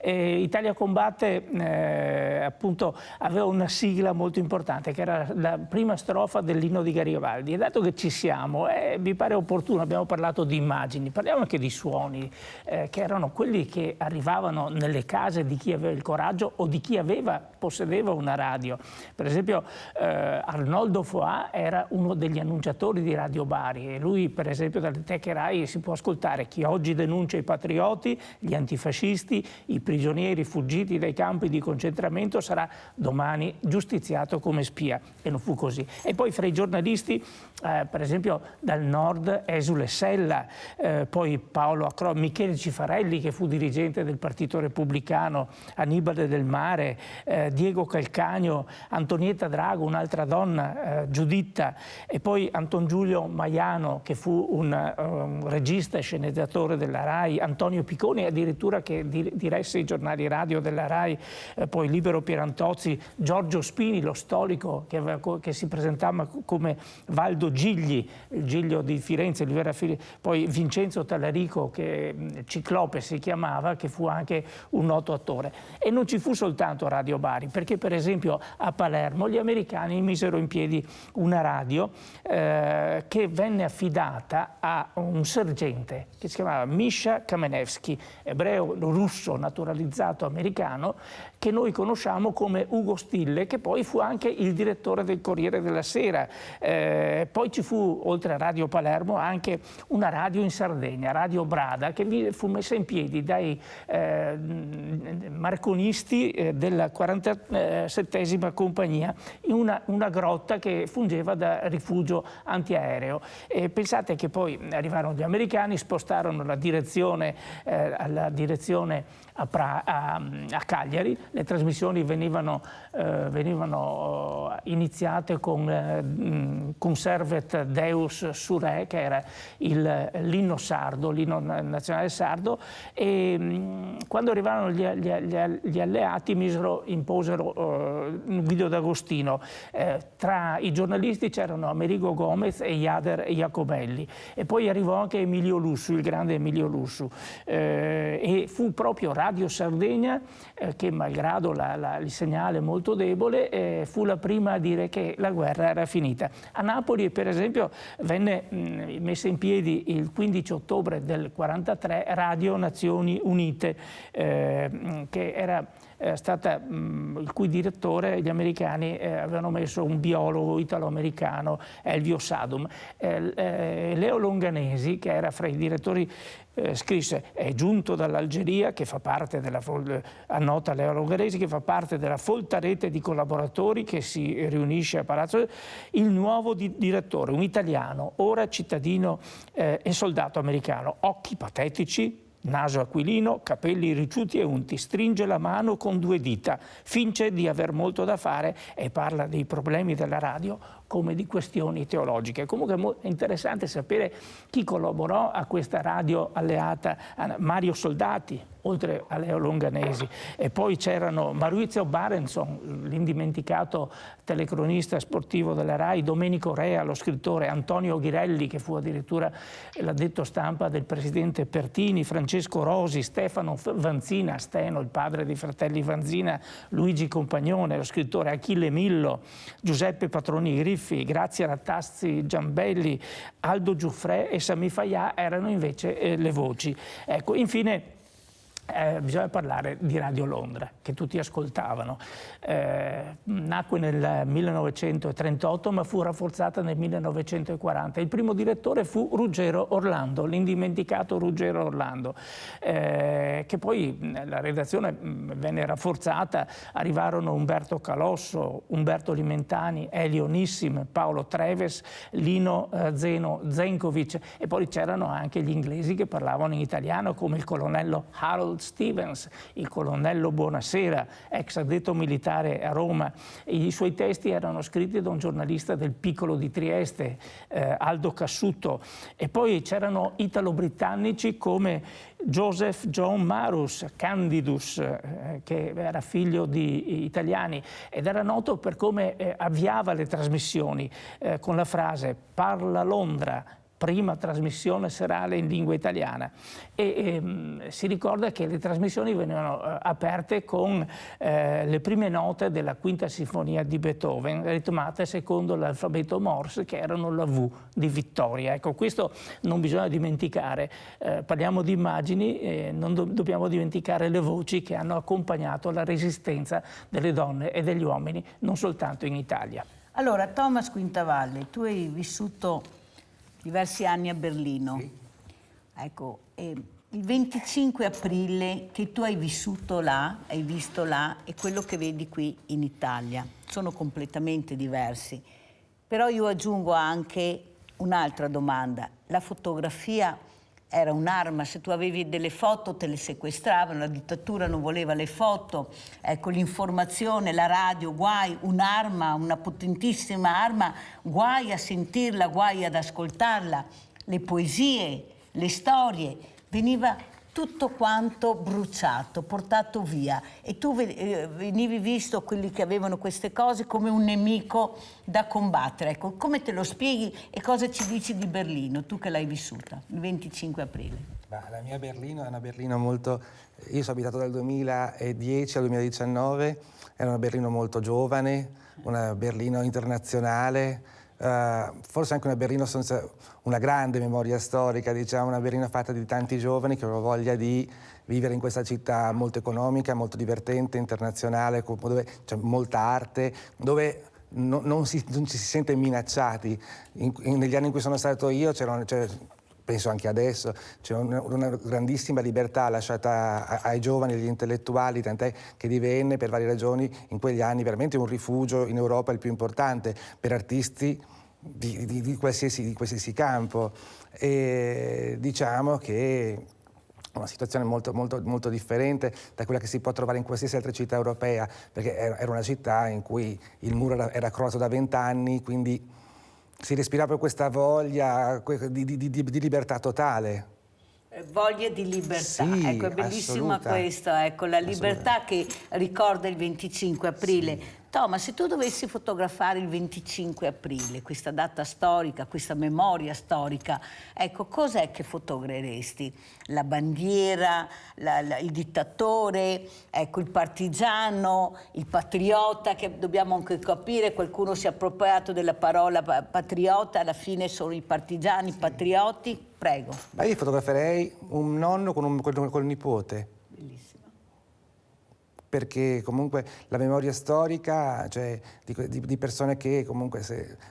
S15: Italia Combatte appunto aveva una sigla molto importante che era la prima strofa dell'inno di Garibaldi. E dato che ci siamo, mi pare opportuno, abbiamo parlato di immagini, parliamo anche di suoni, che erano quelli che arrivavano nelle case di chi aveva il coraggio o di chi possedeva una radio. Per esempio Arnoldo Foà era uno degli annunciatori di Radio Bari e lui, per esempio, dalle teche Rai si può ascoltare: chi oggi denuncia i patrioti, gli antifascisti, i prigionieri fuggiti dai campi di concentramento sarà domani giustiziato come spia. E non fu così. E poi fra i giornalisti, per esempio dal nord Esule Sella, poi Paolo Acro, Michele Cifarelli che fu dirigente del Partito Repubblicano, Annibale Del Mare, Diego Calcagno, Antonietta Drago, un'altra donna, Giuditta, e poi Anton Giulio Maiano che fu un regista e sceneggiatore della Rai, Antonio Picconi addirittura che diresse i giornali radio della Rai, poi Libero Pierantozzi, Giorgio Spini, lo storico che si presentava come Valdo Gigli, il Giglio di Firenze, poi Vincenzo Tallarico, che Ciclope si chiamava, che fu anche un noto attore. E non ci fu soltanto Radio Bari, perché per esempio a Palermo gli americani misero in piedi una radio che venne affidata a un sergente che si chiamava Misha Kamenevsky, ebreo russo naturalizzato americano, che noi conosciamo come Ugo Stille, che poi fu anche il direttore del Corriere della Sera. Poi ci fu, oltre a Radio Palermo, anche una radio in Sardegna, Radio Brada, che fu messa in piedi dai marconisti della 47esima compagnia in una grotta che fungeva da rifugio antiaereo. E pensate che poi arrivarono gli americani, spostarono la direzione alla direzione a Cagliari. Le trasmissioni venivano iniziate con Conservet Deus Sure, che era l'inno sardo, l'inno nazionale sardo, e quando arrivarono gli alleati imposero Guido D'Agostino. Tra i giornalisti c'erano Amerigo Gomez e Jader Jacobelli, e poi arrivò anche Emilio Lussu, il grande Emilio Lussu, e fu proprio Radio Sardegna che, malgrado il segnale molto debole, fu la prima a dire che la guerra era finita. A Napoli, per esempio, venne messa in piedi il 15 ottobre del 1943 Radio Nazioni Unite, che era stata il cui direttore gli americani avevano messo un biologo italo-americano, Elvio Sadum. Leo Longanesi, che era fra i direttori, scrisse: è giunto dall'Algeria, che fa parte annota Leo Longanesi, che fa parte della folta rete di collaboratori che si riunisce a Palazzo, il nuovo direttore, un italiano, ora cittadino e soldato americano, occhi patetici, naso aquilino, capelli ricciuti e unti, stringe la mano con 2 dita, finge di aver molto da fare e parla dei problemi della radio come di questioni teologiche. Comunque è interessante sapere chi collaborò a questa radio alleata. Mario Soldati, oltre a Leo Longanesi, e poi c'erano Maurizio Barenson, l'indimenticato telecronista sportivo della RAI, Domenico Rea, lo scrittore, Antonio Ghirelli, che fu addirittura l'addetto stampa del presidente Pertini, Francesco Rosi, Stefano Vanzina, Steno, il padre dei fratelli Vanzina, Luigi Compagnone, lo scrittore, Achille Millo, Giuseppe Patroni Griffi, Grazia Rattazzi Giambelli, Aldo Giuffrè e Sami Fayà erano invece le voci. Ecco, infine bisogna parlare di Radio Londra, che tutti ascoltavano. Nacque nel 1938 ma fu rafforzata nel 1940. Il primo direttore fu Ruggero Orlando, l'indimenticato Ruggero Orlando, che poi la redazione venne rafforzata. Arrivarono Umberto Calosso, Umberto Limentani, Elio Nissim, Paolo Treves, Lino Zeno Zenkovic, e poi c'erano anche gli inglesi che parlavano in italiano, come il colonnello Harold Stevens, il colonnello Buonasera, ex addetto militare a Roma. I suoi testi erano scritti da un giornalista del Piccolo di Trieste, Aldo Cassuto, e poi c'erano italo-britannici come Joseph John Marus, Candidus, che era figlio di italiani ed era noto per come avviava le trasmissioni con la frase "Parla Londra", prima trasmissione serale in lingua italiana, e si ricorda che le trasmissioni venivano aperte con le prime note della Quinta Sinfonia di Beethoven, ritmate secondo l'alfabeto Morse, che erano la V di vittoria. Ecco, questo non bisogna dimenticare. Parliamo di immagini, non dobbiamo dimenticare le voci che hanno accompagnato la resistenza delle donne e degli uomini, non soltanto in Italia.
S3: Allora, Thomas Quintavalle, tu hai vissuto diversi anni a Berlino. Sì. Ecco, il 25 aprile che tu hai vissuto là, hai visto là, e quello che vedi qui in Italia sono completamente diversi. Però io aggiungo anche un'altra domanda. La fotografia era un'arma, se tu avevi delle foto te le sequestravano, la dittatura non voleva le foto, ecco, l'informazione, la radio, guai, un'arma, una potentissima arma, guai a sentirla, guai ad ascoltarla, le poesie, le storie, veniva tutto quanto bruciato, portato via, e tu venivi visto, quelli che avevano queste cose, come un nemico da combattere. Ecco, come te lo spieghi e cosa ci dici di Berlino, tu che l'hai vissuta il 25 aprile?
S5: La mia Berlino è una Berlino molto... Io sono abitato dal 2010 al 2019, era una Berlino molto giovane, una Berlino internazionale, forse anche una Berlino senza una grande memoria storica, diciamo, una Berlino fatta di tanti giovani che avevano voglia di vivere in questa città molto economica, molto divertente, internazionale, dove c'è molta arte, dove non ci si sente minacciati. Negli anni in cui sono stato io penso anche adesso, c'è una grandissima libertà lasciata ai giovani, agli intellettuali, tant'è che divenne per varie ragioni in quegli anni veramente un rifugio in Europa, il più importante per artisti di qualsiasi campo. E diciamo che è una situazione molto differente da quella che si può trovare in qualsiasi altra città europea, perché era una città in cui il muro era crollato da 20 anni, quindi si respirava questa voglia di libertà totale.
S3: Voglia di libertà,
S5: sì,
S3: ecco, è bellissima questa, ecco, la libertà che ricorda il 25 aprile. Sì. Thomas, se tu dovessi fotografare il 25 aprile, questa data storica, questa memoria storica, ecco, cos'è che fotograferesti? La bandiera, il dittatore, ecco, il partigiano, il patriota, che dobbiamo anche capire, qualcuno si è appropriato della parola patriota, alla fine sono i partigiani, i patrioti. Prego.
S5: Ma io fotograferei un nonno col nipote.
S3: Bellissimo.
S5: Perché comunque la memoria storica, cioè di persone che comunque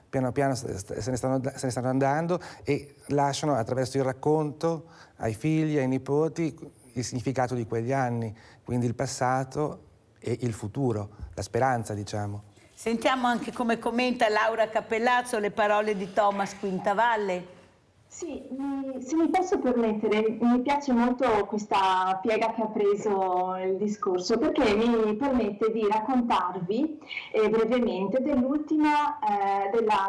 S5: piano piano se ne stanno andando e lasciano attraverso il racconto ai figli, ai nipoti, il significato di quegli anni, quindi il passato e il futuro, la speranza, diciamo.
S3: Sentiamo anche come commenta Laura Cappellazzo le parole di Thomas Quintavalle.
S6: Sì, se mi posso permettere, mi piace molto questa piega che ha preso il discorso, perché mi permette di raccontarvi brevemente dell'ultima,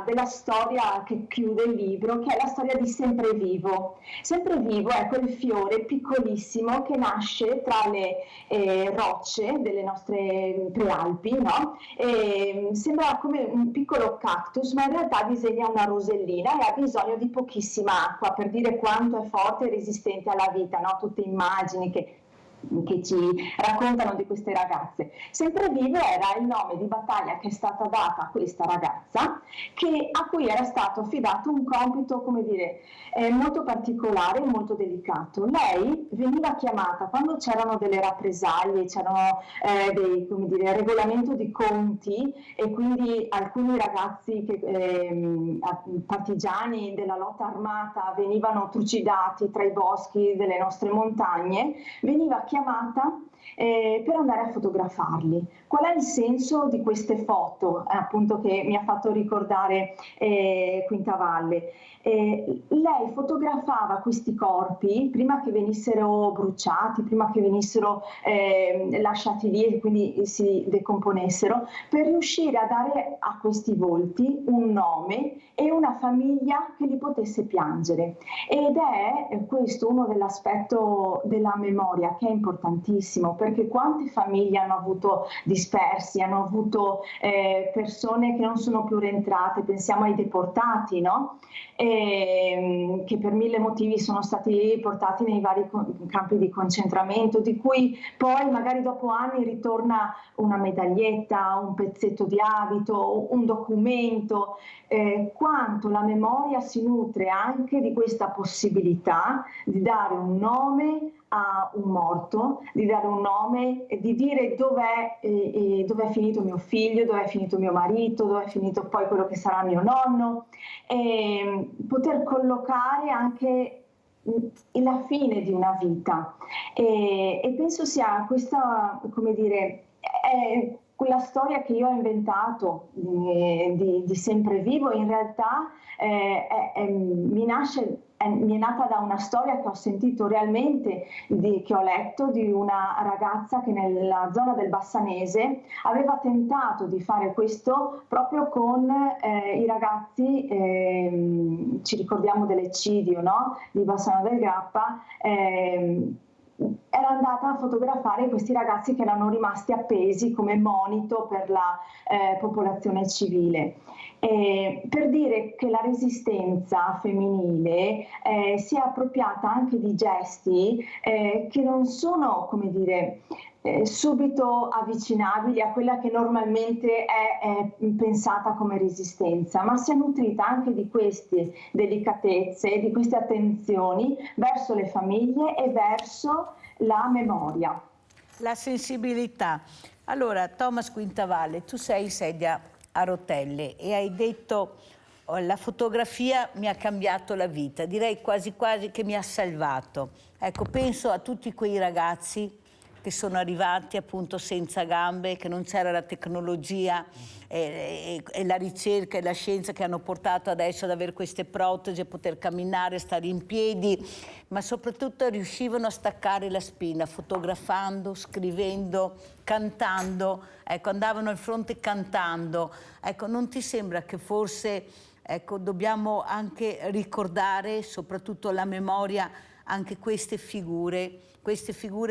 S6: della storia che chiude il libro, che è la storia di Semprevivo. Semprevivo è quel fiore piccolissimo che nasce tra le rocce delle nostre prealpi, no? Sembra come un piccolo cactus, ma in realtà disegna una rosellina e ha bisogno di pochissima acqua, per dire quanto è forte e resistente alla vita, no? Tutte immagini che ci raccontano di queste ragazze. Semprevivo era il nome di battaglia che è stata data a questa ragazza, a cui era stato affidato un compito, come dire, molto particolare e molto delicato. Lei veniva chiamata quando c'erano delle rappresaglie, c'erano dei, come dire, regolamento di conti, e quindi alcuni ragazzi partigiani della lotta armata venivano trucidati tra i boschi delle nostre montagne, veniva chiamata per andare a fotografarli. Qual è il senso di queste foto, appunto, che mi ha fatto ricordare Quintavalle? Lei fotografava questi corpi prima che venissero bruciati, prima che venissero lasciati lì e quindi si decomponessero, per riuscire a dare a questi volti un nome e una famiglia che li potesse piangere. Ed è questo uno dell'aspetto della memoria che è importantissimo, perché quante famiglie hanno avuto dispersi, hanno avuto persone che non sono più rientrate, pensiamo ai deportati, no? Che per mille motivi sono stati portati nei vari campi di concentramento, di cui poi magari dopo anni ritorna una medaglietta, un pezzetto di abito, un documento. Quanto la memoria si nutre anche di questa possibilità di dare un nome a un morto, di dare un nome, di dire dov'è finito mio figlio, dov'è finito mio marito, dov'è finito poi quello che sarà mio nonno, e poter collocare anche la fine di una vita. E penso sia questa, come dire, è quella storia che io ho inventato di Semprevivo. In realtà mi è nata da una storia che ho sentito realmente, che ho letto, di una ragazza che nella zona del Bassanese aveva tentato di fare questo proprio con i ragazzi, ci ricordiamo dell'eccidio, no? Di Bassano del Grappa. Era andata a fotografare questi ragazzi che erano rimasti appesi come monito per la popolazione civile. Per dire che la resistenza femminile si è appropriata anche di gesti che non sono, come dire, subito avvicinabili a quella che normalmente è pensata come resistenza, ma si è nutrita anche di queste delicatezze, di queste attenzioni verso le famiglie e verso la memoria.
S3: La sensibilità. Allora, Thomas Quintavalle, tu sei in sedia a rotelle e hai detto: la fotografia mi ha cambiato la vita, direi quasi quasi che mi ha salvato. Ecco, penso a tutti quei ragazzi che sono arrivati appunto senza gambe, che non c'era la tecnologia e la ricerca e la scienza che hanno portato adesso ad avere queste protesi, a poter camminare, stare in piedi, ma soprattutto riuscivano a staccare la spina, fotografando, scrivendo, cantando, ecco, andavano al fronte cantando. Ecco, non ti sembra che forse, ecco, dobbiamo anche ricordare, soprattutto la memoria, anche queste figure,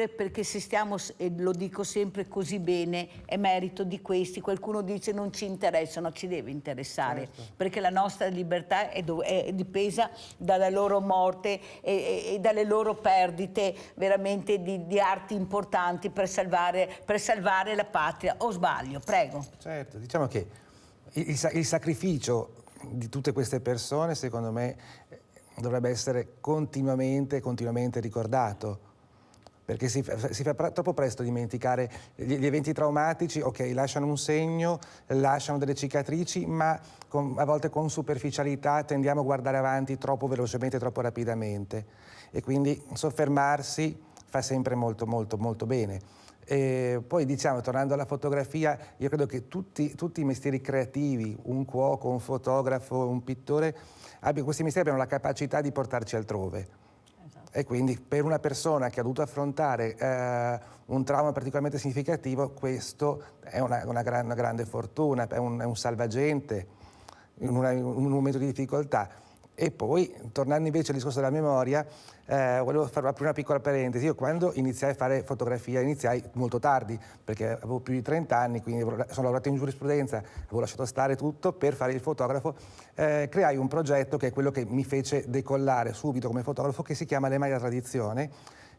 S3: perché se stiamo, e lo dico sempre, così bene, è merito di questi. Qualcuno dice non ci interessano, ci deve interessare, certo, perché la nostra libertà è dipesa dalla loro morte e dalle loro perdite veramente di arti importanti per salvare la patria. O sbaglio? Prego.
S5: Certo, diciamo che il sacrificio di tutte queste persone, secondo me, dovrebbe essere continuamente ricordato, perché si fa troppo presto a dimenticare gli eventi traumatici. Ok, lasciano un segno, lasciano delle cicatrici, ma a volte con superficialità tendiamo a guardare avanti troppo velocemente, troppo rapidamente, e quindi soffermarsi fa sempre molto bene. E poi diciamo, tornando alla fotografia, io credo che tutti i mestieri creativi, un cuoco, un fotografo, un pittore, questi mestieri abbiano la capacità di portarci altrove. E quindi per una persona che ha dovuto affrontare un trauma particolarmente significativo, questo è una grande fortuna, è un salvagente in un momento di difficoltà. E poi, tornando invece al discorso della memoria, volevo fare aprire una piccola parentesi. Io quando iniziai a fare fotografia, iniziai molto tardi, perché avevo più di 30 anni, quindi sono lavorato in giurisprudenza, avevo lasciato stare tutto per fare il fotografo. Creai un progetto che è quello che mi fece decollare subito come fotografo, che si chiama Le Mani della Tradizione,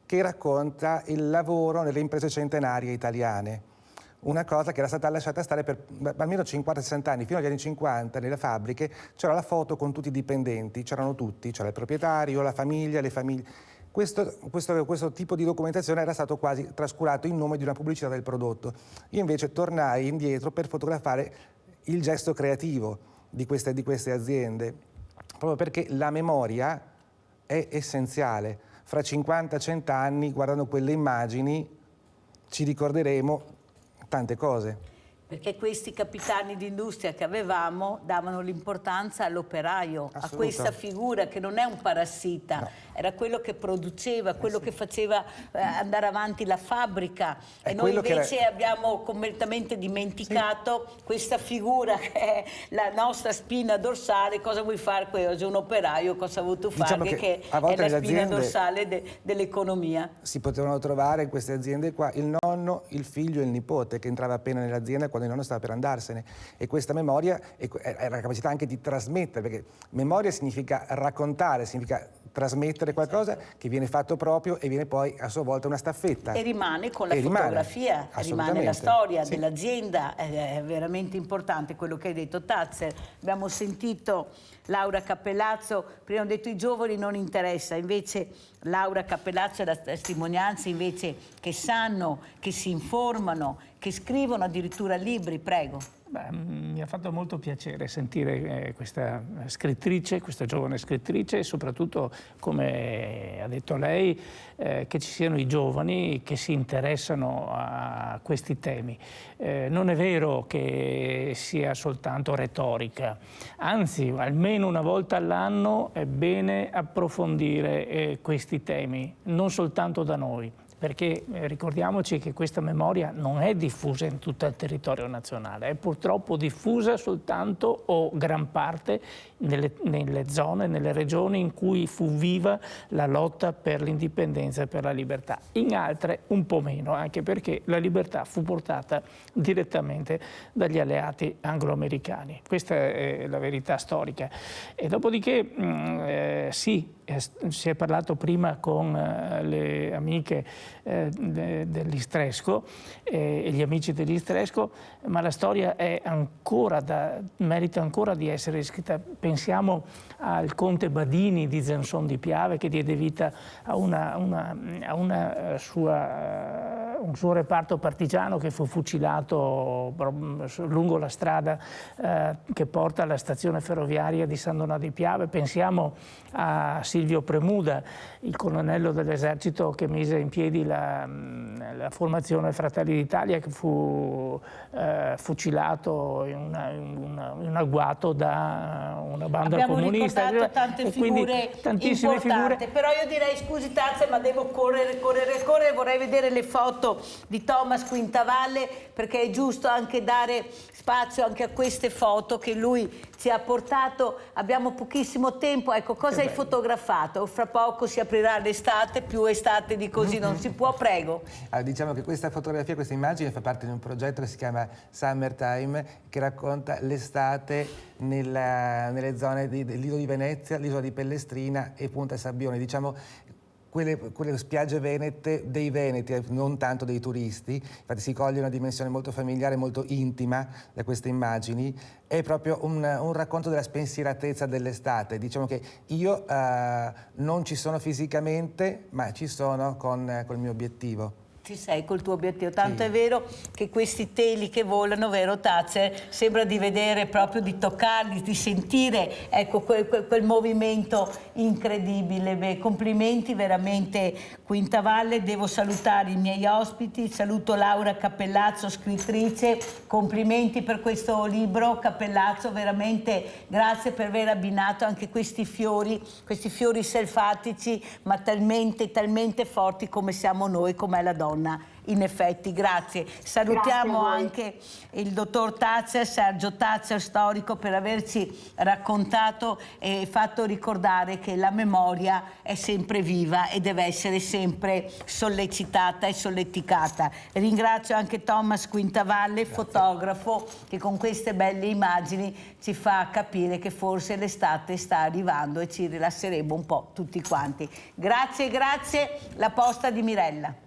S5: che racconta il lavoro nelle imprese centenarie italiane. Una cosa che era stata lasciata stare per almeno 50-60 anni, fino agli anni 50, nelle fabbriche c'era la foto con tutti i dipendenti, c'erano tutti, c'era il proprietario, la famiglia, le famiglie. Questo tipo di documentazione era stato quasi trascurato in nome di una pubblicità del prodotto. Io invece tornai indietro per fotografare il gesto creativo di queste aziende, proprio perché la memoria è essenziale. Fra 50-100 anni, guardando quelle immagini, ci ricorderemo tante cose.
S3: Perché questi capitani d'industria che avevamo davano l'importanza all'operaio, a questa figura che non è un parassita, era quello che produceva, quello che faceva andare avanti la fabbrica. E noi invece abbiamo completamente dimenticato questa figura che è la nostra spina dorsale. Cosa vuoi fare qui oggi? Un operaio, cosa ha voluto fare?
S5: Diciamo
S3: che è la spina dorsale dell'economia.
S5: Si potevano trovare in queste aziende qua il nonno, il figlio e il nipote che entrava appena nell'azienda quando il nonno stava per andarsene, e questa memoria è la capacità anche di trasmettere, perché memoria significa raccontare, significa trasmettere qualcosa che viene fatto proprio e viene poi a sua volta una staffetta.
S3: E rimane con la fotografia, rimane la storia dell'azienda, è veramente importante quello che hai detto. Tazzer, abbiamo sentito Laura Cappellazzo, prima ho detto i giovani non interessa, invece Laura Cappellazzo è la testimonianza invece che sanno, che si informano, che scrivono addirittura libri, prego.
S15: Beh, mi ha fatto molto piacere sentire questa scrittrice, questa giovane scrittrice, e soprattutto, come ha detto lei, che ci siano i giovani che si interessano a questi temi. Non è vero che sia soltanto retorica, anzi, almeno una volta all'anno è bene approfondire questi temi, non soltanto da noi. Perché ricordiamoci che questa memoria non è diffusa in tutto il territorio nazionale, è purtroppo diffusa soltanto o gran parte nelle zone, nelle regioni in cui fu viva la lotta per l'indipendenza e per la libertà. In altre un po' meno, anche perché la libertà fu portata direttamente dagli alleati anglo-americani. Questa è la verità storica. E dopodiché sì, si è parlato prima con le amiche dell'Istresco e gli amici dell'Istresco, ma la storia è merita ancora di essere scritta. Pensiamo al conte Badini di Zanson di Piave, che diede vita a un suo reparto partigiano che fu fucilato lungo la strada che porta alla stazione ferroviaria di San Donato di Piave. Pensiamo a Silvio Premuda, il colonnello dell'esercito che mise in piedi la formazione Fratelli d'Italia, che fu fucilato in un agguato da una banda comunista.
S3: Abbiamo ricordato tante figure importanti, però io direi, scusi Tazzer, ma devo correre, vorrei vedere le foto di Thomas Quintavalle, perché è giusto anche dare spazio anche a queste foto che lui ci ha portato. Abbiamo pochissimo tempo, ecco, cosa hai fotografato? Fra poco si aprirà l'estate, più estate di così non si può, prego.
S5: Allora, diciamo che questa fotografia, questa immagine fa parte di un progetto che si chiama Summertime, che racconta l'estate nelle zone dell'isola di Venezia, l'isola di Pellestrina e Punta Sabbione, diciamo quelle spiagge venete dei veneti, non tanto dei turisti. Infatti si coglie una dimensione molto familiare, molto intima da queste immagini. È proprio un racconto della spensieratezza dell'estate. Diciamo che io non ci sono fisicamente, ma ci sono con il mio obiettivo.
S3: Ci sei col tuo obiettivo, tanto è vero che questi teli che volano, vero Thatcher, sembra di vedere proprio, di toccarli, di sentire, ecco, quel movimento incredibile. Beh, complimenti veramente Quintavalle, devo salutare i miei ospiti, saluto Laura Cappellazzo, scrittrice, complimenti per questo libro Cappellazzo, veramente grazie per aver abbinato anche questi fiori selfatici, ma talmente forti come siamo noi, come è la donna. In effetti, grazie. Salutiamo anche il dottor Thatcher, Sergio Thatcher, storico, per averci raccontato e fatto ricordare che la memoria è sempre viva e deve essere sempre sollecitata e solleticata. Ringrazio anche Thomas Quintavalle, fotografo, che con queste belle immagini ci fa capire che forse l'estate sta arrivando e ci rilasseremo un po' tutti quanti. Grazie, la posta di Mirella.